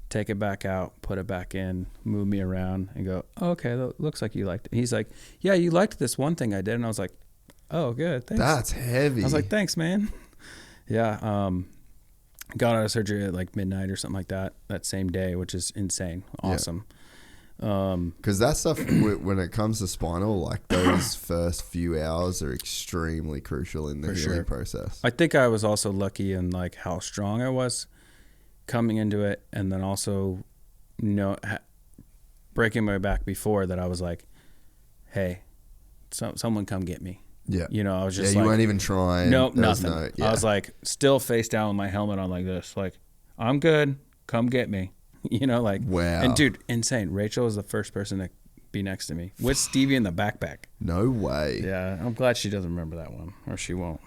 Take it back out, put it back in, move me around, and go, oh, okay, that looks like you liked it. He's like, yeah, you liked this one thing I did. And I was like, oh, good, thanks. That's heavy. I was like, thanks, man. Yeah, got out of surgery at like midnight or something like that same day, which is insane. Awesome. Because that stuff, when it comes to spinal, like those first few hours are extremely crucial in the healing process. I think I was also lucky in like how strong I was coming into it, and then also breaking my back before that. I was like, hey, someone come get me. Yeah. You know, I was just you weren't even trying. Nope, nothing. I was like still face down with my helmet on like this, like, I'm good, come get me. You know, like, wow. And dude, insane. Rachel was the first person to be next to me with Stevie in the backpack. No way. Yeah, I'm glad she doesn't remember that one, or she won't.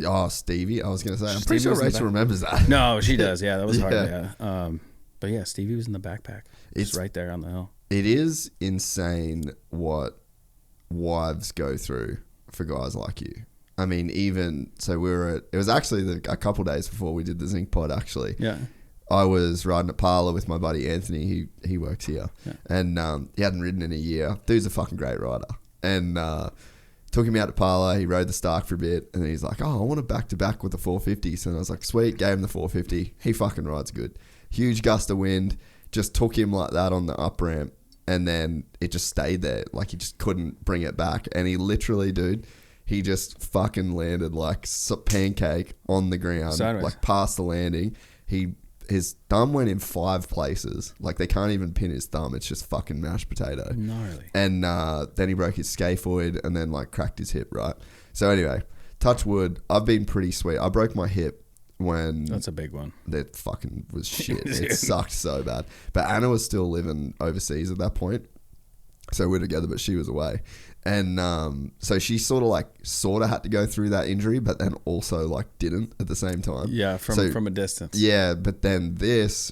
Oh, Stevie. I was going to say, I'm pretty sure Rachel remembers that. No, she does. Yeah, that was hard. Yeah. But yeah, Stevie was in the backpack. It's right there on the hill. It is insane what wives go through for guys like you. I mean, even so, it was actually a couple days before we did the Zink pod, actually. Yeah. I was riding at Parlour with my buddy Anthony. He works here. Yeah. And he hadn't ridden in a year. Dude's a fucking great rider. And took him out to Parlour. He rode the Stark for a bit. And then he's like, oh, I want to back-to-back with the 450s. And I was like, sweet. Gave him the 450. He fucking rides good. Huge gust of wind. Just took him like that on the up ramp. And then it just stayed there. Like, he just couldn't bring it back. And he literally, dude, he just fucking landed like a pancake on the ground. Sideways. Like past the landing. His thumb went in 5 places. Like, they can't even pin his thumb. It's just fucking mashed potato. Gnarly. And then he broke his scaphoid and then, like, cracked his hip, right? So, anyway, touch wood. I've been pretty sweet. I broke my hip when... That's a big one. That fucking was shit. It sucked so bad. But Anna was still living overseas at that point. So, we're together, but she was away. And so she sort of had to go through that injury, but then also like didn't at the same time. Yeah, from a distance. Yeah, but then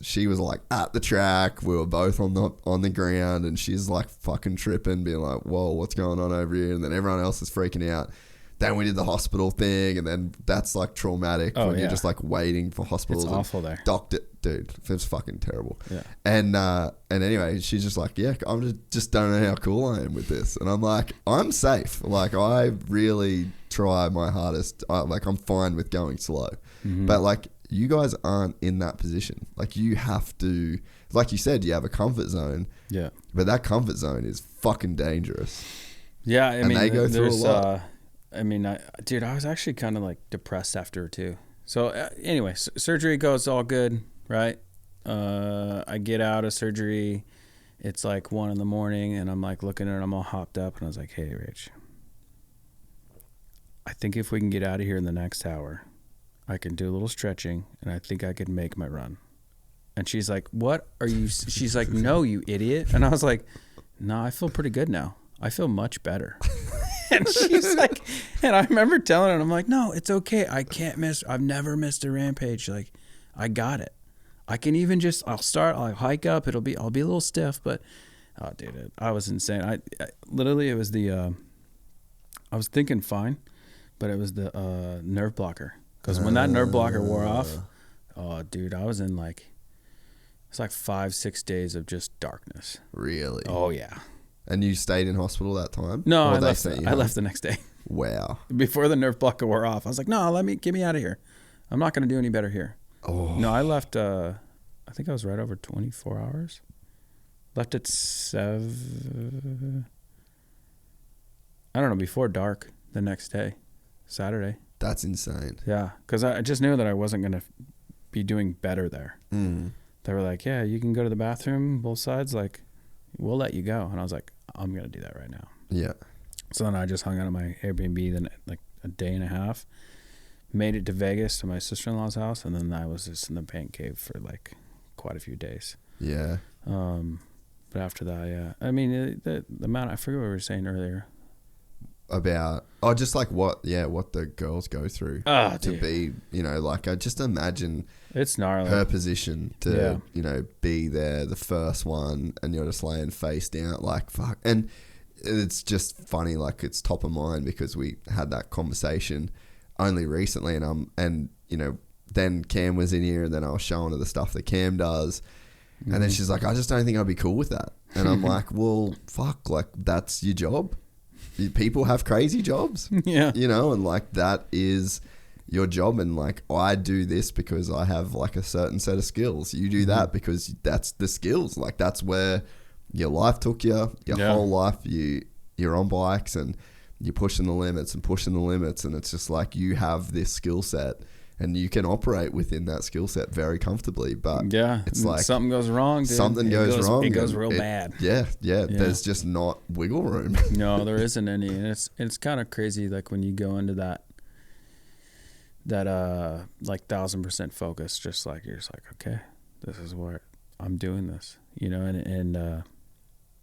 she was like at the track. We were both on the ground, and she's like fucking tripping, being like, "Whoa, what's going on over here?" And then everyone else is freaking out. Then we did the hospital thing, and then that's like traumatic when you're just like waiting for hospitals. It's awful there. Doctor, dude, it was fucking terrible. Yeah. And anyway, she's just like, yeah, I'm just don't know how cool I am with this. And I'm like, I'm safe. Like, I really try my hardest. I'm fine with going slow. Mm-hmm. But like, you guys aren't in that position. Like, you have to, like you said, you have a comfort zone. Yeah. But that comfort zone is fucking dangerous. Yeah, I mean, they go through a lot. I mean, I was actually kind of like depressed after too. So anyway, surgery goes all good, right? I get out of surgery. It's like 1 a.m, and I'm like looking at it. I'm all hopped up, and I was like, "Hey, Rich, I think if we can get out of here in the next hour, I can do a little stretching, and I think I could make my run." And she's like, "What are you?" She's like, "No, you idiot." And I was like, "No, I feel pretty good now. I feel much better." And she's like, and I remember telling her, I'm like, "No, it's okay. I can't miss. I've never missed a Rampage. Like, I got it. I can even I'll hike up. I'll be a little stiff, but, oh, dude, I was insane. I literally, it was I was thinking fine, but it was the nerve blocker. Because when that nerve blocker wore off, oh, dude, I was in it's like 5-6 days of just darkness. Really? Oh, yeah. And you stayed in hospital that time? No, I left the next day. Wow. Before the nerve blocker wore off. I was like, no, get me out of here. I'm not going to do any better here. Oh. No, I left, I think I was right over 24 hours. Left at 7, I don't know, before dark the next day, Saturday. That's insane. Yeah, because I just knew that I wasn't going to be doing better there. Mm. They were like, yeah, you can go to the bathroom, both sides, like, we'll let you go. And I was like, I'm going to do that right now. Yeah. So then I just hung out at my Airbnb then like a day and a half, made it to Vegas to my sister-in-law's house, and then I was just in the pain cave for like quite a few days. Yeah. But after that, yeah. I mean, the amount, I forget what we were saying earlier. About, just like what the girls go through to be, like I just imagine it's gnarly. Her position to, be there, the first one, and you're just laying face down, like fuck. And it's just funny, like it's top of mind because we had that conversation only recently, and then Cam was in here, and then I was showing her the stuff that Cam does, and then she's like, I just don't think I'd be cool with that, and I'm like, well, fuck, like that's your job. People have crazy jobs, and like that is your job. And like, I do this because I have like a certain set of skills. You do that because that's the skills. Like that's where your life took you, your whole life. You're on bikes and you're pushing the limits. And it's just like, you have this skill set and you can operate within that skill set very comfortably. But it's like something goes wrong, dude. Something goes wrong. It goes real bad. Yeah. There's just not wiggle room. No, there isn't any. And it's kind of crazy, like when you go into that like 1,000% focus, just like you're just like, okay, this is where I'm doing this, and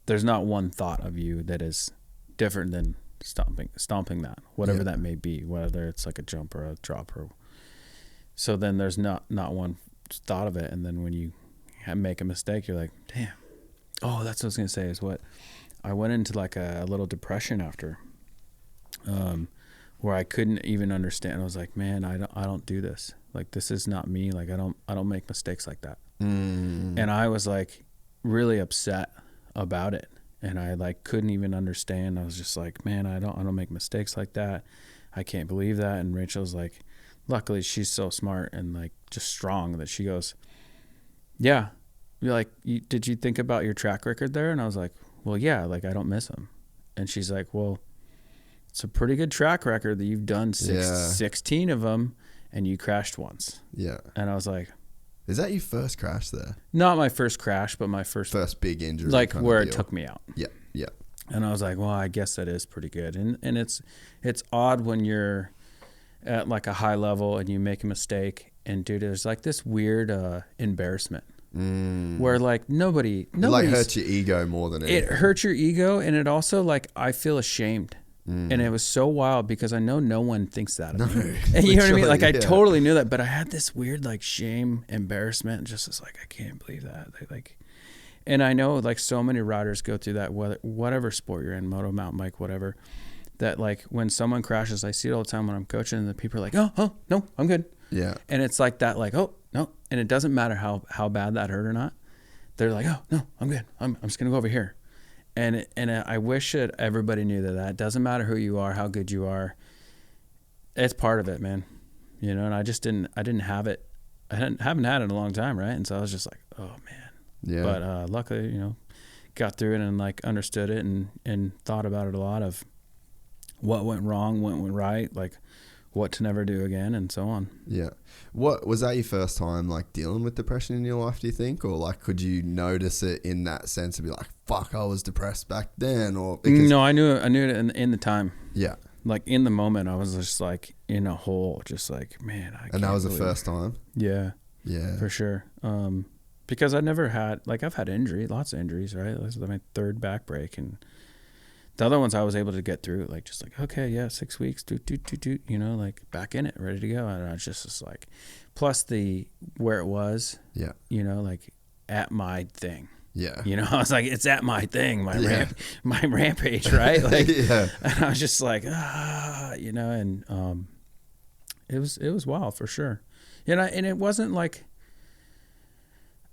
there's not one thought of you that is different than stomping that, whatever that may be, whether it's like a jump or a drop or. So then there's not one thought of it. And then when you make a mistake, you're like, damn. Oh, that's what I was going to say is what I went into like a little depression after. where I couldn't even understand. I was like, man, I don't do this. Like, this is not me. Like, I don't make mistakes like that. And I was like really upset about it. And I like couldn't even understand. I was just like, man, I don't make mistakes like that. I can't believe that. And Rachel's like, luckily she's so smart and like just strong that she goes, yeah. You're like, did you think about your track record there? And I was like, well, yeah, like I don't miss them. And she's like, well, it's a pretty good track record that you've done 16 of them and you crashed once. Yeah. And I was like, is that your first crash there? Not my first crash, but my first big injury. Like where it took me out. Yeah. Yeah. And I was like, well, I guess that is pretty good. And it's odd when you're at like a high level and you make a mistake and dude, there's like this weird embarrassment. Where like nobody like hurts your ego more than anything. It hurts your ego, and it also like I feel ashamed, and it was so wild because I know no one thinks that of me. And you know what I mean? Like I totally knew that, but I had this weird like shame, embarrassment, and just was like I can't believe that. Like, and I know like so many riders go through that, whatever sport you're in, moto, mountain bike, whatever. That like when someone crashes, I see it all the time when I'm coaching, and the people are like, oh no, I'm good. Yeah. And it's like that, like, oh, no. And it doesn't matter how bad that hurt or not. They're like, oh, no, I'm good. I'm just going to go over here. And I wish that everybody knew that doesn't matter who you are, how good you are. It's part of it, man. You know, and I didn't have it. I haven't had it in a long time, right? And so I was just like, oh, man. Yeah. But luckily, you know, got through it and, like, understood it and thought about it a lot of what went wrong, what went right, like, what to never do again, and so on. Yeah. What was that your first time like dealing with depression in your life, do you think? Or like could you notice it in that sense and be like, fuck, I was depressed back then? Or because no, I knew it in the time. Yeah. Like in the moment I was just like in a hole, just like, man, I can't. And that was the first time? Yeah. Yeah. For sure. Because I never had, like I've had lots of injuries, right? This is my third back break, and the other ones I was able to get through, like just like, okay, yeah, 6 weeks, you know, like back in it, ready to go. And I was just like, plus where it was, yeah, you know, like at my thing. Yeah. You know, I was like, it's at my thing, my rampage, right? Like, yeah. And I was just like, you know, and it was wild for sure. You know, and it wasn't like,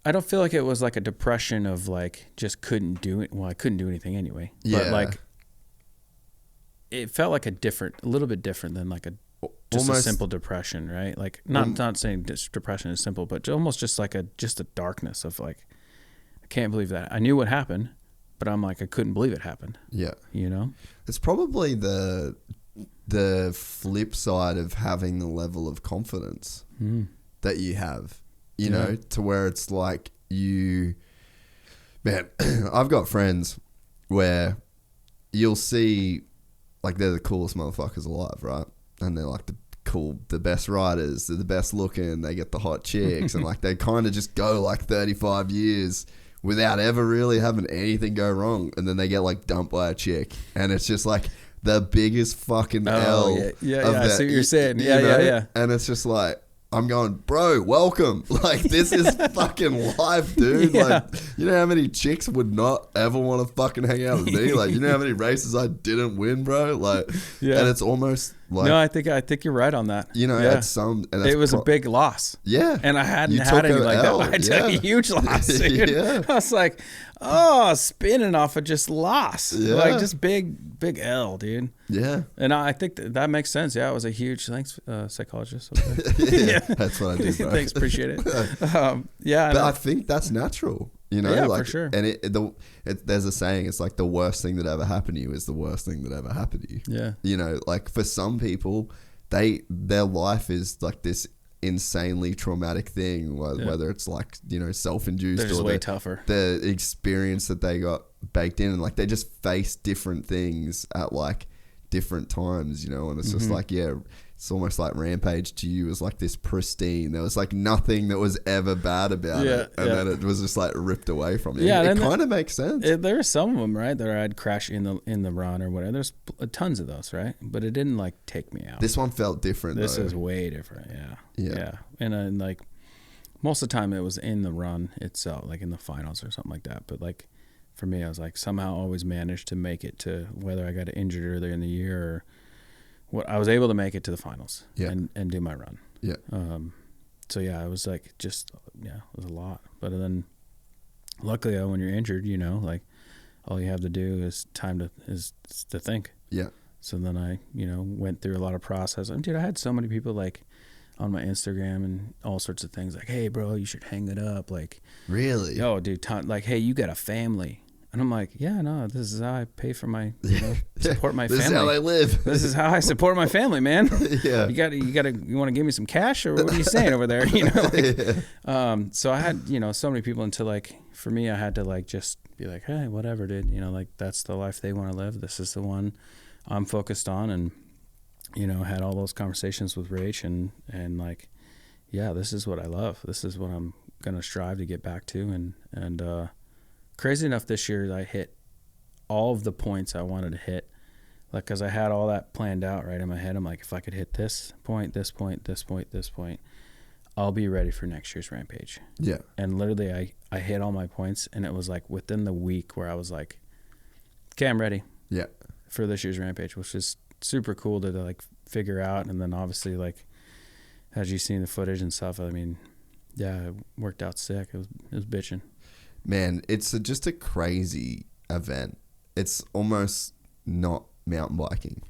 I don't feel like it was like a depression of like just couldn't do it. Well, I couldn't do anything anyway. Yeah. But like, it felt like a little bit different than like just a simple depression, right? Like not saying depression is simple, but almost just like a darkness of like, I can't believe that. I knew what happened, but I'm like, I couldn't believe it happened. Yeah. You know? It's probably the flip side of having the level of confidence that you have, you know, to where it's like man, I've got friends where you'll see, like they're the coolest motherfuckers alive, right? And they're like the best riders, they're the best looking, they get the hot chicks, and like they kind of just go like 35 years without ever really having anything go wrong, and then they get like dumped by a chick, and it's just like the biggest fucking L. Yeah. I see what you're saying. Yeah. And it's just like, I'm going, bro, welcome. Like, this is fucking life, dude. Yeah. Like, you know how many chicks would not ever want to fucking hang out with me? Like, you know how many races I didn't win, bro? Like, and it's almost like... No, I think you're right on that. You know, it was a big loss. Yeah. And I hadn't had any like that. I took a huge loss, dude. Yeah. I was like, spinning off of just loss. Yeah. Like, just big L, dude. Yeah. And I think that makes sense. Yeah, it was a huge... Thanks, psychologist. Okay. Yeah, that's what I do, bro. Thanks, appreciate it. But I think that's natural, you know? Yeah, like, for sure. And there's a saying, it's like the worst thing that ever happened to you is the worst thing that ever happened to you. Yeah. You know, like for some people, their life is like this insanely traumatic thing, whether it's like, you know, self-induced or way tougher. The experience that they got baked in, and like they just face different things at like different times, you know, and it's just like, it's almost like Rampage to you was like this pristine. There was like nothing that was ever bad about it. And then it was just like ripped away from you. Yeah, it kind of makes sense. There are some of them, right, that I'd crash in the run or whatever. There's tons of those, right? But it didn't like take me out. This one felt different. This is way different. Yeah. And like most of the time it was in the run itself, like in the finals or something like that. But like for me, I was like somehow always managed to make it to whether I got injured earlier in the year what I was able to make it to the finals Yeah. and do my run. Yeah. So yeah, it was like it was a lot. But then luckily when you're injured, you know, like all you have to do is to think. Yeah. So then I, you know, went through a lot of process. And dude, I had so many people like on my Instagram and all sorts of things like, hey bro, you should hang it up. Like, really? Yo, dude, like, hey, you got a family. And I'm like, yeah, no, this is how I pay for my, you know, support my family. This is how I live. This is how I support my family, man. Yeah. You want to give me some cash, or what are you saying over there? You know, like, Yeah. So I had, you know, so many people until like, for me, I had to like, just be like, hey, whatever, dude, you know, like that's the life they want to live. This is the one I'm focused on. And, you know, had all those conversations with Rach and like, yeah, this is what I love. This is what I'm going to strive to get back to. And crazy enough, this year I hit all of the points I wanted to hit, like, cause I had all that planned out right in my head. I'm like, if I could hit this point, this point, this point, this point, I'll be ready for next year's Rampage. Yeah. And literally I hit all my points, and it was like within the week where I was like, okay, I'm ready. Yeah. For this year's Rampage, which is super cool to like figure out. And then obviously, like, as you seen the footage and stuff, I mean, yeah, it worked out sick. It was bitching. Man, it's just a crazy event. It's almost not mountain biking.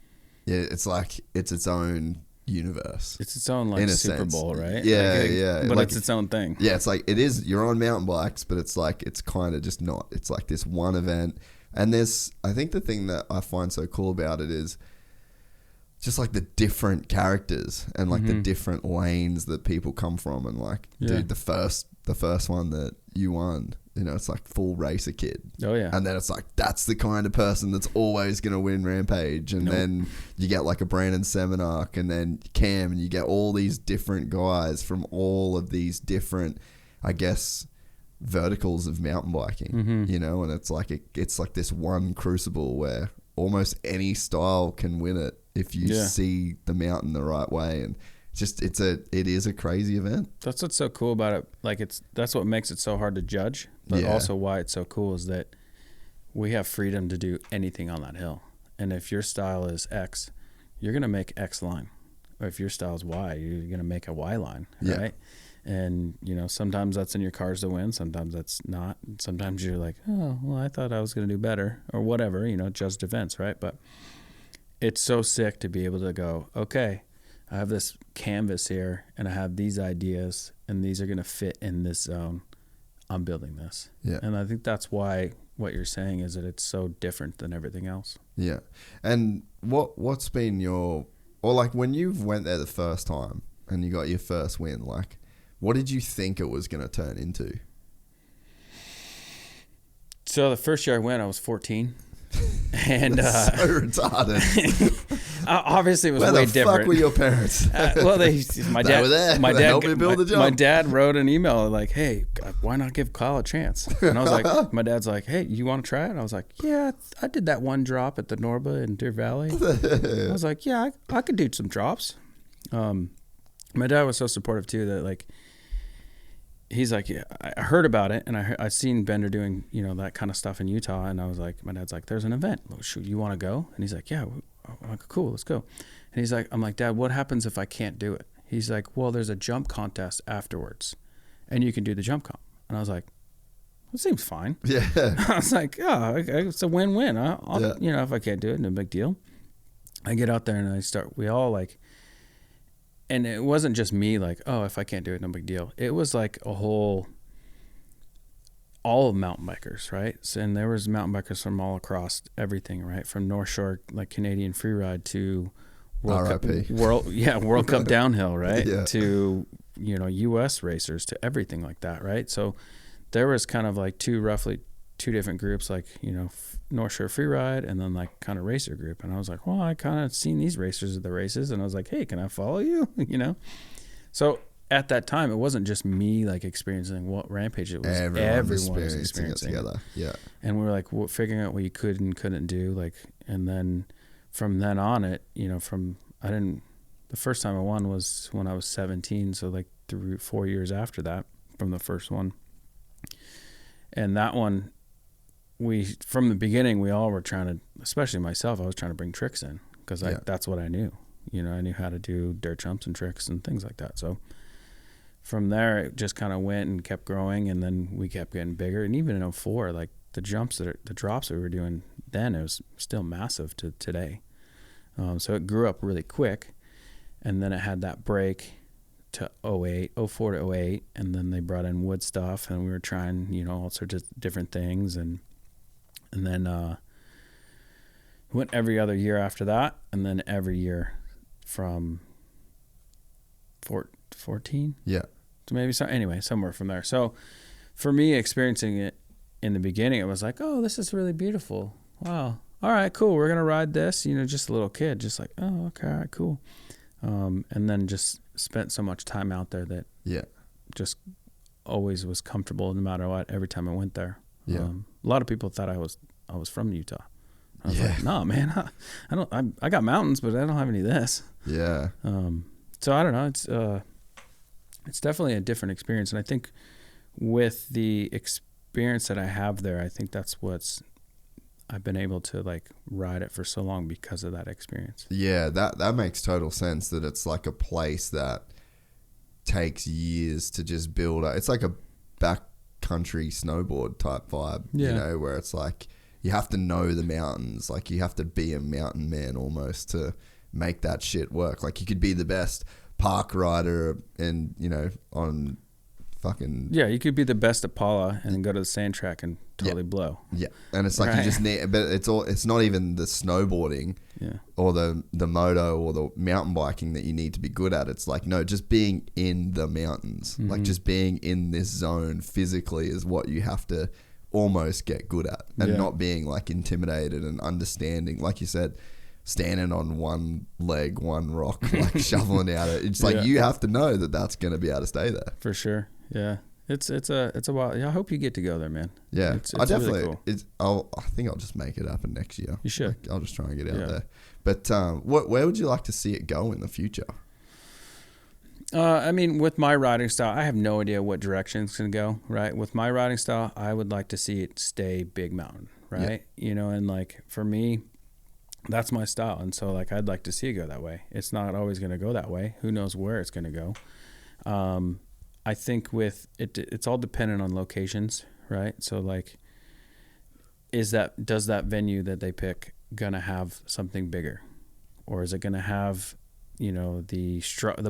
Yeah, it's like it's its own universe. It's its own like Super Bowl, right? Yeah, like, yeah. But like, it's its own thing. Yeah, it's like it is. You're on mountain bikes, but it's like it's kind of just not. It's like this one event, and I think the thing that I find so cool about it is just like the different characters and like the different lanes that people come from, and like, dude, the first one that you won. You know, it's like full racer kid. Oh, yeah. And then it's like, that's the kind of person that's always going to win Rampage. And then you get like a Brandon Semenark and then Cam, and you get all these different guys from all of these different, I guess, verticals of mountain biking, you know? And it's like, it's like this one crucible where almost any style can win it if you see the mountain the right way. And it is a crazy event. That's what's so cool about it. Like that's what makes it so hard to judge, but also why it's so cool is that we have freedom to do anything on that hill. And if your style is X, you're going to make X line. Or if your style is Y, you're going to make a Y line, right? And, you know, sometimes that's in your cars to win. Sometimes that's not. Sometimes you're like, oh, well, I thought I was going to do better or whatever, you know, just events, right? But it's so sick to be able to go, okay, I have this canvas here, and I have these ideas, and these are going to fit in this zone. I'm building this. Yeah. And I think that's why what you're saying is that it's so different than everything else. Yeah. And what's been like when you went there the first time and you got your first win, like what did you think it was going to turn into? So the first year I went, I was 14. And so retarded. Obviously, it was way different. Where the fuck were your parents? Well, my dad were there. My they dad helped me build the jump. My dad wrote an email like, "Hey, why not give Kyle a chance?" And I was like, "My dad's like, hey, you want to try it?" And I was like, "Yeah, I did that one drop at the Norba in Deer Valley." I was like, "Yeah, I could do some drops." My dad was so supportive too that like. He's like, yeah, I heard about it, and I seen Bender doing, you know, that kind of stuff in Utah, and I was like, my dad's like, there's an event. Well, shoot, you want to go? And he's like, yeah. I'm like, cool, let's go. And he's like, I'm like, Dad, what happens if I can't do it? He's like, well, there's a jump contest afterwards, and you can do the jump comp. And I was like, it seems fine. Yeah. I was like, oh, okay, it's a win-win. I'll you know, if I can't do it, no big deal. I get out there and we all like. And it wasn't just me like, oh, if I can't do it, no big deal. It was like all of mountain bikers, right? So, and there was mountain bikers from all across everything, right? From North Shore, like Canadian Freeride to World Cup downhill, right? Yeah. To, you know, US racers to everything like that, right? So there was kind of like roughly two different groups, like, you know, North Shore Freeride and then like kind of racer group. And I was like, well, I kind of seen these racers at the races, and I was like, hey, can I follow you? You know? So at that time, it wasn't just me like experiencing what Rampage, it was everyone was experiencing it together. Yeah. And we were like figuring out what you could and couldn't do, like, and then from then on the first time I won was when I was 17, so like 4 years after that from the first one. And that one, from the beginning, we all were trying to, especially myself, I was trying to bring tricks in because that's what I knew. You know, I knew how to do dirt jumps and tricks and things like that. So from there, it just kind of went and kept growing, and then we kept getting bigger. And even in '04, like the drops that we were doing then, it was still massive to today. So it grew up really quick, and then it had that break to '04 to '08, and then they brought in wood stuff, and we were trying, you know, all sorts of different things, and then went every other year after that, and then every year from 14, Yeah. so maybe somewhere from there. So for me, experiencing it in the beginning, it was like, oh, this is really beautiful. Wow. All right, cool. We're gonna ride this. You know, just a little kid, just like, oh, okay, all right, cool. And then just spent so much time out there that just always was comfortable no matter what. Every time I went there, a lot of people thought I was from Utah. I was like, no, man, I got mountains, but I don't have any of this. Yeah. So I don't know. It's definitely a different experience, and I think with the experience that I have there, I think that's I've been able to like ride it for so long because of that experience. Yeah, that makes total sense, that it's like a place that takes years to just build. It's like a backcountry snowboard type vibe, you know, where it's like you have to know the mountains, like you have to be a mountain man almost to make that shit work. Like you could be the best park rider and, you know, on fucking... Yeah, you could be the best at Paula and go to the sand track and totally blow. Yeah, and it's like you just need... But it's not even the snowboarding or the moto or the mountain biking that you need to be good at. It's like, no, just being in the mountains. Like just being in this zone physically is what you have to almost get good at. And not being like intimidated and understanding, like you said... standing on one leg, one rock, like shoveling out it. It's like you have to know that that's going to be able to stay there. For sure. Yeah. It's a while. Yeah, I hope you get to go there, man. Yeah. It's I definitely, really cool. I think I'll just make it happen next year. You should. Like, I'll just try and get out there. But where would you like to see it go in the future? I mean, with my riding style, I have no idea what direction it's going to go, right? With my riding style, I would like to see it stay big mountain, right? You know, and like for me, that's my style. And so like, I'd like to see it go that way. It's not always going to go that way. Who knows where it's going to go. I think with it, it's all dependent on locations, right? So like, does that venue that they pick going to have something bigger, or is it going to have, you know, the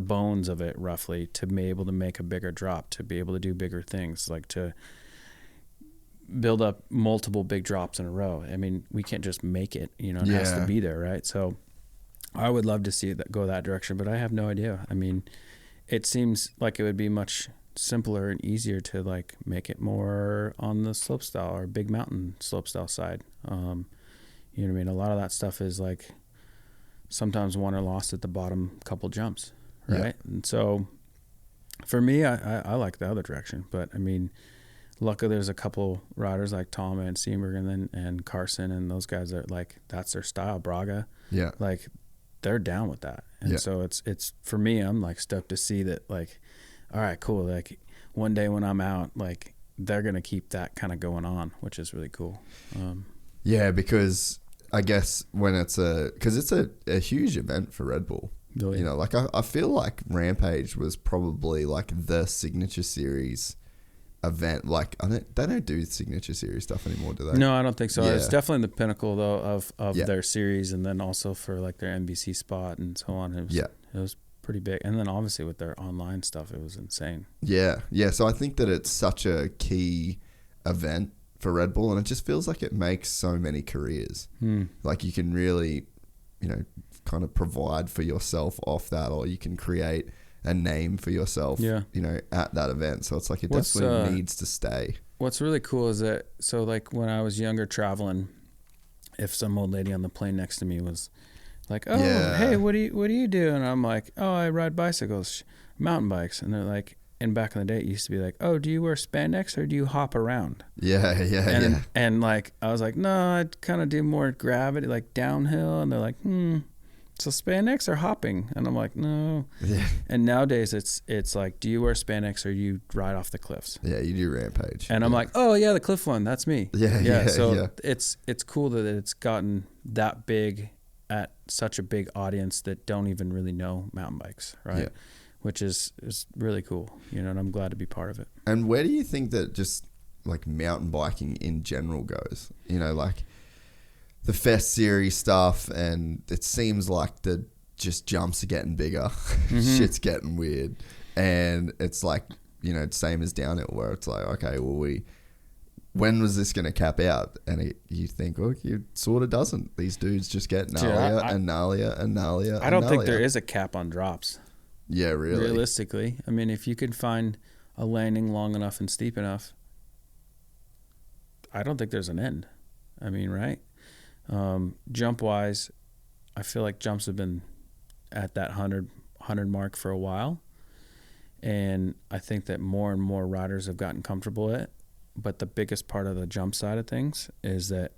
bones of it roughly to be able to make a bigger drop, to be able to do bigger things, like to build up multiple big drops in a row. I mean, we can't just make it, you know, it has to be there, right? So I would love to see it go that direction, but I have no idea. I mean, it seems like it would be much simpler and easier to like make it more on the slope style or big mountain slope style side. You know what I mean? A lot of that stuff is like sometimes won or lost at the bottom couple jumps, right? And so for me, I like the other direction, but I mean, luckily there's a couple riders like Tom and Seaberg and Carson and those guys that like, that's their style. Braga, like they're down with that. And so it's for me, I'm like stoked to see that, like, all right, cool. Like one day when I'm out, like they're going to keep that kind of going on, which is really cool. Because I guess when it's a huge event for Red Bull. You know, like I feel like Rampage was probably like the signature series event. Like they don't do signature series stuff anymore, do they? No, I don't think so. It's definitely the pinnacle though of their series, and then also for like their NBC spot and so on. It was pretty big, and then obviously with their online stuff, it was insane. So I think that it's such a key event for Red Bull, and it just feels like it makes so many careers. Like you can really, you know, kind of provide for yourself off that, or you can create a name for yourself, you know, at that event. So it's like it definitely needs to stay. What's really cool is that, so like when I was younger traveling, if some old lady on the plane next to me was like, oh, hey, what do you do? And I'm like, oh, I ride bicycles, mountain bikes. And they're like, and back in the day, it used to be like, oh, do you wear spandex or do you hop around? And like, I was like, no, I kind of do more gravity, like downhill. And they're like, so spandex or hopping? And I'm like, no. And nowadays it's like, do you wear spandex or you ride off the cliffs? Yeah, you do Rampage. And I'm like, oh yeah, the cliff one, that's me. So it's cool that it's gotten that big at such a big audience that don't even really know mountain bikes, right? Yeah. Which is really cool, you know, and I'm glad to be part of it. And where do you think that just like mountain biking in general goes? You know, like the Fest series stuff, and it seems like the just jumps are getting bigger, shit's getting weird, and it's like, you know, same as downhill where it's like, okay, well, when was this going to cap out? And you think, oh, it sort of doesn't. These dudes just get gnarlier and gnarlier and gnarlier. I don't think there is a cap on drops. Yeah, really. Realistically, I mean, if you can find a landing long enough and steep enough, I don't think there's an end. I mean, right? Jump wise, I feel like jumps have been at that 100 mark for a while, and I think that more and more riders have gotten comfortable at it. But the biggest part of the jump side of things is that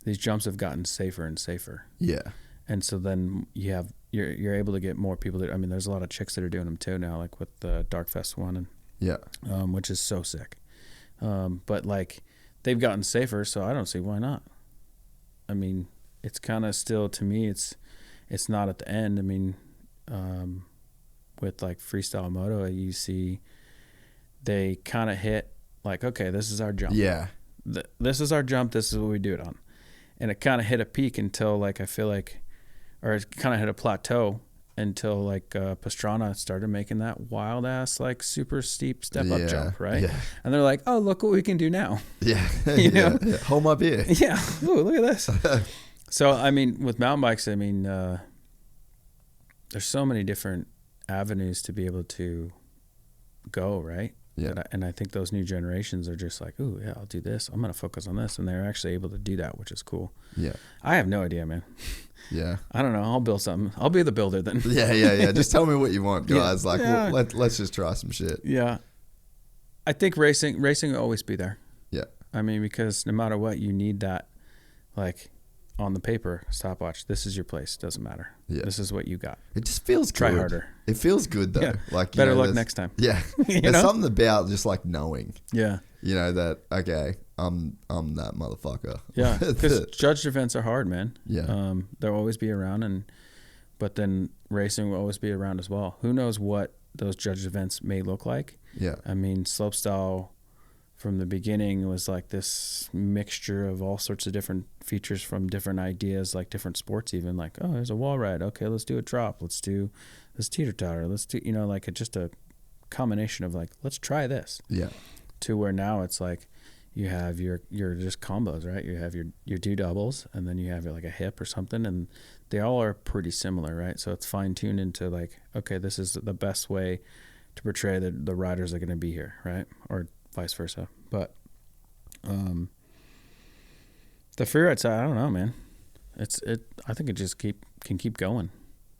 these jumps have gotten safer and safer. Yeah. And so then you're able to get more people that, I mean, there's a lot of chicks that are doing them too now, like with the Dark Fest one, and which is so sick. But like they've gotten safer, so I don't see why not. I mean, it's kind of still, to me, it's not at the end. I mean, with like freestyle moto, you see they kind of hit like, okay, this is our jump. Yeah. This is our jump. This is what we do it on. And it kind of hit a peak until like, I feel like, or it kind of hit a plateau until like Pastrana started making that wild ass, like super steep step up jump. Right. Yeah. And they're like, oh, look what we can do now. Yeah. You know? Yeah. Hold my beer. Yeah. Ooh, look at this. So, I mean, with mountain bikes, I mean, there's so many different avenues to be able to go, right? Yeah. And I think those new generations are just like, ooh, yeah, I'll do this. I'm going to focus on this. And they're actually able to do that, which is cool. Yeah. I have no idea, man. Yeah. I don't know. I'll build something. I'll be the builder then. Yeah. Just tell me what you want, guys. Yeah. Like, well, let's just try some shit. Yeah. I think racing will always be there. Yeah. I mean, because no matter what, you need that, like, on the paper, stopwatch. This is your place. Doesn't matter. Yeah. This is what you got. It just feels Try good. harder. It feels good though. Yeah. Like better luck next time. Yeah. There's something about just like knowing. Yeah. You know that, okay, I'm that motherfucker. Yeah. Because judged events are hard, man. Yeah. They'll always be around, but then racing will always be around as well. Who knows what those judged events may look like? Yeah. I mean, slopestyle from the beginning was like this mixture of all sorts of different features from different ideas, like different sports even, like, oh, there's a wall ride. Okay, let's do a drop. Let's do this teeter-totter. Let's do, you know, like just a combination of like, let's try this. Yeah. To where now it's like you have your just combos, right? You have your do doubles, and then you have like a hip or something, and they all are pretty similar, right? So it's fine-tuned into like, okay, this is the best way to portray the riders are going to be here, right? Or vice versa. But the freeride side, I don't know, man. I think it just can keep going,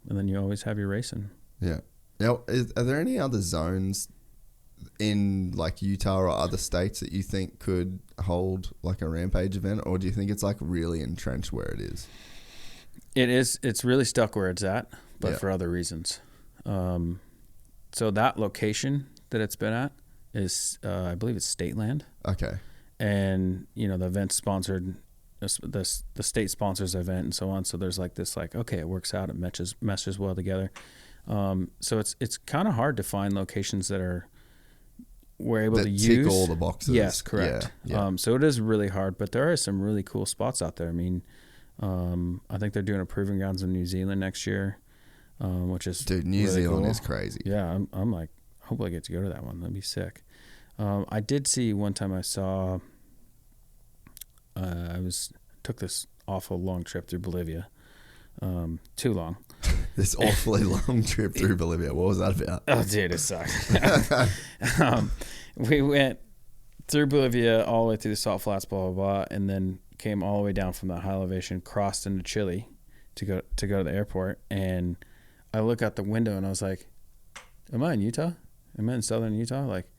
and then you always have your racing. Yeah. Now, are there any other zones in like Utah or other states that you think could hold like a Rampage event, or do you think it's like really entrenched where it is? It is. It's really stuck where it's at, but for other reasons. So that location that it's been at is, I believe it's state land. Okay. And, you know, the event sponsored, the state sponsors the event and so on. So there's like this, like, okay, it works out. It meshes well together. So it's kind of hard to find locations that we're able to use. Tick all the boxes. Yes, correct. Yeah. So it is really hard, but there are some really cool spots out there. I mean, I think they're doing a proving grounds in New Zealand next year, which is New really Zealand cool. is crazy. Yeah, I'm like, hope I get to go to that one. That'd be sick. I did see one time I saw, took this awful long trip through Bolivia. Too long. This awfully long trip through Bolivia. What was that about? Oh, dude, it sucked. We went through Bolivia all the way through the salt flats, blah, blah, blah, and then came all the way down from that high elevation, crossed into Chile to go to the airport. And I look out the window and I was like, am I in Utah? Am I in southern Utah? Like,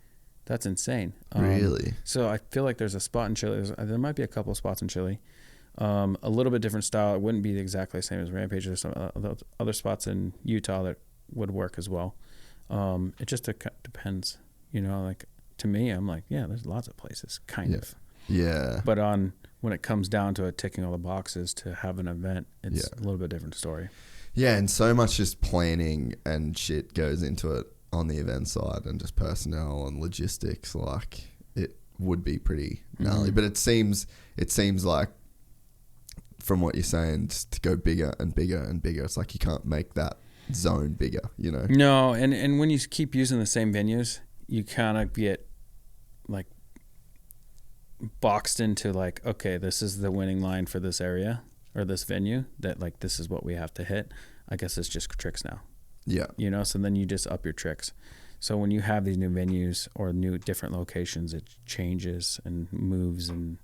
that's insane. Really? So I feel like there's a spot in Chile. There might be a couple of spots in Chile. A little bit different style. It wouldn't be exactly the same as Rampage. There's some other spots in Utah that would work as well. It just depends. You know, like, to me, I'm like, yeah, there's lots of places, kind of. Yeah. But when it comes down to it, ticking all the boxes to have an event, it's a little bit different story. Yeah, and so much just planning and shit goes into it on the event side, and just personnel and logistics. Like, it would be pretty gnarly. But it seems like, from what you're saying, just to go bigger and bigger and bigger, it's like you can't make that zone bigger, you know? No, and when you keep using the same venues, you kind of get like boxed into like, okay, this is the winning line for this area or this venue, that like this is what we have to hit. I guess it's just tricks now. Yeah. You know, so then you just up your tricks. So when you have these new venues or new different locations, it changes and moves, and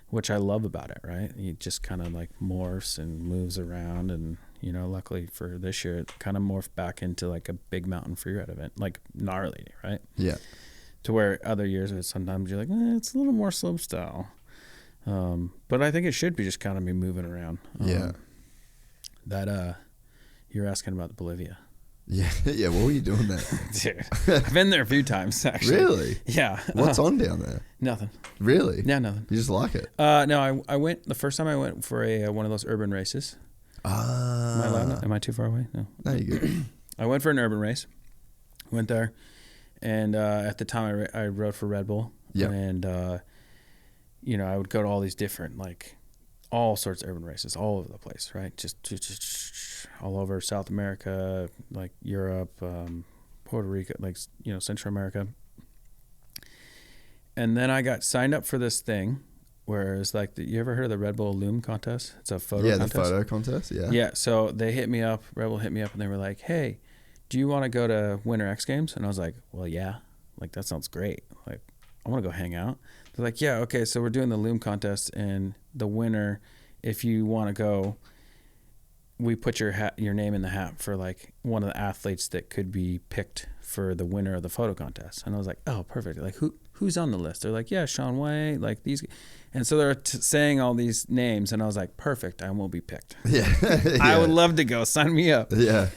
which I love about it, right? It just kind of like morphs and moves around, and you know, luckily for this year, it kind of morphed back into like a big mountain freeride event, like gnarly, right? Yeah. To where other years, sometimes you're like, it's a little more slope style. But I think it should be just kind of be moving around. You're asking about Bolivia. Yeah. Yeah. What were you doing there? Dude, I've been there a few times, actually. Really? Yeah. What's on down there? Nothing. Really? Yeah, nothing. You just like it? No, I went, the first time I went for one of those urban races. Am I allowed? Am I too far away? No, you're good. I went for an urban race. Went there. And at the time, I rode for Red Bull. Yeah. And, you know, I would go to all these different, like, all sorts of urban races all over the place, right? Just all over South America, like Europe, Puerto Rico, like, you know, Central America. And then I got signed up for this thing where it's like, you ever heard of the Red Bull Loom contest? It's a photo contest. Yeah, the photo contest, yeah. Yeah, so they hit me up, Red Bull hit me up, and they were like, hey, do you want to go to Winter X Games? And I was like, well, yeah. Like, that sounds great. Like, I want to go hang out. They're like, yeah, okay, so we're doing the Loom contest, and the winner, if you want to go, we put your name in the hat for, like, one of the athletes that could be picked for the winner of the photo contest. And I was like, oh, perfect. Like, who's on the list? They're like, yeah, Shaun White, like these. And so they're saying all these names, and I was like, perfect, I won't be picked. Yeah. Yeah. I would love to go. Sign me up. Yeah.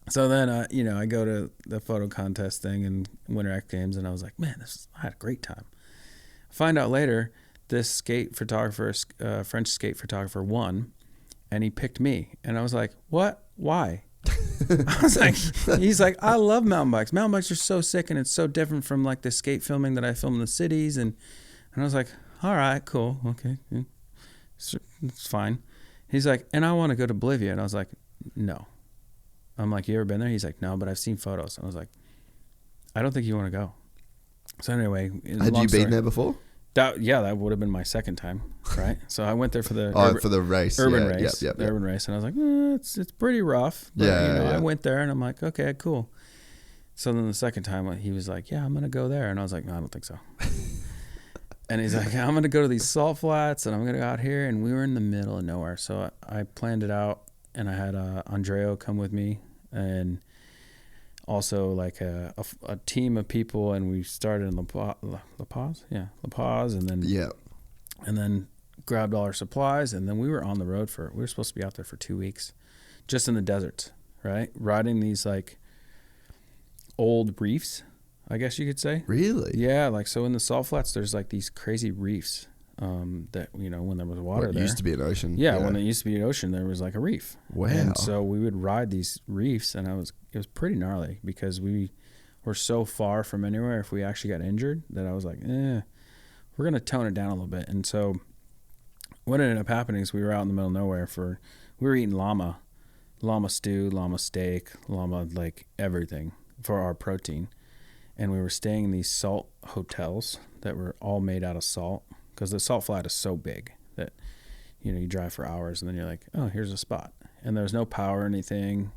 So then, you know, I go to the photo contest thing and Winter X Games, and I was like, man, I had a great time. Find out later, this skate photographer, French skate photographer, won, and he picked me. And I was like, what? Why? I was like, he's like, I love mountain bikes. Mountain bikes are so sick, and it's so different from like the skate filming that I film in the cities. And I was like, all right, cool, okay, it's fine. He's like, and I want to go to Bolivia. And I was like, no. I'm like, you ever been there? He's like, no, but I've seen photos. And I was like, I don't think you want to go. So anyway, had you been there before? That would have been my second time, right? So I went there for the for the race, urban race, yep. Urban race, and I was like, it's pretty rough. But, I went there, and I'm like, okay, cool. So then the second time, he was like, yeah, I'm gonna go there, and I was like, no, I don't think so. And he's like, I'm gonna go to these salt flats, and I'm gonna go out here, and we were in the middle of nowhere. So I planned it out, and I had Andreo come with me, and also like a team of people, and we started in La Paz, and then grabbed all our supplies, and then we were on the road we were supposed to be out there for 2 weeks, just in the desert, right? Riding these like old reefs, I guess you could say. Really? Yeah, like so in the salt flats, there's like these crazy reefs. That, you know, when there was water there. It used to be an ocean. Yeah, when it used to be an ocean, there was like a reef. Wow. And so we would ride these reefs, and it was pretty gnarly because we were so far from anywhere. If we actually got injured, that I was like, we're going to tone it down a little bit. And so what ended up happening is we were out in the middle of nowhere we were eating llama stew, llama steak, llama, like everything for our protein. And we were staying in these salt hotels that were all made out of salt. Because the salt flat is so big that, you know, you drive for hours and then you're like, oh, here's a spot. And there's no power or anything.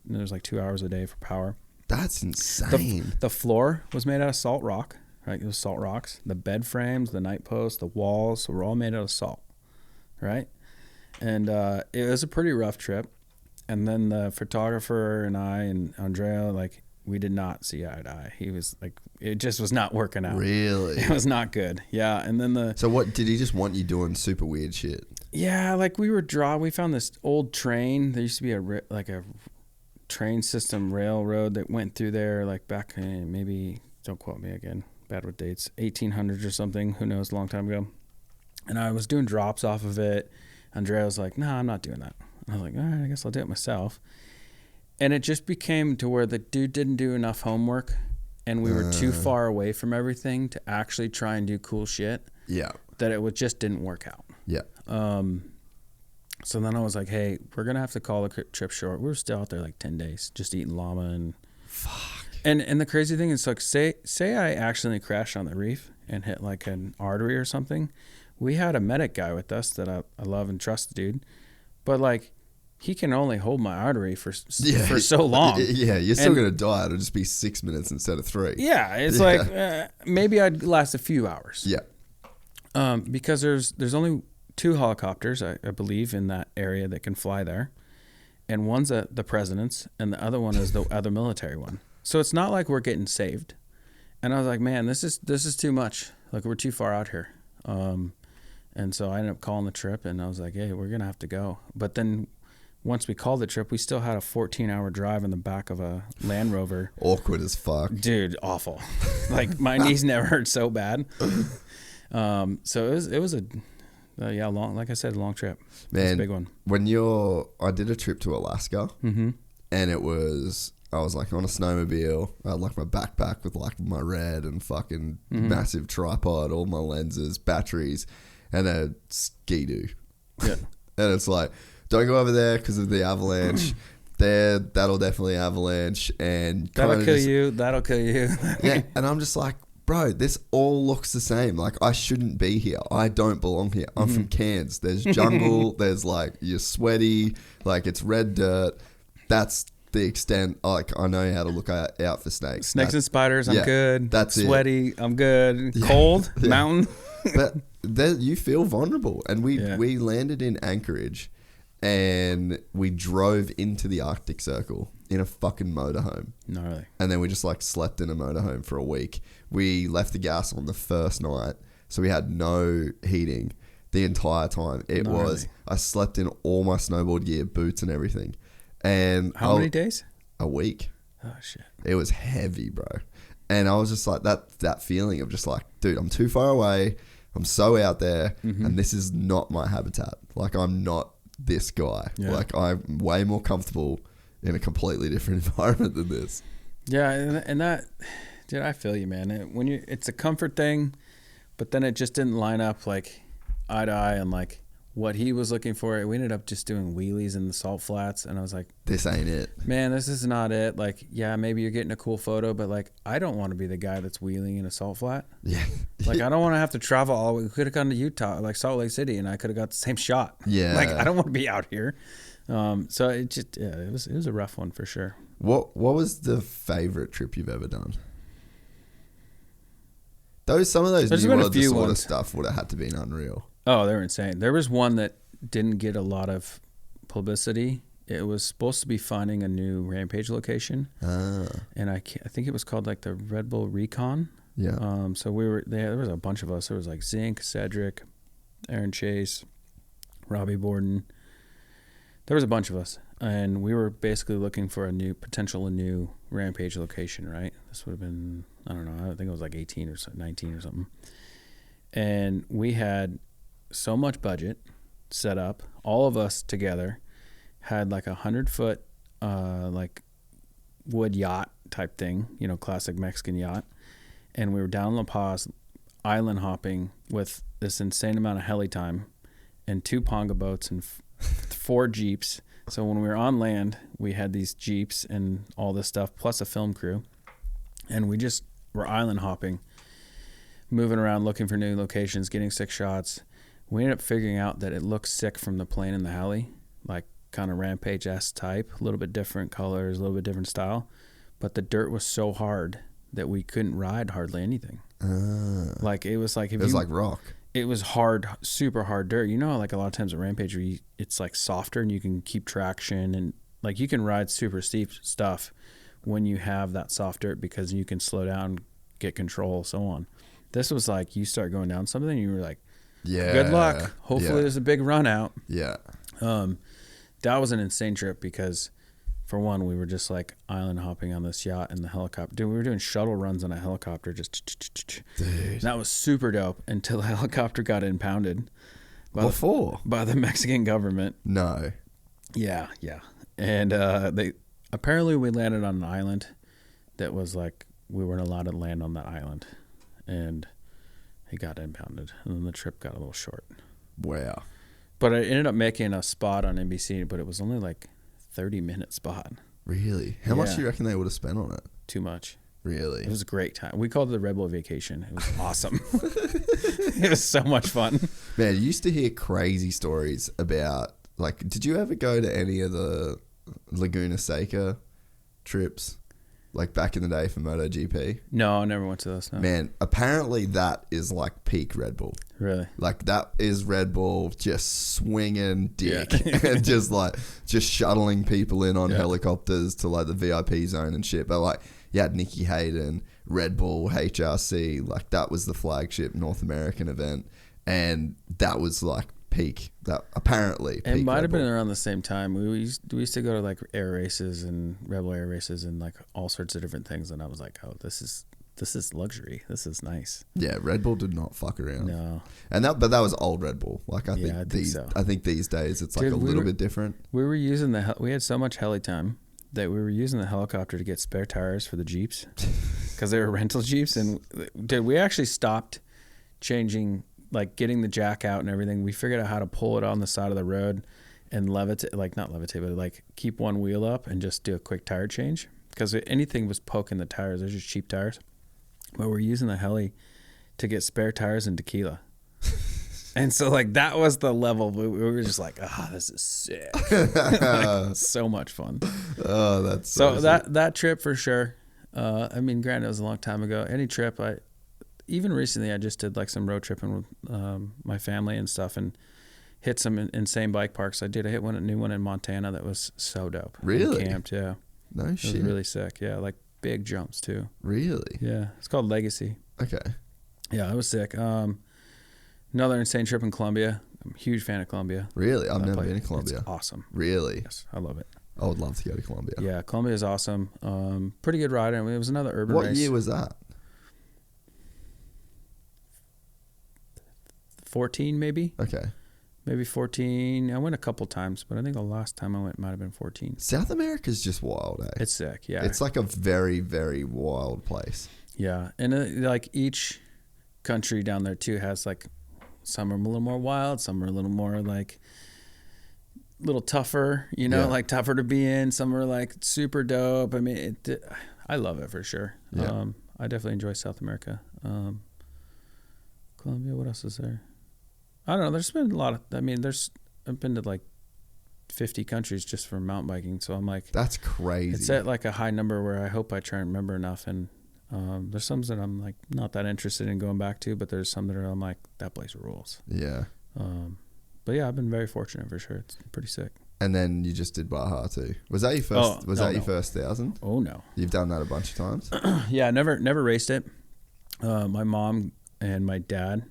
There's like 2 hours a day for power. That's insane. The floor was made out of salt rock, right? It was salt rocks. The bed frames, the night posts, the walls were all made out of salt, right? And it was a pretty rough trip. And then the photographer and I and Andrea, like, we did not see eye to eye. He was like, it just was not working out. Really? It was not good. Yeah. And then so what, did he just want you doing super weird shit? Yeah. Like we found this old train. There used to be a train system railroad that went thugh there, like back in, maybe, don't quote me again, bad with dates, 1800s or something, who knows, a long time ago. And I was doing drops off of it. Andrea was like, no, I'm not doing that. I was like, all right, I guess I'll do it myself. And it just became to where the dude didn't do enough homework and we were too far away from everything to actually try and do cool shit. Yeah. That it just didn't work out. Yeah. So then I was like, hey, we're going to have to call the trip short. We were still out there like 10 days, just eating llama and... Fuck. And the crazy thing is, like, say I accidentally crashed on the reef and hit like an artery or something. We had a medic guy with us that I love and trust, dude. But like, he can only hold my artery for so long. Yeah, you're still going to die. It'll just be 6 minutes instead of 3. Yeah, it's like maybe I'd last a few hours. Yeah. Because there's only 2 helicopters, I believe, in that area that can fly there. And one's the president's and the other one is the other military one. So it's not like we're getting saved. And I was like, man, this is too much. Like, we're too far out here. And so I ended up calling the trip and I was like, hey, we're going to have to go. But then once we called the trip, we still had a 14-hour drive in the back of a Land Rover. Awkward as fuck. Dude, awful. Like, my knees never hurt so bad. So it was a long, like I said, a long trip. Man, it was a big one. I did a trip to Alaska and I was like on a snowmobile. I had like my backpack with like my red and fucking massive tripod, all my lenses, batteries, and a ski-doo. Yeah. And it's like, don't go over there because of the avalanche. That'll definitely avalanche. And that'll kill you. That'll kill you. Yeah. And I'm just like, bro, this all looks the same. Like, I shouldn't be here. I don't belong here. I'm from Cairns. There's jungle. There's like, you're sweaty. Like, it's red dirt. That's the extent. Like, I know how to look out for snakes. Snakes and spiders, I'm good. That's sweaty, I'm good. Cold, mountain. But you feel vulnerable. And we landed in Anchorage and we drove into the Arctic Circle in a fucking motorhome. Gnarly. And then we just like slept in a motorhome for a week. We left the gas on the first night, so we had no heating the entire time. I slept in all my snowboard gear, boots and everything. And how many days? A week. Oh shit. It was heavy, bro. And I was just like that feeling of just like, dude, I'm too far away. I'm so out there and this is not my habitat. Like, I'm not this guy. Yeah. Like, I'm way more comfortable in a completely different environment than this. Yeah, and that, dude, I feel you, man. It's a comfort thing, but then it just didn't line up like eye to eye on like what he was looking for. We ended up just doing wheelies in the salt flats, and I was like, this ain't it. Man, this is not it. Like, yeah, maybe you're getting a cool photo, but like, I don't want to be the guy that's wheeling in a salt flat. Yeah. Like, I don't want to have to travel all the way. We could have gone to Utah, like Salt Lake City, and I could have got the same shot. Yeah. Like, I don't want to be out here. So it just, it was a rough one for sure. What was the favorite trip you've ever done? Some of those New World Disorder stuff would have had to be unreal. Oh, they were insane. There was one that didn't get a lot of publicity. It was supposed to be finding a new Rampage location. And I think it was called like the Red Bull Recon. Yeah. So there was a bunch of us. There was like Zink, Cedric, Aaron Chase, Robbie Borden. There was a bunch of us. And we were basically looking for a new Rampage location, right? This would have been, I don't know, I think it was like 18 or 19 or something. And we had so much budget set up. All of us together had like 100-foot like wood yacht type thing, classic Mexican yacht. And we were down in La Paz island hopping with this insane amount of heli time and 2 Ponga boats and 4 Jeeps. So when we were on land, we had these Jeeps and all this stuff, plus a film crew. And we just were island hopping, moving around, looking for new locations, getting sick shots. We ended up figuring out that it looks sick from the plane and the heli, like kind of Rampage-esque type, a little bit different colors, a little bit different style. But the dirt was so hard that we couldn't ride hardly anything. Like, it was like... It was like rock. It was hard, super hard dirt. Like a lot of times at Rampage, it's like softer and you can keep traction and like you can ride super steep stuff when you have that soft dirt because you can slow down, get control, so on. This was like you start going down something and you were like, yeah, good luck. Hopefully there's a big run out. Yeah. That was an insane trip because for one, we were just like island hopping on this yacht in the helicopter. Dude, we were doing shuttle runs on a helicopter. Dude. That was super dope until the helicopter got impounded. By the Mexican government. No. Yeah. And apparently we landed on an island that was like, we weren't allowed to land on that island. And it got impounded. And then the trip got a little short. Wow. But I ended up making a spot on NBC, but it was only like 30-minute spot. Really? How much do you reckon they would have spent on it? Too much. Really? It was a great time. We called it the Red Bull Vacation. It was awesome. It was so much fun. Man, you used to hear crazy stories about, like, did you ever go to any of the Laguna Seca trips? Like back in the day for MotoGP? No, I never went to those. No. Man, apparently that is like peak Red Bull. Really? Like that is Red Bull just swinging dick Yeah. and just shuttling people in on helicopters to like the VIP zone and shit. But like, you had Nicky Hayden, Red Bull, HRC, like that was the flagship North American event. And that was like peak, that apparently peak It might Red have been Bull. around the same time. We used to go to like air races and Red Bull air races and like all sorts of different things. And I was like, oh, this is luxury. This is nice. Yeah, Red Bull did not fuck around. No. And that was old Red Bull. Like I think so. I think these days it's like Dude, a little bit different. We were using we had so much heli time that we were using the helicopter to get spare tires for the Jeeps because they were rental Jeeps. And dude, we actually stopped changing, like getting the jack out and everything. We figured out how to pull it on the side of the road and levitate, like not levitate, but like keep one wheel up and just do a quick tire change because anything was poking the tires. They're just cheap tires. But we're using the heli to get spare tires and tequila. And so like that was the level. We were just like, this is sick. Like, so much fun. Oh, that's so that trip for sure. I mean, granted, it was a long time ago. Any trip, even recently, I just did like some road tripping with my family and stuff, and hit some insane bike parks. I hit a new one in Montana that was so dope. Really? We camped, yeah. No shit. It was really sick. Yeah, like big jumps too. Really? Yeah, it's called Legacy. Okay. Yeah, it was sick. Another insane trip in Colombia. I'm a huge fan of Colombia. Really? I've never been to Colombia. It's awesome. Really? Yes, I love it. I would love to go to Colombia. Yeah, Colombia is awesome. Pretty good ride. I mean, it was another urban race. What year was that? 14 maybe. Okay. Maybe 14. I went a couple times, but I think the last time I went might have been 14. South America's just wild, eh? It's sick, yeah. It's like a very, very wild place. Yeah, and like each country down there too has like, some are a little more wild, some are a little more like a little tougher, like tougher to be in. Some are like super dope. I mean, I love it for sure. Yeah. I definitely enjoy South America. Colombia, what else is there? I don't know. There's been a lot of, I've been to like 50 countries just for mountain biking. So I'm like, that's crazy. It's at like a high number where I hope I try and remember enough. And there's some that I'm like not that interested in going back to, but there's some that I'm like, that place rules. Yeah. But yeah, I've been very fortunate for sure. It's pretty sick. And then you just did Baja too. Was that your first? Your first 1,000? Oh no. You've done that a bunch of times. Yeah, never raced it. My mom and my dad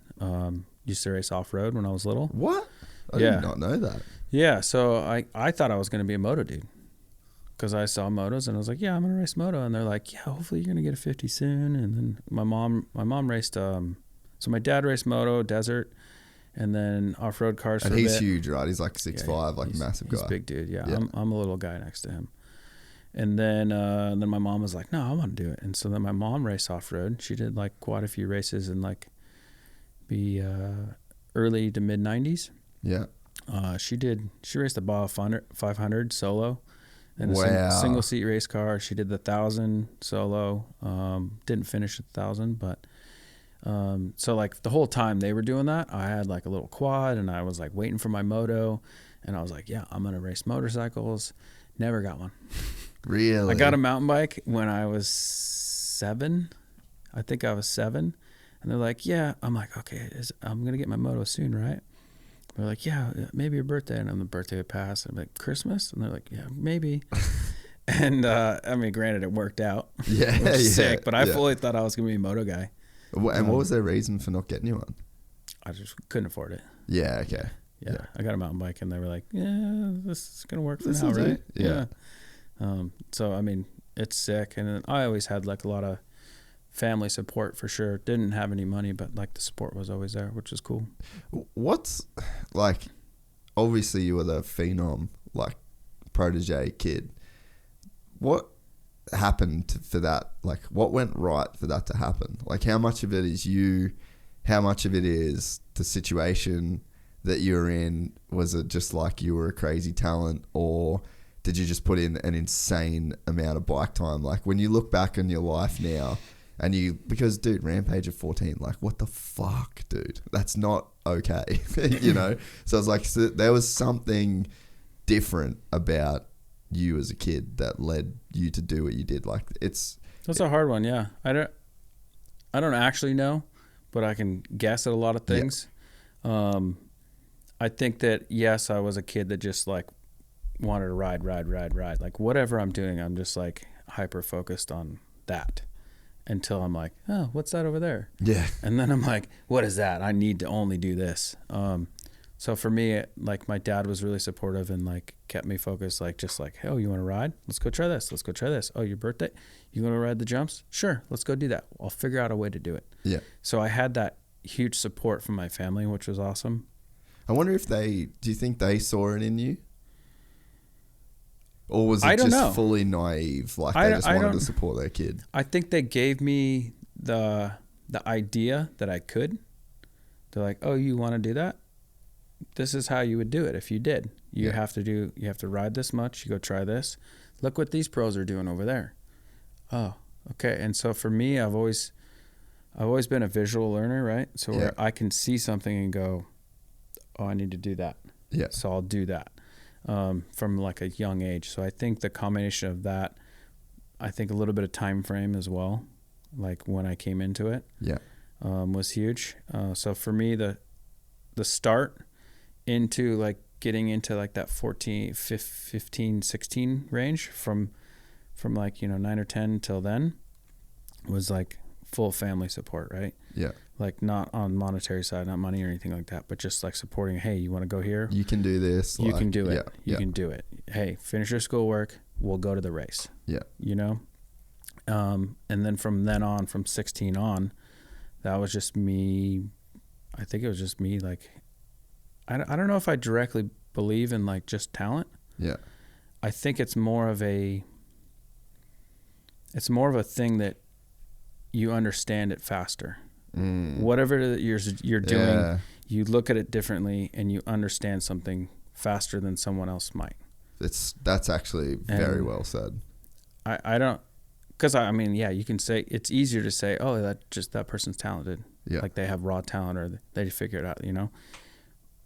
used to race off road when I was little. What? I did not know that. Yeah, so I thought I was going to be a moto dude because I saw motos and I was like, yeah, I'm going to race moto. And they're like, yeah, hopefully you're going to get a 50 soon. And then my mom raced. So my dad raced moto, desert, and then off road cars. And he's huge, right? He's like 6'5", like a massive guy. He's a big dude. Yeah, I'm a little guy next to him. And then my mom was like, no, I want to do it. And so then my mom raced off road. She did like quite a few races in like early to mid 90s. Yeah. She raced the Baja 500 solo and wow. a single seat race car. She did the 1,000 solo. Didn't finish the 1,000, but so like the whole time they were doing that, I had like a little quad and I was like waiting for my moto and I was like, yeah, I'm going to race motorcycles. Never got one. Really? I got a mountain bike when I was 7. I think I was 7. And they're like, yeah. I'm like, okay, I'm going to get my moto soon, right? They're like, yeah, maybe your birthday. And on the birthday would pass. I'm like, Christmas? And they're like, yeah, maybe. And, granted, it worked out. Yeah, it was sick. But I fully thought I was going to be a moto guy. And what was their reason for not getting you one? I just couldn't afford it. Yeah, okay. Yeah. I got a mountain bike, and they were like, yeah, this is going to work for now, right? Yeah. So, I mean, it's sick. And then I always had like a lot of family support for sure. Didn't have any money, but like the support was always there, which was cool. What's like, obviously you were the phenom, like Prodigy kid. What happened for that? Like, what went right for that to happen? Like, how much of it is you? How much of it is the situation that you're in? Was it just like you were a crazy talent, or did you just put in an insane amount of bike time? Like, when you look back on your life now, and because dude, Rampage at 14, like, what the fuck, dude? That's not okay, you know? So it's like, so there was something different about you as a kid that led you to do what you did. Like, that's a hard one. Yeah. I don't actually know, but I can guess at a lot of things. Yeah. I think that, yes, I was a kid that just like wanted to ride. Like, whatever I'm doing, I'm just like hyper focused on that until I'm like, oh, what's that over there? Yeah. And then I'm like, what is that? I need to only do this. So for me, like, my dad was really supportive and like kept me focused, like, just like, oh, you want to ride? Let's go try this. Let's go try this. Oh, your birthday? You want to ride the jumps? Sure. Let's go do that. I'll figure out a way to do it. Yeah. So I had that huge support from my family, which was awesome. I wonder if do you think they saw it in you? Or was it just fully naive? Like, they just wanted to support their kid? I think they gave me the idea that I could. They're like, oh, you want to do that? This is how you would do it if you did. You have to ride this much. You go try this. Look what these pros are doing over there. Oh, okay. And so for me, I've always been a visual learner, right? So where I can see something and go, oh, I need to do that. Yeah. So I'll do that from like a young age. So I think the combination of that, I think a little bit of time frame as well, like when I came into it, was huge. So for me, the start into like getting into like that 14, 15, 16 range from like, 9 or 10 till then was like full family support, right? Yeah. Like, not on monetary side, not money or anything like that, but just like supporting, hey, you want to go here? You can do this. You can do it. You can do it. Hey, finish your schoolwork. We'll go to the race. Yeah. And then from then on, from 16 on, that was just me. I think it was just me. Like, I don't know if I directly believe in like just talent. Yeah. I think it's more of a thing that you understand it faster. Whatever that you're doing, you look at it differently and you understand something faster than someone else might. That's actually very well said. I don't, because I mean, you can say it's easier to say, oh, that person's talented. Yeah. Like, they have raw talent or they figure it out,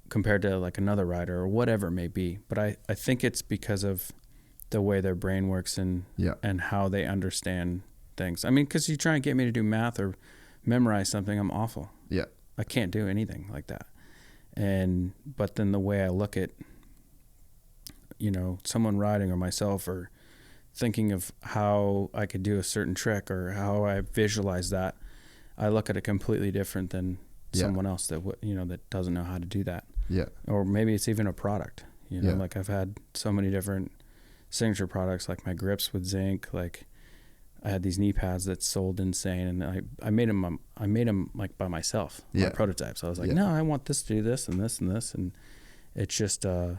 compared to like another rider or whatever it may be. But I think it's because of the way their brain works and how they understand things. I mean, because you try and get me to do math or memorize something, I'm awful. Yeah. I can't do anything like that. But then the way I look at, someone riding or myself or thinking of how I could do a certain trick or how I visualize that, I look at it completely different than someone else that that doesn't know how to do that. Yeah. Or maybe it's even a product, like I've had so many different signature products, like my grips with Zink, like I had these knee pads that sold insane, and I made them like by myself, my prototypes. I was like, no, I want this to do this and this and this, and it's just I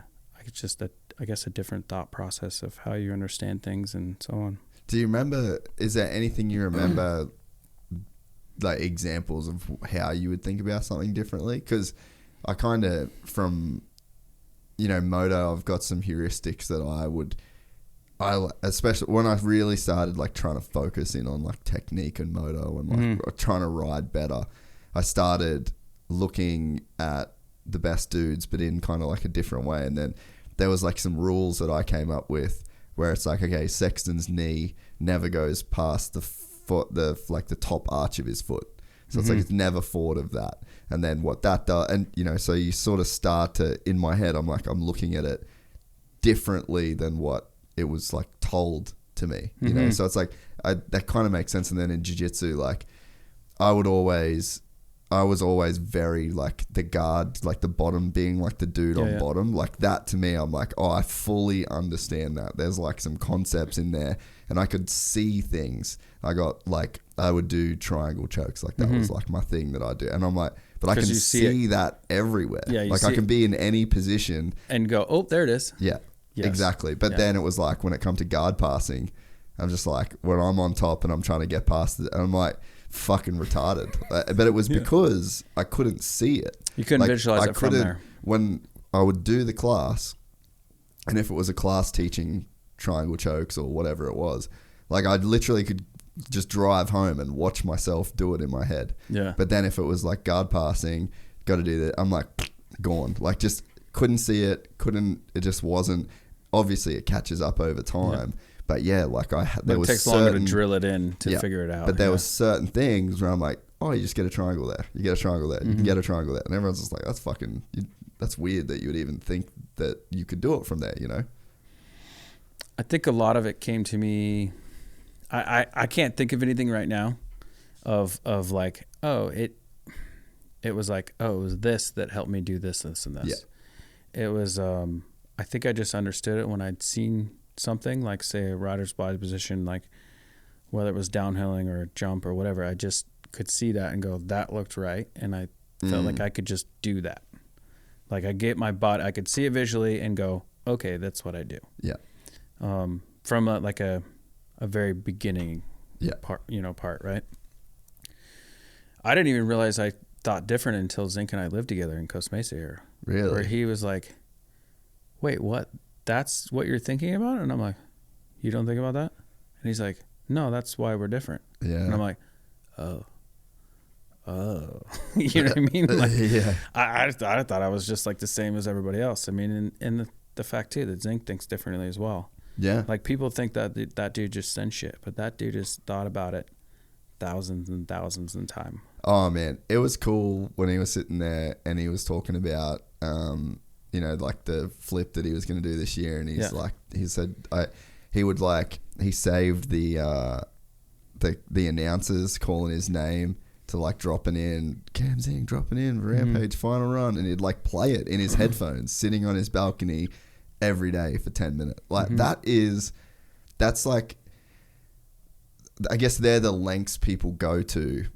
guess a different thought process of how you understand things and so on. Do you remember? Is there anything you remember, like examples of how you would think about something differently? Because I kind of from moto, I've got some heuristics that I especially when I really started like trying to focus in on like technique and moto and like trying to ride better, I started looking at the best dudes, but in kind of like a different way. And then there was like some rules that I came up with where it's like, okay, Sexton's knee never goes past the foot, the top arch of his foot. So it's like, it's never forward of that. And then what that does, and so you sort of start to, in my head, I'm looking at it differently than what it was like told to me, you know? So it's like, that kind of makes sense. And then in jiu-jitsu, like I would always, I was always very like the guard, like the bottom being like the dude on bottom. Like that to me, I'm like, oh, I fully understand that. There's like some concepts in there and I could see things. I would do triangle chokes. Like that was like my thing that I do. And I'm like, but I can see that everywhere. Yeah, like I can be in any position. And go, oh, there it is. Yeah, yes. Exactly. But then it was like when it come to guard passing, I'm just like, when I'm on top and I'm trying to get past it, and I'm like fucking retarded. But it was because I couldn't see it. You couldn't visualize it from there. When I would do the class, and if it was a class teaching triangle chokes or whatever it was, like I literally could just drive home and watch myself do it in my head. Yeah. But then if it was like guard passing, got to do that, I'm like gone. Like just couldn't see it. It just wasn't. Obviously, it catches up over time. Yeah. But yeah, like there was. It takes longer to drill it in to figure it out. But there was certain things where I'm like, oh, you just get a triangle there. You get a triangle there. You can get a triangle there. And everyone's just like, that's weird that you would even think that you could do it from there, you know? I think a lot of it came to me. I can't think of anything right now of like, oh, it was like, oh, it was this that helped me do this, this, and this. Yeah. It was, I think I just understood it when I'd seen something like, say, a rider's blind position, like whether it was downhilling or a jump or whatever, I just could see that and go, that looked right. And I felt like I could just do that. Like I get my body, I could see it visually and go, okay, that's what I do. Yeah. From a very beginning part, right? I didn't even realize I thought different until Zink and I lived together in Costa Mesa here. Really? Where he was like, wait, what? That's what you're thinking about? And I'm like, you don't think about that? And he's like, no, that's why we're different. Yeah. And I'm like, oh. You know what I mean? Like, yeah. I thought I was just like the same as everybody else. I mean, and the fact too that Zink thinks differently as well. Yeah. Like people think that that dude just sends shit, but that dude has thought about it thousands and thousands of times. Oh man, it was cool when he was sitting there and he was talking about, like the flip that he was going to do this year, and he's like, he said, he saved the announcers calling his name to like dropping in, Cam Zink dropping in, Rampage final run, and he'd like play it in his headphones, sitting on his balcony every day for 10 minutes. Like that's like, I guess they're the lengths people go to,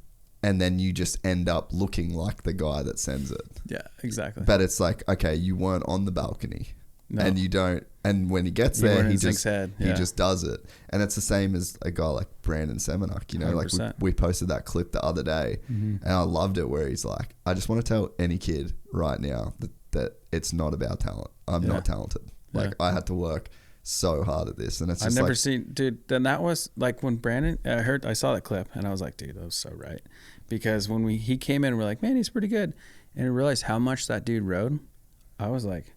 and then you just end up looking like the guy that sends it. Yeah, exactly. But it's like, okay, you weren't on the balcony. No. And you don't, and when he gets there, he just does it. And it's the same as a guy like Brandon Semenuk, 100%. Like we posted that clip the other day, and I loved it where he's like, I just want to tell any kid right now that it's not about talent. I'm not talented. Like I had to work so hard at this, and it's just I've never seen, dude. Then that was like when Brandon, I saw that clip, and I was like, dude, that was so right. Because when he came in, we're like, man, he's pretty good, and I realized how much that dude rode. I was like,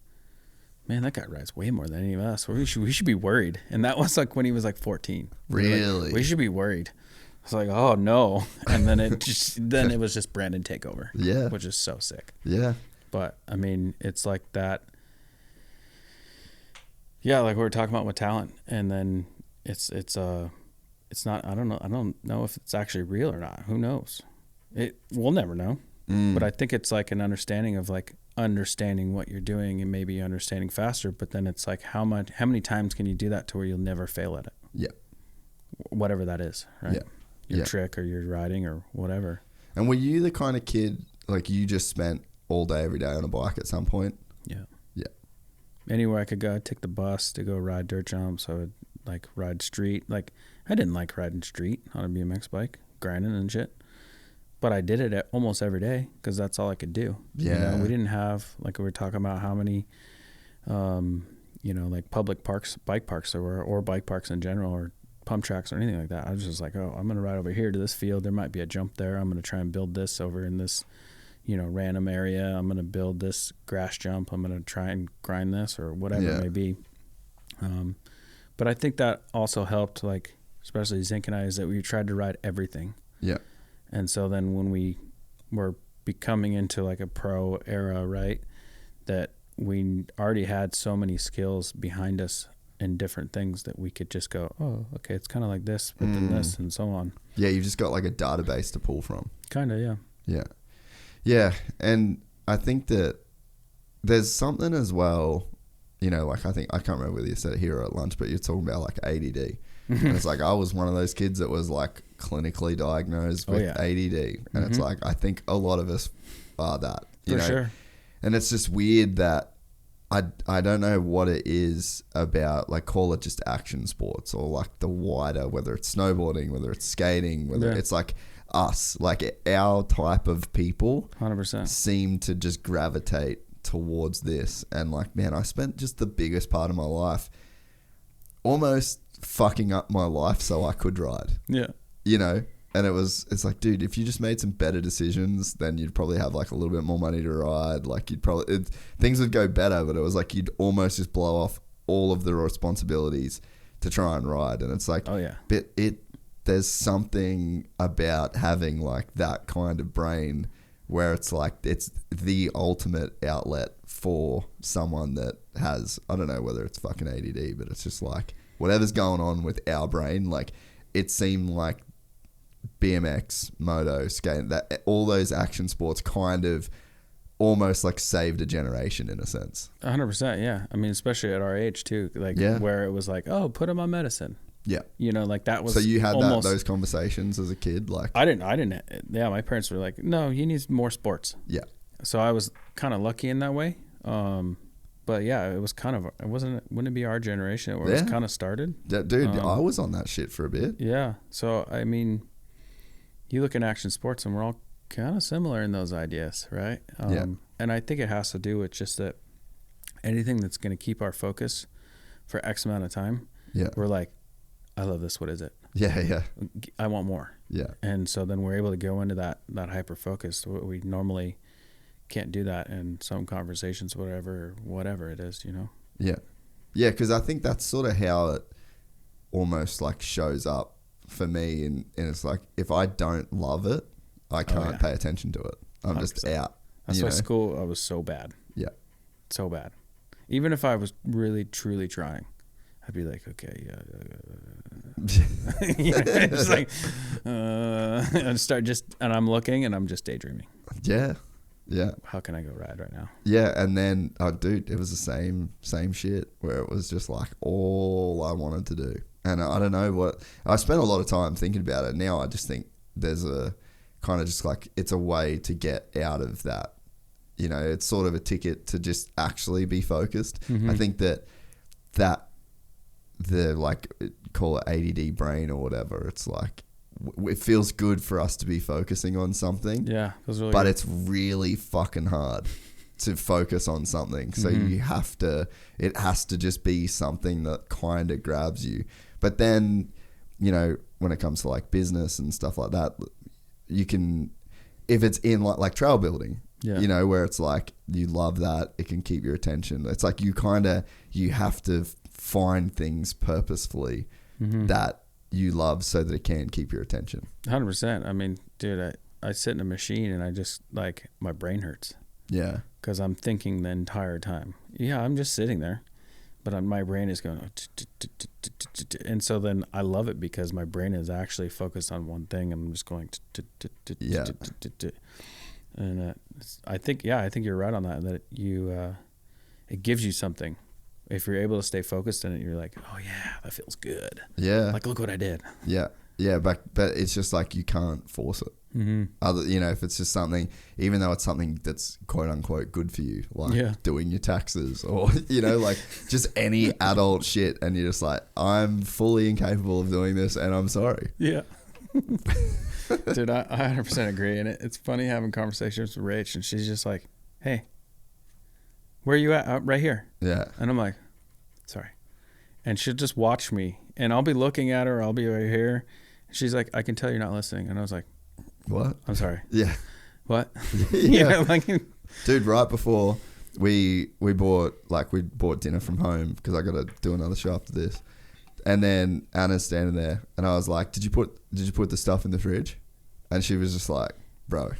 man, that guy rides way more than any of us. We should be worried. And that was like when he was like 14. Really? Like, we should be worried. I was like, oh no. And then it was just Brandon takeover. Yeah. Which is so sick. Yeah. But I mean, it's like that. Yeah, like we were talking about with talent, and then it's not. I don't know if it's actually real or not. Who knows? We'll never know. But I think it's like an understanding of like understanding what you're doing and maybe understanding faster. But then it's like how many times can you do that to where you'll never fail at it? Yeah. Whatever that is, right? Yeah. Your trick or your riding or whatever. And were you the kind of kid like you just spent all day every day on a bike at some point? Yeah. Yeah. Anywhere I could go, I'd take the bus to go ride dirt jumps. I would like ride street. Like I didn't like riding street on a BMX bike, grinding and shit. But I did it almost every day because that's all I could do. Yeah. We didn't have, like we were talking about how many, like public parks, bike parks there were, or bike parks in general, or pump tracks or anything like that. I was just like, oh, I'm going to ride over here to this field. There might be a jump there. I'm going to try and build this over in this, random area. I'm going to build this grass jump. I'm going to try and grind this or whatever it may be. But I think that also helped, like, especially Zink and I, is that we tried to ride everything. Yeah. And so then when we were becoming into like a pro era, right, that we already had so many skills behind us in different things that we could just go, oh, okay, it's kind of like this, but then this and so on. Yeah, you've just got like a database to pull from. Kind of, yeah. Yeah. Yeah, and I think that there's something as well, you know, like I can't remember whether you said it here or at lunch, but you're talking about like ADD. And it's like I was one of those kids that was like clinically diagnosed with ADD. And it's like I think a lot of us are that. You know? Sure. And it's just weird that I don't know what it is about, like call it just action sports or like the wider, whether it's snowboarding, whether it's skating, whether it's like us, like our type of people 100% seem to just gravitate towards this. And like, man, I spent just the biggest part of my life almost fucking up my life so I could ride. Yeah. You know? And it's like, dude, if you just made some better decisions, then you'd probably have like a little bit more money to ride. Like things would go better, but it was like you'd almost just blow off all of the responsibilities to try and ride. And it's like, but there's something about having like that kind of brain where it's like, it's the ultimate outlet for someone that has, I don't know whether it's fucking ADD, but it's just like whatever's going on with our brain. Like it seemed like BMX, moto, skating, that all those action sports kind of almost like saved a generation in a sense. 100%, yeah. I mean, especially at our age too, like where it was like, oh, put him on medicine. Yeah. You know, like that was. So you had those conversations as a kid, like I didn't. Yeah, my parents were like, no, he needs more sports. Yeah. So I was kind of lucky in that way. But yeah, it was kind of, wouldn't it be our generation where it was kind of started? Yeah, dude, I was on that shit for a bit. Yeah. So I mean, you look at action sports and we're all kind of similar in those ideas, right? And I think it has to do with just that anything that's going to keep our focus for X amount of time. Yeah. We're like, I love this. What is it? Yeah, yeah. I want more. Yeah. And so then we're able to go into that hyper focus. We normally can't do that in some conversations, whatever it is, you know? Yeah. Yeah, because I think that's sort of how it almost like shows up for me. And it's like, if I don't love it, I can't pay attention to it. I'm 100%. Just out. That's why school, I was so bad. Yeah. So bad. Even if I was really, truly trying, I'd be like, okay, just like, and I'm looking and I'm just daydreaming. Yeah. Yeah. How can I go ride right now? Yeah. And then, dude, it was the same shit where it was just like all I wanted to do. And I don't know I spent a lot of time thinking about it. Now I just think there's a kind of just like, it's a way to get out of that. You know, it's sort of a ticket to just actually be focused. Mm-hmm. I think that the like, call it ADD brain or whatever, it's like, it feels good for us to be focusing on something. Yeah. Feels really but good. It's really fucking hard to focus on something. So it has to just be something that kind of grabs you. But then, you know, when it comes to like business and stuff like that, you can, if it's in like trail building, you know, where it's like, you love that, it can keep your attention. It's like you have to find things purposefully that you love so that it can keep your attention. 100%. I mean, dude, I sit in a machine and I just like, my brain hurts. Yeah. Because I'm thinking the entire time. Yeah, I'm just sitting there, but my brain is going, and so then I love it because my brain is actually focused on one thing. And I'm just going, and I think you're right on that it gives you something. If you're able to stay focused in it, you're like, oh yeah, that feels good. Yeah. Like, look what I did. Yeah. Yeah. But it's just like, you can't force it. Mm-hmm. You know, if it's just something, even though it's something that's quote unquote good for you, like doing your taxes or, you know, like just any adult shit. And you're just like, I'm fully incapable of doing this and I'm sorry. Yeah. Dude, I 100% agree. And it's funny having conversations with Rach and she's just like, hey, where are you at? Right here. Yeah. And I'm like, sorry. And she'll just watch me and I'll be looking at her. I'll be right here. She's like, I can tell you're not listening. And I was like, what? I'm sorry. Yeah. What? Yeah. Like, dude, right before we bought dinner from home because I got to do another show after this. And then Anna's standing there and I was like, did you put the stuff in the fridge? And she was just like, bro,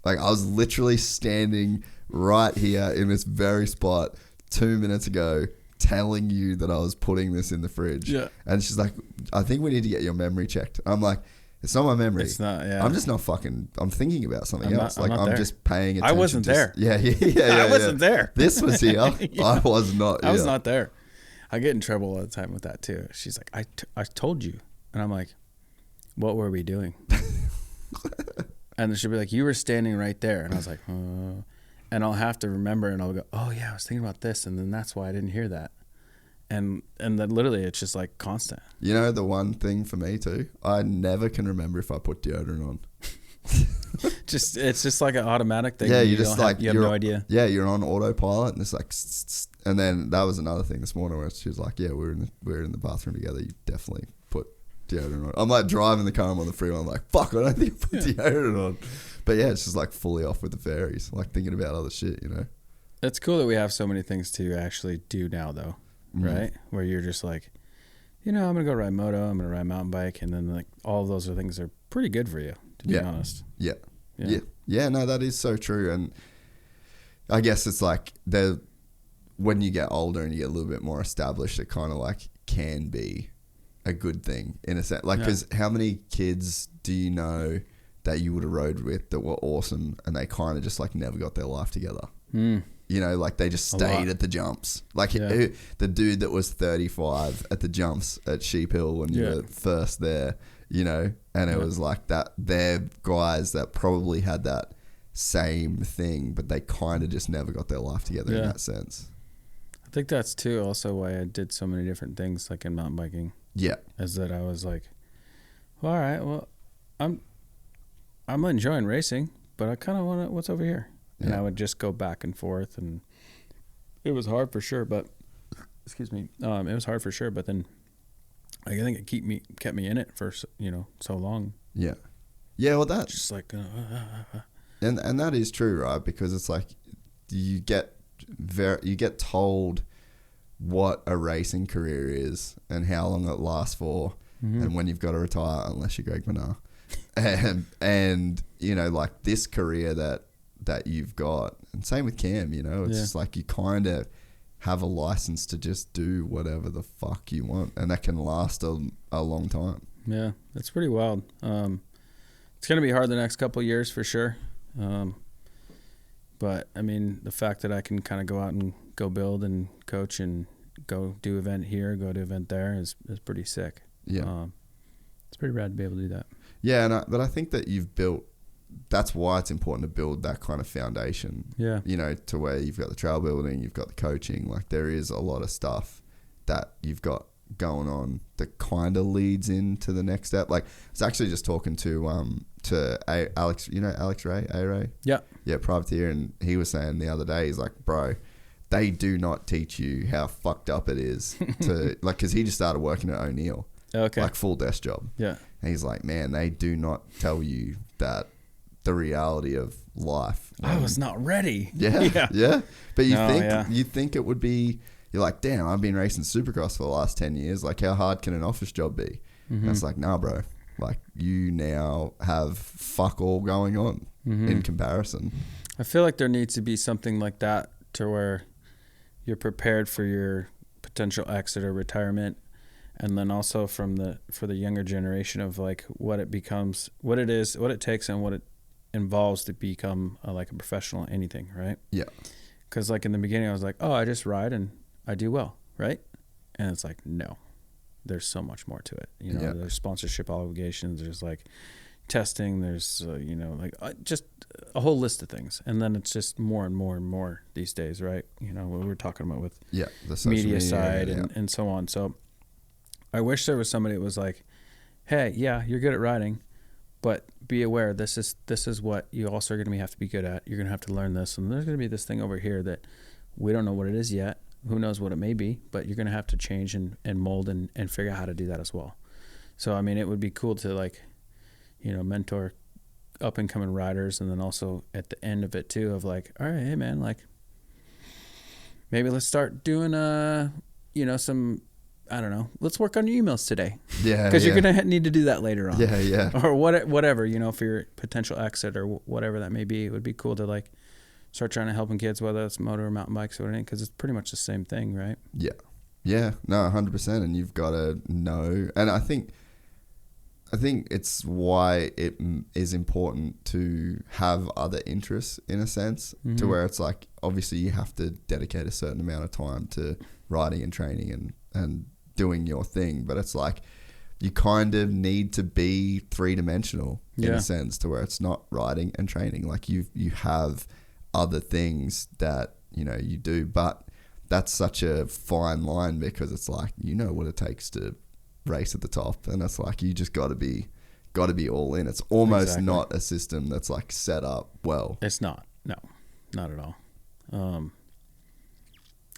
like I was literally standing right here in this very spot 2 minutes ago telling you that I was putting this in the fridge. Yeah. And she's like, I think we need to get your memory checked. I'm like, It's not my memory. It's not. Yeah. I'm just not fucking. I'm thinking about something else. I'm just paying attention. I wasn't there. Yeah. I wasn't there. This was here. I was not. I was not there. I get in trouble all the time with that too. She's like, I told you, and I'm like, what were we doing? And she'll be like, you were standing right there, and I was like, and I'll have to remember, and I'll go, oh yeah, I was thinking about this, and then that's why I didn't hear that. And then literally it's just like constant. You know, the one thing for me too, I never can remember if I put deodorant on. It's just like an automatic thing. Yeah, you just like you have no idea. Yeah, you're on autopilot, and it's like, and then that was another thing this morning where she was like, yeah, we're in the bathroom together. You definitely put deodorant on. I'm like driving the car, I'm on the freeway. I'm like, fuck, I don't think I put deodorant on. But yeah, it's just like fully off with the fairies, like thinking about other shit, you know. It's cool that we have so many things to actually do now, though. Right? Where you're just like, I'm going to go ride moto, I'm going to ride mountain bike, and then like all of those are things that are pretty good for you, to be honest. Yeah, no, that is so true. And I guess it's like when you get older and you get a little bit more established, it kind of like can be a good thing in a sense. Like, because how many kids do you know that you would have rode with that were awesome and they kind of just like never got their life together? You know, like they just stayed at the jumps. Like the dude that was 35 at the jumps at Sheep Hill when you were first there, you know, and it was like that. They're guys that probably had that same thing, but they kind of just never got their life together in that sense. I think that's too also why I did so many different things like in mountain biking. Yeah. Is that I was like, well, all right, well, I'm enjoying racing, but I kind of want to, what's over here? And I would just go back and forth, and it was hard for sure. But excuse me, it was hard for sure. But then I think it kept me in it for so long. Yeah, yeah. Well, that's just like, and that is true, right? Because it's like you get told what a racing career is and how long it lasts for, and when you've got to retire, unless you're Greg Minnaar. and like this career that you've got, and same with Cam, it's just like you kind of have a license to just do whatever the fuck you want, and that can last a long time. Yeah, it's pretty wild. It's gonna be hard the next couple of years for sure, but I mean the fact that I can kind of go out and go build and coach and go do event here, go to event there is pretty sick. It's pretty rad to be able to do that. Yeah, but I think that you've built. That's why it's important to build that kind of foundation. Yeah. To where you've got the trail building, you've got the coaching. Like there is a lot of stuff that you've got going on that kind of leads into the next step. Like I was actually just talking to Alex, Alex Ray, A-Ray? Yeah, privateer, and he was saying the other day, he's like, bro, they do not teach you how fucked up it is to like, because he just started working at O'Neill. Okay. Like full desk job. Yeah. And he's like, man, they do not tell you that the reality of life. I was not ready. Yeah. But you think it would be, you're like, damn, I've been racing Supercross for the last 10 years. Like how hard can an office job be? And it's like, nah, bro. Like you now have fuck all going on in comparison. I feel like there needs to be something like that to where you're prepared for your potential exit or retirement. And then also for the younger generation of like what it becomes, what it is, what it takes, and what it involves to become like a professional at anything, right? Yeah. Because like in the beginning, I was like, oh, I just ride and I do well, right? And it's like, no, there's so much more to it. There's sponsorship obligations. There's like testing. There's just a whole list of things. And then it's just more and more and more these days, right? What we were talking about with the media side and so on. So I wish there was somebody that was like, hey, yeah, you're good at riding, but be aware this is what you also are going to have to be good at. You're going to have to learn this, and there's going to be this thing over here that we don't know what it is yet. Who knows what it may be, but you're going to have to change and mold and figure out how to do that as well. So, I mean, it would be cool to like, mentor up and coming riders, and then also at the end of it too of like, all right, hey man, like maybe let's start doing some, I don't know, let's work on your emails today. Yeah. Because you're going to need to do that later on. Yeah, yeah. Or whatever, for your potential exit or whatever that may be. It would be cool to like start trying to helping kids, whether it's motor or mountain bikes or anything, because it's pretty much the same thing, right? Yeah. Yeah. No, 100%. And you've got to know. And I think I think it's why it is important to have other interests in a sense, to where it's like, obviously you have to dedicate a certain amount of time to riding and training and doing your thing. But it's like, you kind of need to be three-dimensional in a sense, to where it's not riding and training. Like you have other things that, you know, you do, but that's such a fine line, because it's like, you know what it takes to race at the top, and it's like, you just got to be all in. It's almost not a system that's like set up well. It's not. No, not at all.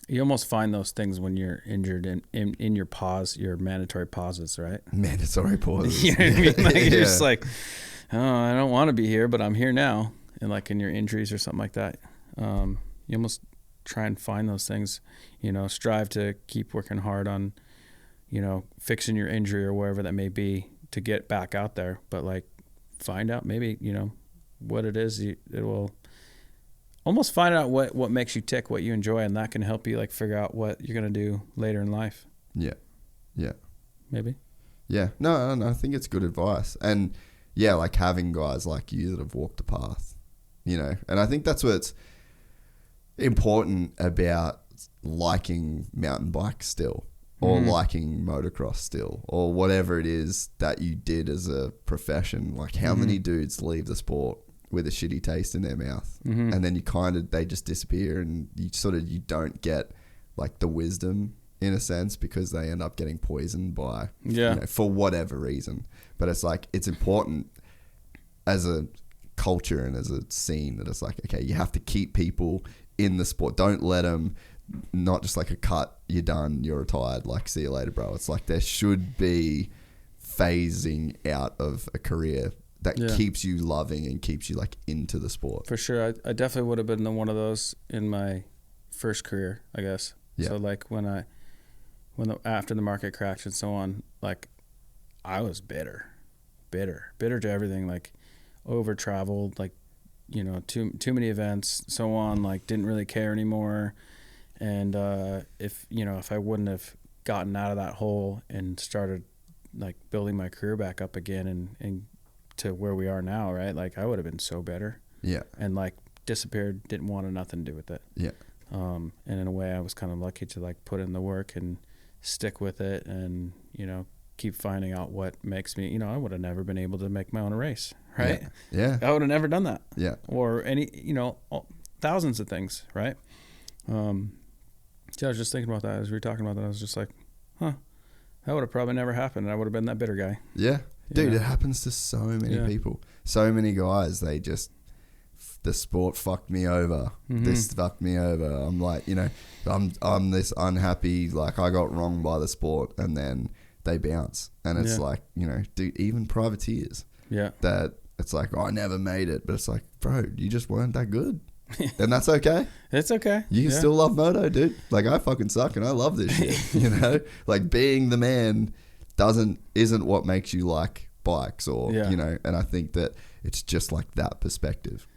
You almost find those things when you're injured in your pause, your mandatory pauses, right? Mandatory pauses. You know what I mean? Like, you're just like, oh, I don't want to be here, but I'm here now. And like in your injuries or something like that, you almost try and find those things, you know, strive to keep working hard on, you know, fixing your injury or wherever that may be to get back out there. But like, find out maybe, you know, what it is. It will almost find out what makes you tick, what you enjoy, and that can help you like figure out what you're going to do later in life. Yeah. Maybe. Yeah. No, I think it's good advice. And yeah, like having guys like you that have walked the path, you know, and I think that's what's important about liking mountain bikes still, or liking motocross still, or whatever it is that you did as a profession. Like how many dudes leave the sport with a shitty taste in their mouth, and then they just disappear, and you don't get like the wisdom in a sense, because they end up getting poisoned by, you know, for whatever reason. But it's like, it's important as a culture and as a scene that it's like, okay, you have to keep people in the sport. Don't let them, not just like a cut, you're done, you're retired, like see you later, bro. It's like there should be phasing out of a career that keeps you loving and keeps you like into the sport. For sure. I definitely would have been one of those in my first career, I guess. Yeah. So like after the market crash and so on, like I was bitter to everything, like over traveled, like, you know, too many events, so on, like didn't really care anymore. And if I wouldn't have gotten out of that hole and started like building my career back up again and to where we are now, right? Like I would have been so bitter. Yeah. And like disappeared, didn't want nothing to do with it. Yeah. And in a way I was kind of lucky to like put in the work and stick with it, and, you know, keep finding out what makes me, you know, I would have never been able to make my own race, right? Yeah. I would have never done that. Yeah. Or any, you know, thousands of things, right? So I was just thinking about that as we were talking about that. I was just like, that would have probably never happened. I would have been that bitter guy. Yeah. Dude, it happens to so many people. So many guys, they just, the sport fucked me over. This fucked me over. I'm like, you know, I'm this unhappy, like I got wronged by the sport, and then they bounce. And it's like, you know, dude, even privateers. Yeah. That it's like, oh, I never made it. But it's like, bro, you just weren't that good. And that's okay. It's okay. You can still love moto, dude. Like I fucking suck and I love this shit. You know? Like being the man isn't what makes you like bikes, or you know, and I think that it's just like that perspective.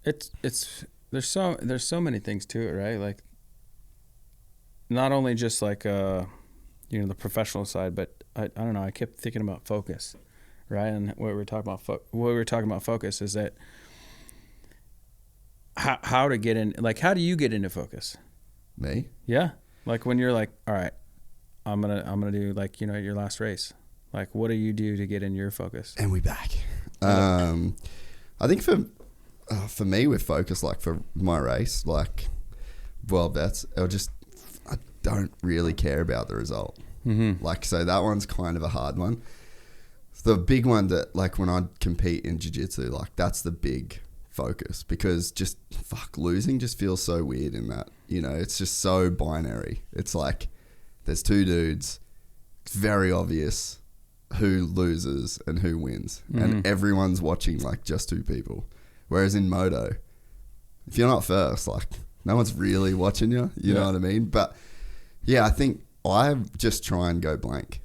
There's so many things to it, right? Like not only just like you know, the professional side, but I don't know, I kept thinking about focus, right? And what we were talking about focus is that how to get in, like how do you get into focus? Me? Yeah. Like when you're like, all right, I'm gonna do, like, you know, your last race. Like what do you do to get in your focus? And we back. I think for me with focus, like for my race, like World Vets, I don't really care about the result. Like, so that one's kind of a hard one. The big one that, like, when I compete in jiu-jitsu, like that's the big focus, because just losing just feels so weird in that, you know, it's just so binary. It's like there's two dudes, it's very obvious who loses and who wins, and everyone's watching like just two people. Whereas in moto, if you're not first, like no one's really watching you, you know what I mean? But yeah, I think I just try and go blank,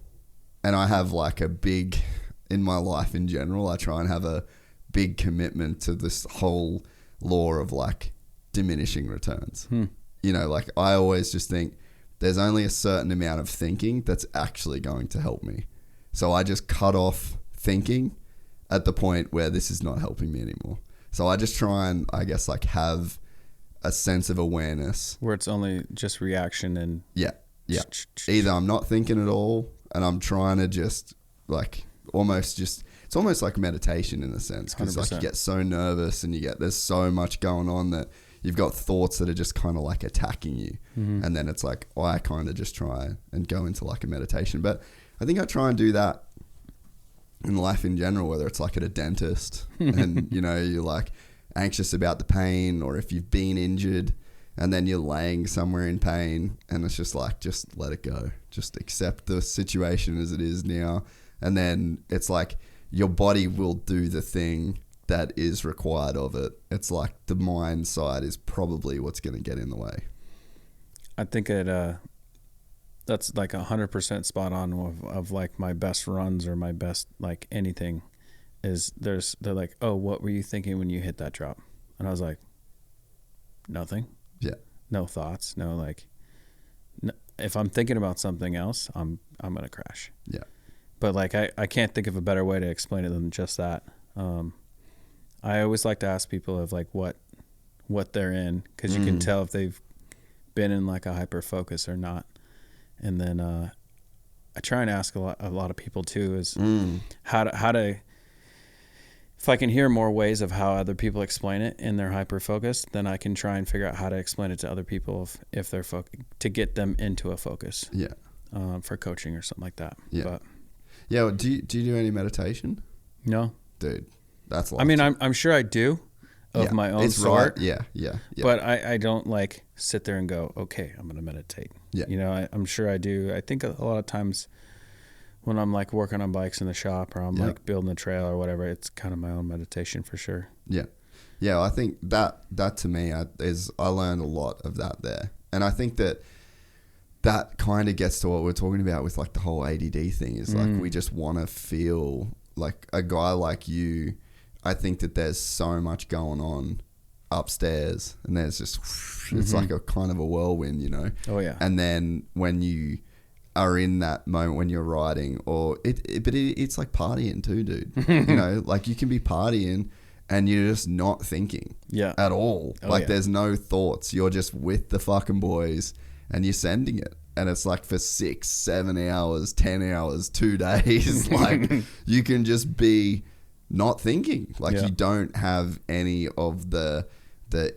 and I have like a big, in my life in general, I try and have a big commitment to this whole law of like diminishing returns. You know, like I always just think there's only a certain amount of thinking that's actually going to help me. So I just cut off thinking at the point where this is not helping me anymore. So I just try and, I guess, like have a sense of awareness. Where it's only just reaction and... Yeah. Either I'm not thinking at all and I'm trying to just like it's almost like meditation in a sense, because like you get so nervous and there's so much going on that you've got thoughts that are just kind of like attacking you. And then it's like, I kind of just try and go into like a meditation. But I think I try and do that in life in general, whether it's like at a dentist and you're like anxious about the pain, or if you've been injured and then you're laying somewhere in pain, and it's just like, just let it go, just accept the situation as it is now. And then it's like your body will do the thing that is required of it. It's like the mind side is probably what's going to get in the way. I think that's like 100% spot on of like my best runs or my best like anything is they're like, oh, what were you thinking when you hit that drop? And I was like, nothing. Yeah. No thoughts. No, like, no, if I'm thinking about something else, I'm going to crash. Yeah. But like, I can't think of a better way to explain it than just that. I always like to ask people of like what they're in, because you can tell if they've been in like a hyper focus or not. And then I try and ask a lot of people too is how to if I can hear more ways of how other people explain it in their hyper focus, then I can try and figure out how to explain it to other people if they're to get them into a focus. Yeah. For coaching or something like that. Yeah. But yeah. Well, do you do any meditation? No, dude. That's I mean, I'm sure I do of my own sort. Right. Yeah. But I don't like sit there and go, okay, I'm going to meditate. Yeah. I'm sure I do. I think a lot of times when I'm like working on bikes in the shop, or I'm like building a trail or whatever, it's kind of my own meditation for sure. Yeah. Yeah. I think that to me I learned a lot of that there. And I think that kind of gets to what we're talking about with like the whole ADD thing is like, we just want to feel like a guy like you. I think that there's so much going on upstairs, and there's just, it's like a kind of a whirlwind, Oh yeah. And then when you are in that moment when you're riding, or it's like partying too, dude. Like you can be partying and you're just not thinking at all. There's no thoughts. You're just with the fucking boys and you're sending it. And it's like for 6, 7 hours, 10 hours, 2 days, like you can just be not thinking. Like you don't have any of the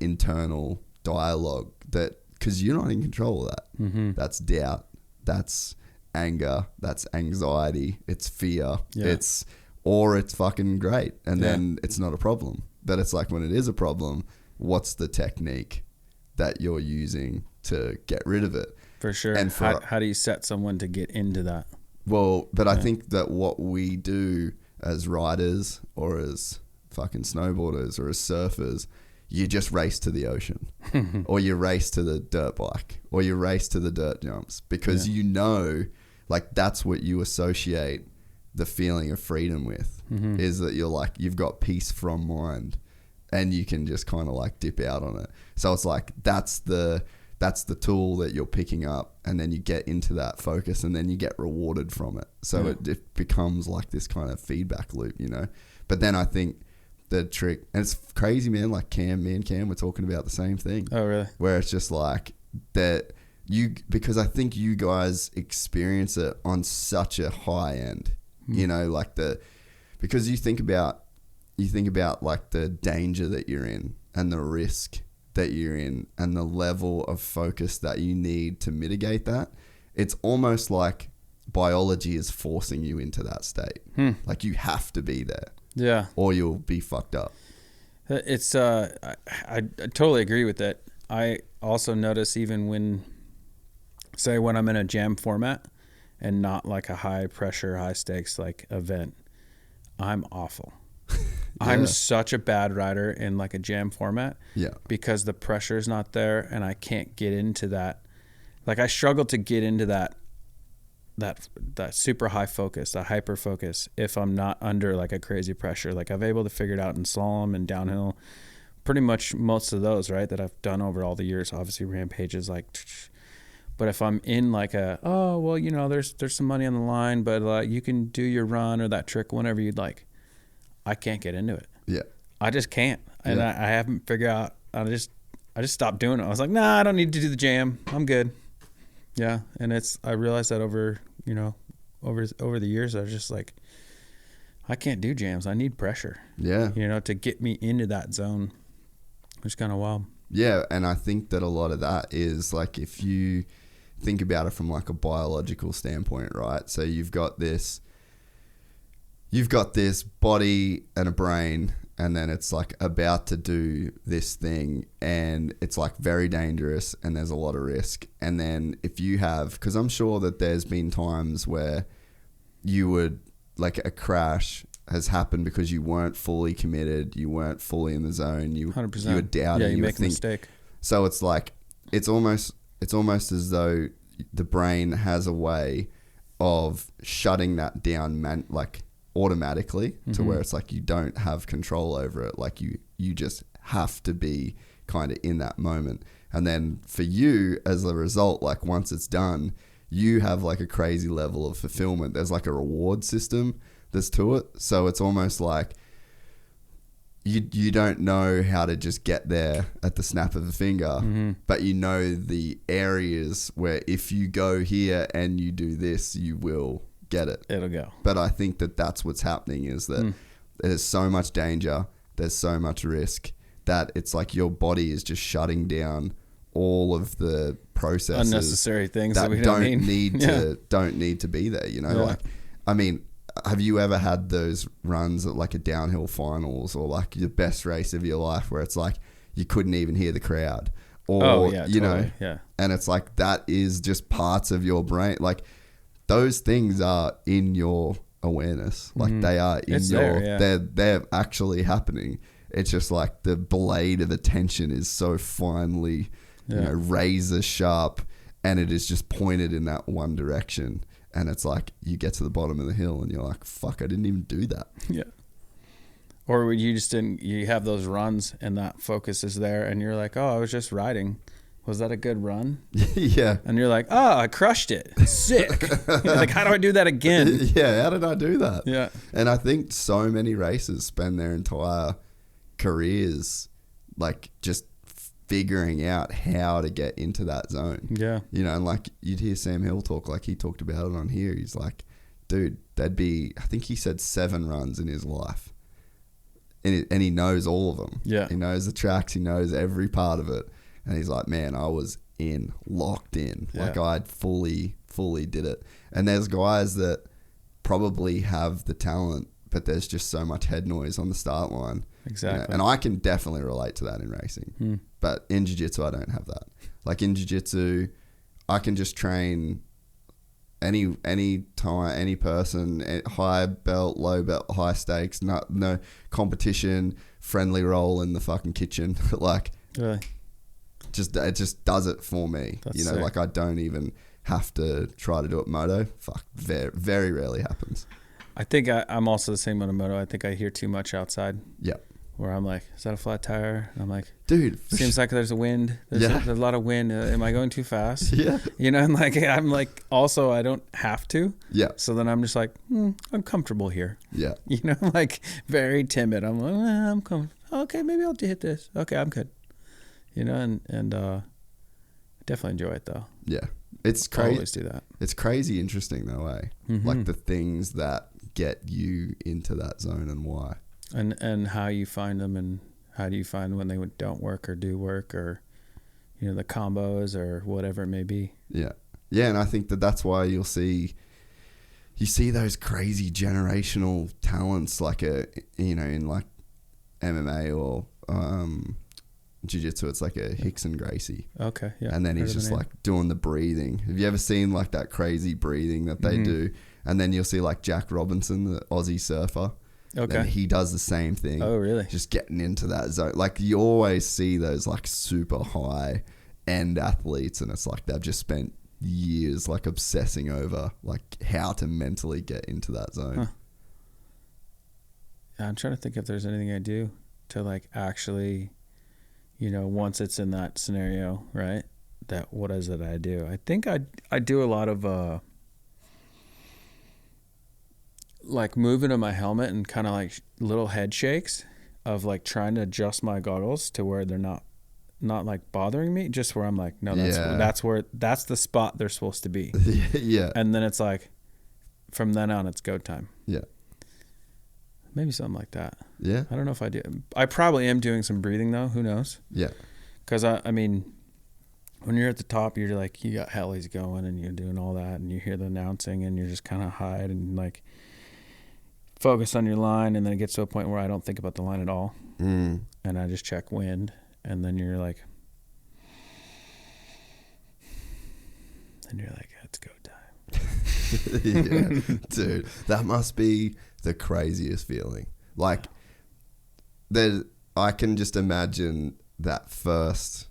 internal dialogue because you're not in control of that. That's doubt. That's anger. That's anxiety. It's fear. It's fucking great. And then it's not a problem. But it's like when it is a problem, what's the technique that you're using to get rid of it? For sure. And how do you set someone to get into that? Well, but I think that what we do as riders or as fucking snowboarders or as surfers, you just race to the ocean or you race to the dirt bike or you race to the dirt jumps because like that's what you associate the feeling of freedom with is that you're like, you've got peace from mind and you can just kind of like dip out on it. So it's like, that's the tool that you're picking up, and then you get into that focus and then you get rewarded from it. So it becomes like this kind of feedback loop, But then I think the trick, and it's crazy, man, like me and Cam were talking about the same thing. Oh, really? Where it's just like that because I think you guys experience it on such a high end, because you think about like the danger that you're in and the risk that you're in and the level of focus that you need to mitigate that. It's almost like biology is forcing you into that state. Like you have to be there. Yeah. Or you'll be fucked up. It's I totally agree with that. I also notice even when I'm in a jam format and not like a high pressure, high stakes like event, I'm awful. I'm such a bad rider in like a jam format because the pressure is not there and I can't get into that. Like I struggle to get into that super high focus, that hyper focus, if I'm not under like a crazy pressure. Like I've able to figure it out in slalom and downhill, pretty much most of those, right, that I've done over all the years. Obviously Rampage is like, But if I'm in like there's some money on the line, but you can do your run or that trick whenever you'd like, I can't get into it. Yeah. I just can't. And I haven't figured out, I just stopped doing it. I was like, nah, I don't need to do the jam. I'm good. Yeah. And I realized that over the years, I was just like, I can't do jams. I need pressure. Yeah. To get me into that zone, which is kind of wild. Yeah. And I think that a lot of that is like, if you think about it from like a biological standpoint, right? So you've got this body and a brain, and then it's like about to do this thing, and it's like very dangerous and there's a lot of risk. And then if you have, because I'm sure that there's been times where you would, like, a crash has happened because you weren't fully committed, you weren't fully in the zone, 100%. You were doubting. Yeah, you make a mistake. So it's like, it's almost as though the brain has a way of shutting that down, like automatically, to where it's like you don't have control over it. Like you just have to be kind of in that moment. And then for you, as a result, like once it's done, you have like a crazy level of fulfillment. There's like a reward system that's to it. So it's almost like you don't know how to just get there at the snap of a finger, but you know the areas where if you go here and you do this, you will get it. It'll go. But I think that that's what's happening, is that there's so much danger, there's so much risk, that it's like your body is just shutting down all of the processes, unnecessary things that we don't need to be there. Like, I mean, have you ever had those runs at like a downhill finals, or like your best race of your life, where it's like you couldn't even hear the crowd, or and it's like, that is just parts of your brain. Like, those things are in your awareness. Like, they are in they're actually happening. It's just like the blade of attention is so finely, razor sharp, and it is just pointed in that one direction. And it's like, you get to the bottom of the hill and you're like, fuck, I didn't even do that. Yeah. Or you just didn't, you have those runs and that focus is there and you're like, oh, I was just riding. Was that a good run? Yeah. And you're like, oh, I crushed it. Sick. Like, how do I do that again? Yeah. How did I do that? Yeah. And I think so many racers spend their entire careers like just figuring out how to get into that zone. Yeah. And like, you'd hear Sam Hill talk, like he talked about it on here. He's like, dude, there'd be, I think he said 7 runs in his life. And he knows all of them. Yeah. He knows the tracks. He knows every part of it. And he's like, man, I was locked in. Yeah. Like, I'd fully did it. And there's guys that probably have the talent, but there's just so much head noise on the start line. Exactly. And I can definitely relate to that in racing. But in jiu-jitsu, I don't have that. Like, in jiu-jitsu, I can just train any time, any person, high belt, low belt, high stakes, no competition, friendly roll in the fucking kitchen. Like, really? It just does it for me. That's sick. Like, I don't even have to try to do it moto. Fuck, very, very rarely happens. I think I'm also the same on a moto. I think I hear too much outside. Yeah. Where I'm like, is that a flat tire? And I'm like, dude, seems like there's a wind. There's a lot of wind. Am I going too fast? Yeah. And like, I'm like, also, I don't have to. Yeah. So then I'm just like, I'm comfortable here. Yeah. Like, very timid. I'm like, I'm comfortable. Okay, maybe I'll hit this. Okay, I'm good. And I definitely enjoy it though. Yeah. It's crazy. I always do that. It's crazy interesting though, eh? Like, the things that get you into that zone and why. And how you find them, and how do you find when they don't work or do work, or the combos or whatever it may be. Yeah. And I think that that's why you see those crazy generational talents, like in like MMA or jiu-jitsu. It's like a Hickson Gracie. Okay, yeah. And then he's just like doing the breathing. Have you ever seen like that crazy breathing that they do? And then you'll see like Jack Robinson, the Aussie surfer. Okay. And he does the same thing. Oh, really? Just getting into that zone. Like, you always see those like super high end athletes, and it's like they've just spent years like obsessing over like how to mentally get into that zone. Huh. Yeah, I'm trying to think if there's anything I do to like actually, once it's in that scenario, right? what is it I do? I think I do a lot of like moving of my helmet and kind of like little head shakes of like trying to adjust my goggles to where they're not like bothering me, just where I'm like, no, that's the spot they're supposed to be. Yeah. And then it's like from then on it's go time. Yeah. Maybe something like that. Yeah. I don't know if I do. I probably am doing some breathing though. Who knows? Yeah. Because I mean, when you're at the top, you're like, you got helis going and you're doing all that and you hear the announcing and you're just kind of hide and like focus on your line. And then it gets to a point where I don't think about the line at all. And I just check wind. And then you're like, it's go time. Yeah. Dude, that must be the craziest feeling. Like, I can just imagine that first,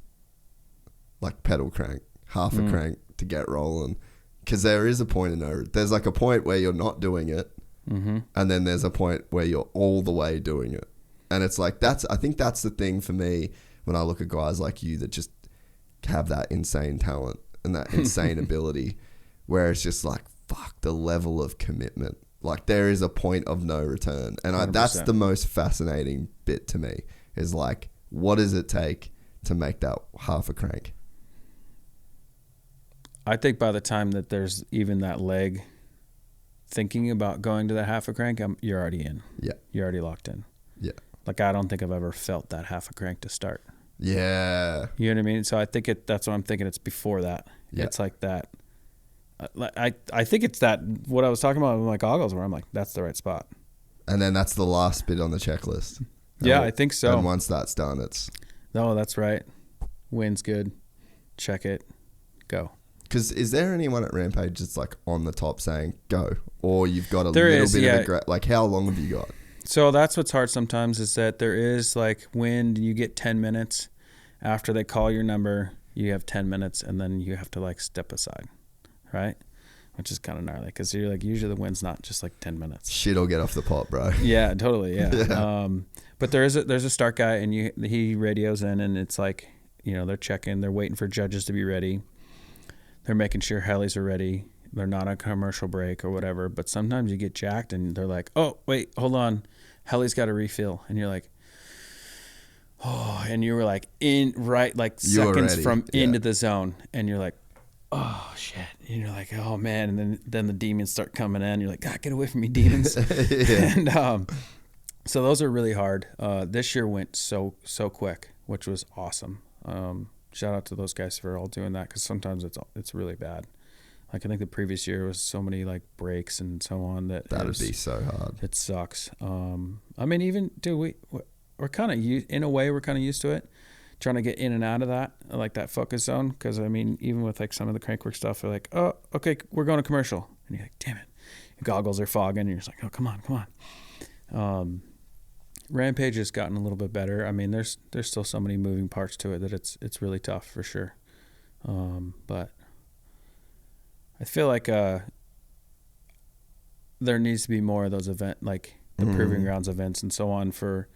like, pedal crank, half a crank to get rolling. Because there is a point there's like a point where you're not doing it. And then there's a point where you're all the way doing it. And it's like, I think that's the thing for me when I look at guys like you that just have that insane talent and that insane ability where it's just like, fuck, the level of commitment. Like, there is a point of no return. And that's the most fascinating bit to me is like, what does it take to make that half a crank? I think by the time that there's even that leg thinking about going to that half a crank, you're already in. Yeah. You're already locked in. Yeah. Like, I don't think I've ever felt that half a crank to start. Yeah. You know what I mean? So I think that's what I'm thinking. It's before that. Yeah. It's like that. I think it's that, what I was talking about with my goggles, where I'm like, that's the right spot. And then that's the last bit on the checklist. Yeah, I think so. And once that's done, it's... No, that's right. Wind's good. Check it. Go. Because is there anyone at Rampage that's like on the top saying go? Or you've got a little bit of like, how long have you got? So that's what's hard sometimes is that there is like wind, you get 10 minutes. After they call your number, you have 10 minutes and then you have to like step aside, right? Which is kind of gnarly because you're like, usually the wind's not just like 10 minutes. Shit'll get off the pot, bro. Yeah, totally. Yeah. But there's a start guy and he radios in and it's like, you know, they're checking, they're waiting for judges to be ready. They're making sure helis are ready. They're not on commercial break or whatever. But sometimes you get jacked and they're like, oh, wait, hold on. Heli's got to refill. And you're like, oh, and you were like seconds from into the zone. And you're like, oh, shit. And you're like, oh, man. And then the demons start coming in. You're like, God, get away from me, demons. And so those are really hard. This year went so quick, which was awesome. Shout out to those guys for all doing that because sometimes it's really bad. Like I think the previous year was so many like breaks and so on that would be so hard. It sucks. I mean, even dude, we're kind of in a way we're kind of used to it, trying to get in and out of that like that focus zone. Because I mean, even with like some of the crankwork stuff, they're like, oh, okay, we're going to commercial, and you're like, damn it, your goggles are fogging, and you're just like, oh, come on. Rampage has gotten a little bit better. I mean, there's still so many moving parts to it that it's really tough for sure. But I feel like there needs to be more of those like the Proving Grounds events and so on for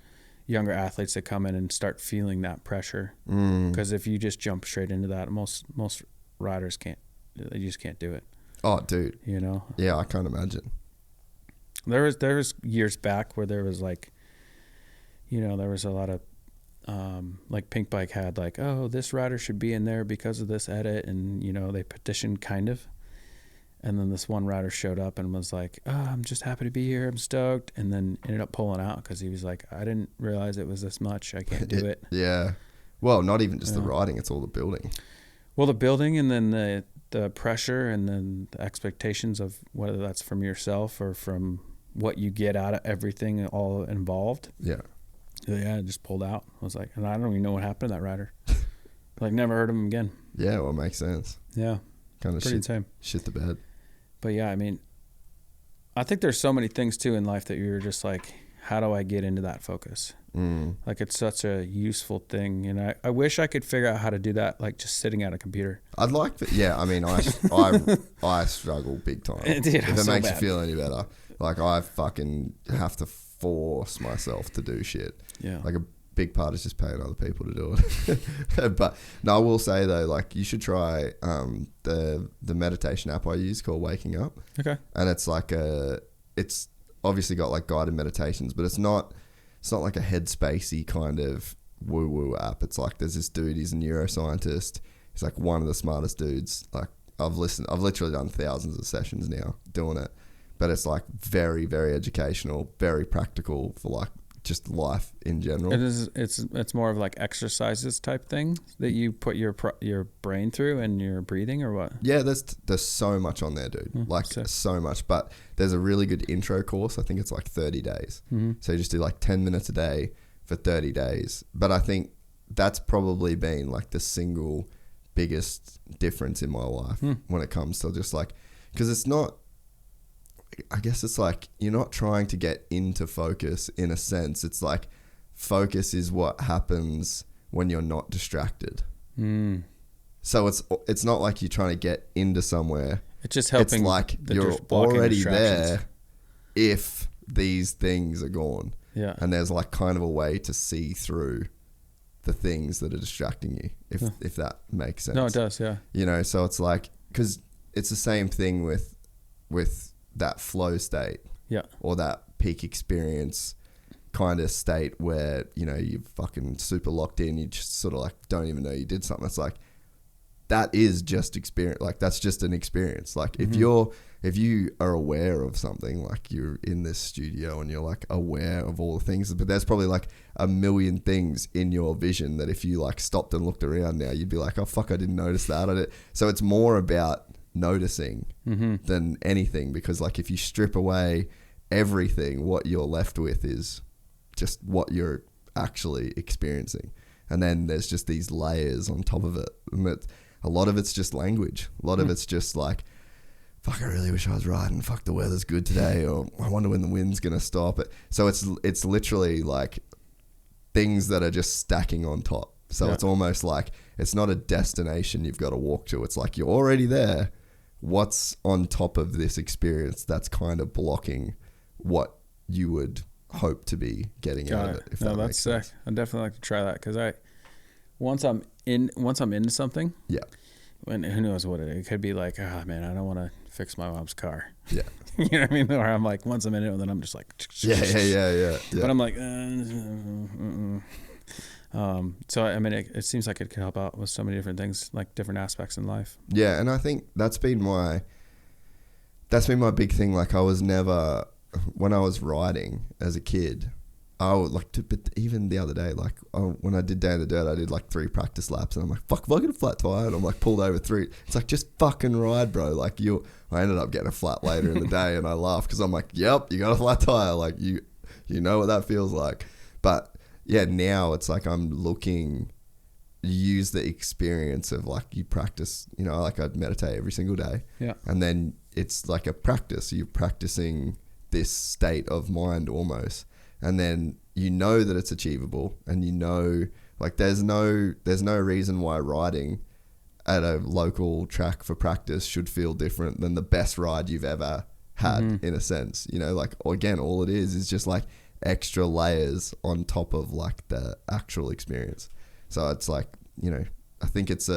younger athletes to come in and start feeling that pressure. Because if you just jump straight into that, most riders can't. They just can't do it. Oh, dude. You know? Yeah, I can't imagine. There was years back where there was like, you know, there was a lot of like Pink Bike had like, oh, this rider should be in there because of this edit, and you know they petitioned kind of, and then this one rider showed up and was like, oh, I'm just happy to be here, I'm stoked, and then ended up pulling out because he was like, I didn't realize it was this much, I can't do it. Yeah, well, not even just the riding, it's all the building. Well, the building and then the pressure and then the expectations of whether that's from yourself or from what you get out of everything all involved. Yeah, I just pulled out. I was like, and I don't even know what happened to that rider. Like, never heard of him again. Yeah, well, it makes sense. Yeah. Kind of shit the bed. But yeah, I mean, I think there's so many things too in life that you're just like, how do I get into that focus? Like, it's such a useful thing. And I wish I could figure out how to do that, like just sitting at a computer. I'd like to, yeah, I mean, I struggle big time. Dude, if it so makes bad. you feel any better. Like, I fucking have to force myself to do shit. Yeah. Like big part is just paying other people to do it. But no, I will say though, like you should try the meditation app I use called Waking Up. Okay. And it's like it's obviously got like guided meditations, but it's not like a headspacey kind of woo woo app. It's like there's this dude, he's a neuroscientist. He's like one of the smartest dudes. Like I've literally done thousands of sessions now doing it, but it's like very, very educational, very practical for like just life in general. It's more of like exercises type thing that you put your brain through and your breathing, or what? Yeah, there's so much on there, dude. So much. But there's a really good intro course. I think it's like 30 days. Mm-hmm. So you just do like 10 minutes a day for 30 days. But I think that's probably been like the single biggest difference in my life when it comes to just like, because it's not, I guess it's like you're not trying to get into focus in a sense. It's like focus is what happens when you're not distracted. So it's not like you're trying to get into somewhere. It's just helping. It's like you're already there if these things are gone. Yeah. And there's like kind of a way to see through the things that are distracting you, if that makes sense. No, it does, yeah. You know, so it's like, because it's the same thing with that flow state, or that peak experience kind of state where, you know, you're fucking super locked in, you just sort of like don't even know you did something. It's like, that is just experience. Like that's just an experience. Like if you are aware of something, like you're in this studio and you're like aware of all the things, but there's probably like a million things in your vision that if you like stopped and looked around now, you'd be like, oh fuck, I didn't notice that. So it's more about noticing than anything, because like if you strip away everything, what you're left with is just what you're actually experiencing, and then there's just these layers on top of it, and a lot of it's just language, a lot of it's just like, fuck, I really wish I was riding, fuck, the weather's good today, or I wonder when the wind's gonna stop. So it's literally like things that are just stacking on top. So it's almost like it's not a destination you've got to walk to, it's like you're already there. What's on top of this experience that's kind of blocking what you would hope to be getting out of it? If that makes sense. Sick. I'd definitely like to try that, because once I'm into something, and who knows what it could be, like, oh man, I don't want to fix my mom's car. Yeah. You know what I mean? Or I'm like, once I'm in it, and then I'm just like, yeah. But I'm like, so I mean, it seems like it could help out with so many different things, like different aspects in life. Yeah, and I think that's been my big thing. Like I was never, when I was riding as a kid, I would like to, but even the other day, like when I did Day in the Dirt, I did like 3 practice laps, and I'm like, fuck, if I get a flat tire, and I'm like pulled over 3. It's like, just fucking ride, bro. Like I ended up getting a flat later in the day, and I laughed because I'm like, yep, you got a flat tire. Like you know what that feels like. But yeah, now it's like use the experience of like you practice, you know, like I'd meditate every single day. Yeah. And then it's like a practice. You're practicing this state of mind almost. And then you know that it's achievable, and you know, like there's no reason why riding at a local track for practice should feel different than the best ride you've ever had, in a sense. You know, like again, all it is just like extra layers on top of like the actual experience. So it's like, you know, I think it's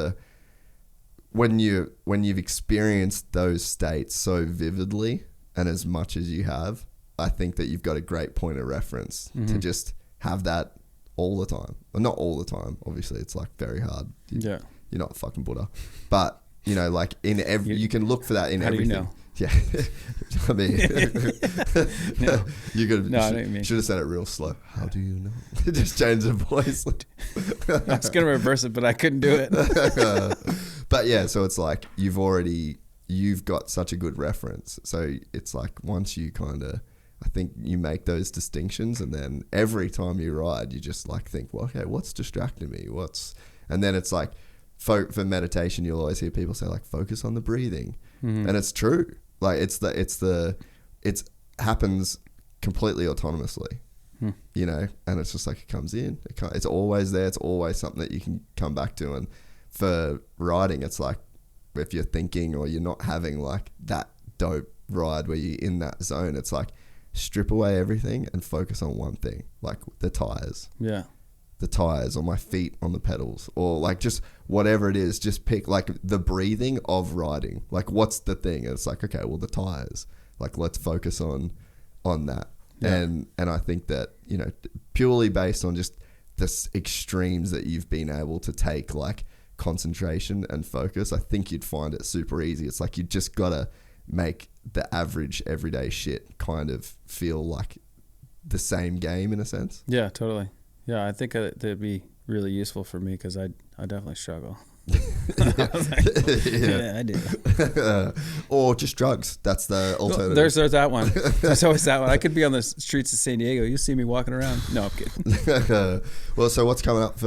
when you've experienced those states so vividly and as much as you have, I think that you've got a great point of reference to just have that all the time. Well, not all the time, obviously. It's like very hard. You're not fucking Buddha. But, you know, like in every, you can look for that in everything. How do you know? Yeah. I mean, I didn't mean. Should have said it real slow. How do you know? Just change the voice. I was going to reverse it, but I couldn't do it. But yeah, so it's like you've got such a good reference. So it's like once you kind of, I think you make those distinctions, and then every time you ride, you just like think, well, okay, what's distracting me? And then it's like, for meditation, you'll always hear people say like, focus on the breathing. And it's true. Like it happens completely autonomously, you know, and it's just like, it comes in, it's always there. It's always something that you can come back to. And for riding, it's like, if you're thinking or you're not having like that dope ride where you're in that zone, it's like strip away everything and focus on one thing, like the tires. Yeah. the tires or my feet on the pedals, or like just whatever it is. Just pick like the breathing of riding. Like, what's the thing? And it's like, okay, well, the tires. Like, let's focus on that. Yeah. And I think that, you know, purely based on just the extremes that you've been able to take, like concentration and focus, I think you'd find it super easy. It's like you just gotta make the average everyday shit kind of feel like the same game in a sense. Yeah, totally. Yeah, I think that'd be really useful for me because I definitely struggle. Yeah, I do. Or just drugs. That's the alternative. There's that one. There's always that one. I could be on the streets of San Diego. You see me walking around. No, I'm kidding. Well, so what's coming up for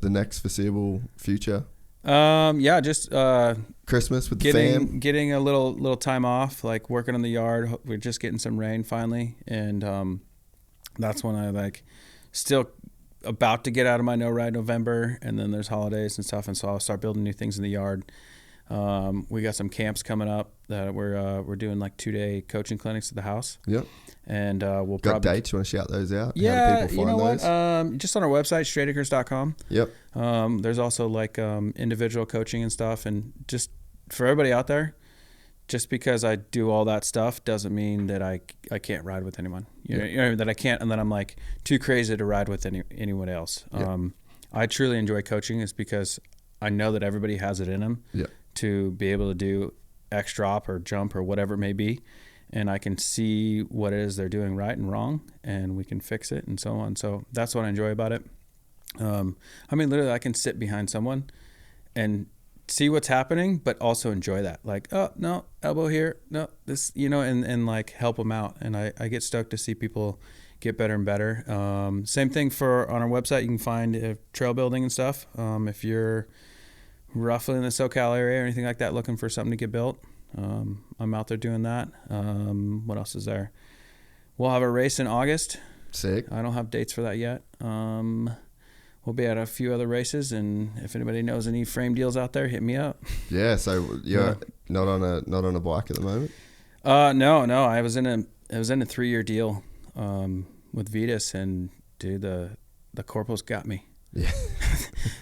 the next foreseeable future? Yeah, just Christmas with the fam. Getting a little time off, like working on the yard. We're just getting some rain finally, and that's when I like still about to get out of my no ride November, and then there's holidays and stuff, and so I'll start building new things in the yard. We got some camps coming up that we're doing like 2-day coaching clinics at the house. Yep. And we'll got dates. You want to shout those out? Yeah. How do people find those? What? Just on our website, straightacres.com. Yep. There's also like individual coaching and stuff, and just for everybody out there, just because I do all that stuff doesn't mean that I can't ride with anyone. You know, that I can't, and that I'm like too crazy to ride with anyone else. I truly enjoy coaching is because I know that everybody has it in them to be able to do X drop or jump or whatever it may be, and I can see what it is they're doing right and wrong, and we can fix it and so on. So that's what I enjoy about it. I mean, literally, I can sit behind someone and see what's happening, but also enjoy that. Like, oh, no, elbow here. No, this, you know, and like help them out. And I get stoked to see people get better and better. Same thing on our website. You can find trail building and stuff. If you're roughly in the SoCal area or anything like that, looking for something to get built, I'm out there doing that. What else is there? We'll have a race in August. Sick. I don't have dates for that yet. We'll be at a few other races, and if anybody knows any frame deals out there, hit me up. Yeah, so you're not on a bike at the moment? No. I was in a 3-year deal with Vetus, and dude, the corporals got me. Yeah.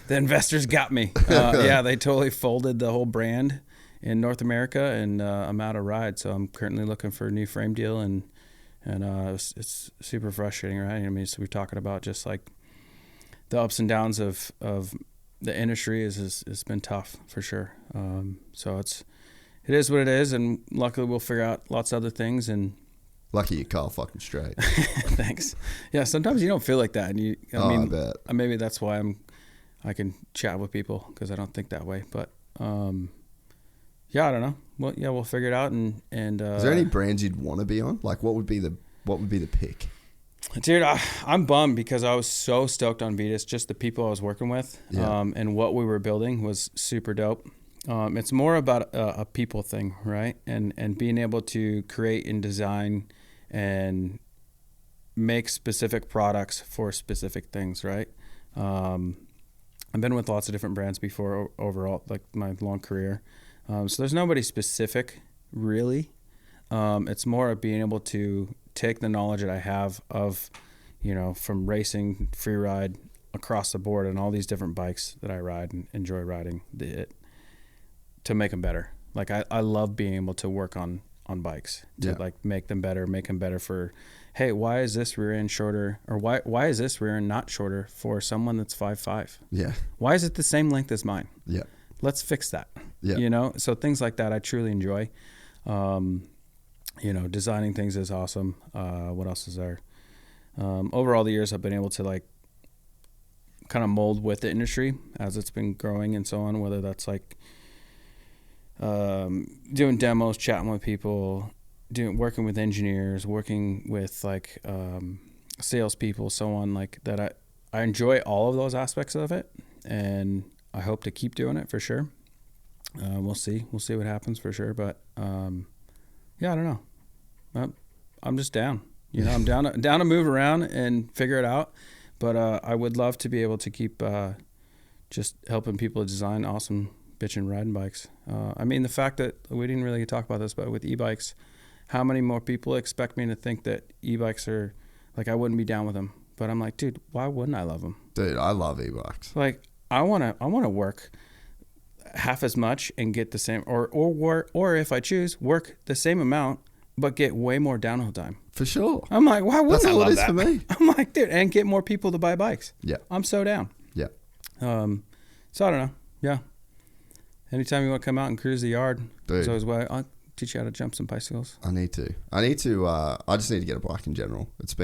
The investors got me. Yeah, they totally folded the whole brand in North America, and I'm out of ride, so I'm currently looking for a new frame deal, and it's super frustrating, right? I mean, so we're talking about just like the ups and downs of the industry has been tough for sure. So it is what it is, and luckily we'll figure out lots of other things. And lucky you Kyle fucking Strait. Thanks. Yeah, sometimes you don't feel like that, and I bet. Maybe that's why I can chat with people because I don't think that way. But yeah, I don't know. Well, yeah, we'll figure it out. And is there any brands you'd want to be on? Like, what would be the pick? Dude, I'm bummed because I was so stoked on Vetus. Just the people I was working with, and what we were building was super dope. It's more about a people thing, right? And being able to create and design and make specific products for specific things, right? I've been with lots of different brands before overall, like my long career. So there's nobody specific, really. It's more of being able to take the knowledge that I have of, you know, from racing, free ride, across the board, and all these different bikes that I ride and enjoy riding, to make them better. Like I love being able to work on bikes to like make them better for, hey, why is this rear end shorter, or why is this rear end not shorter for someone that's 5'5"? Yeah. Why is it the same length as mine? Yeah. Let's fix that. Yeah. You know, so things like that I truly enjoy. You know, designing things is awesome. What else is there? Over all the years, I've been able to like kind of mold with the industry as it's been growing and so on, whether that's like doing demos, chatting with people, working with engineers, working with like salespeople, so on, like that. I enjoy all of those aspects of it, and I hope to keep doing it for sure. We'll see what happens for sure, but yeah, I don't know. I'm just down. You know, I'm down to move around and figure it out. But I would love to be able to keep just helping people design awesome bitchin' riding bikes. I mean, the fact that we didn't really talk about this, but with e-bikes, how many more people expect me to think that e-bikes are like, I wouldn't be down with them But I'm like, dude, why wouldn't I love them? Dude, I love e-bikes. Like, I wanna work half as much and get the same, or if I choose, work the same amount but get way more downhill time. For sure. I'm like, why wouldn't I love that? That's how it is for me. I'm like, dude, and get more people to buy bikes. Yeah. I'm so down. Yeah. So I don't know. Yeah. Anytime you want to come out and cruise the yard, Dude. so I'll teach you how to jump some bicycles. I need to. I just need to get a bike in general. We've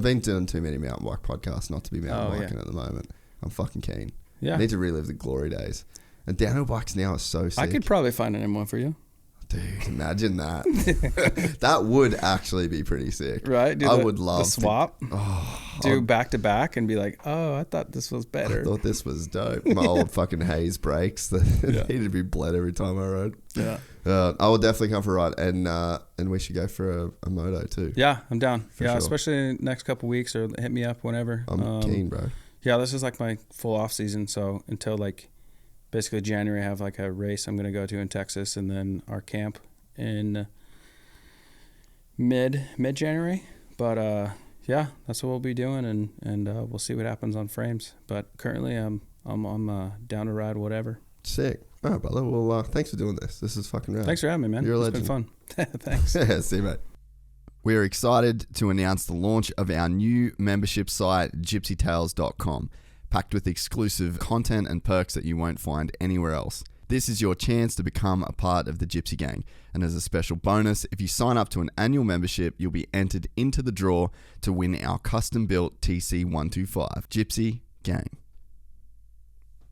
been doing too many mountain bike podcasts not to be mountain biking at the moment. I'm fucking keen. Yeah. I need to relive the glory days. And downhill bikes now are so sick. I could probably find an M1 for you. Dude, imagine that. That would actually be pretty sick. Right? I would love the swap. Do back to back and be like, oh, I thought this was better. I thought this was dope. My old fucking Hayes brakes that needed to be bled every time I rode. Yeah. I will definitely come for a ride, and we should go for a moto too. Yeah, I'm down. For sure. Especially next couple weeks, or hit me up whenever. I'm keen, bro. Yeah, this is like my full off season. So until like basically January, I have like a race I'm going to go to in Texas, and then our camp in mid January. But yeah, that's what we'll be doing, and we'll see what happens on frames. But currently, I'm down to ride whatever. Sick. All right, brother. Well, thanks for doing this. This is fucking rad. Thanks for having me, man. You're a legend. It's been fun. Thanks. Yeah, see you, mate. We are excited to announce the launch of our new membership site, gypsytales.com, packed with exclusive content and perks that you won't find anywhere else. This is your chance to become a part of the Gypsy Gang. And as a special bonus, if you sign up to an annual membership, you'll be entered into the draw to win our custom-built TC125. Gypsy Gang.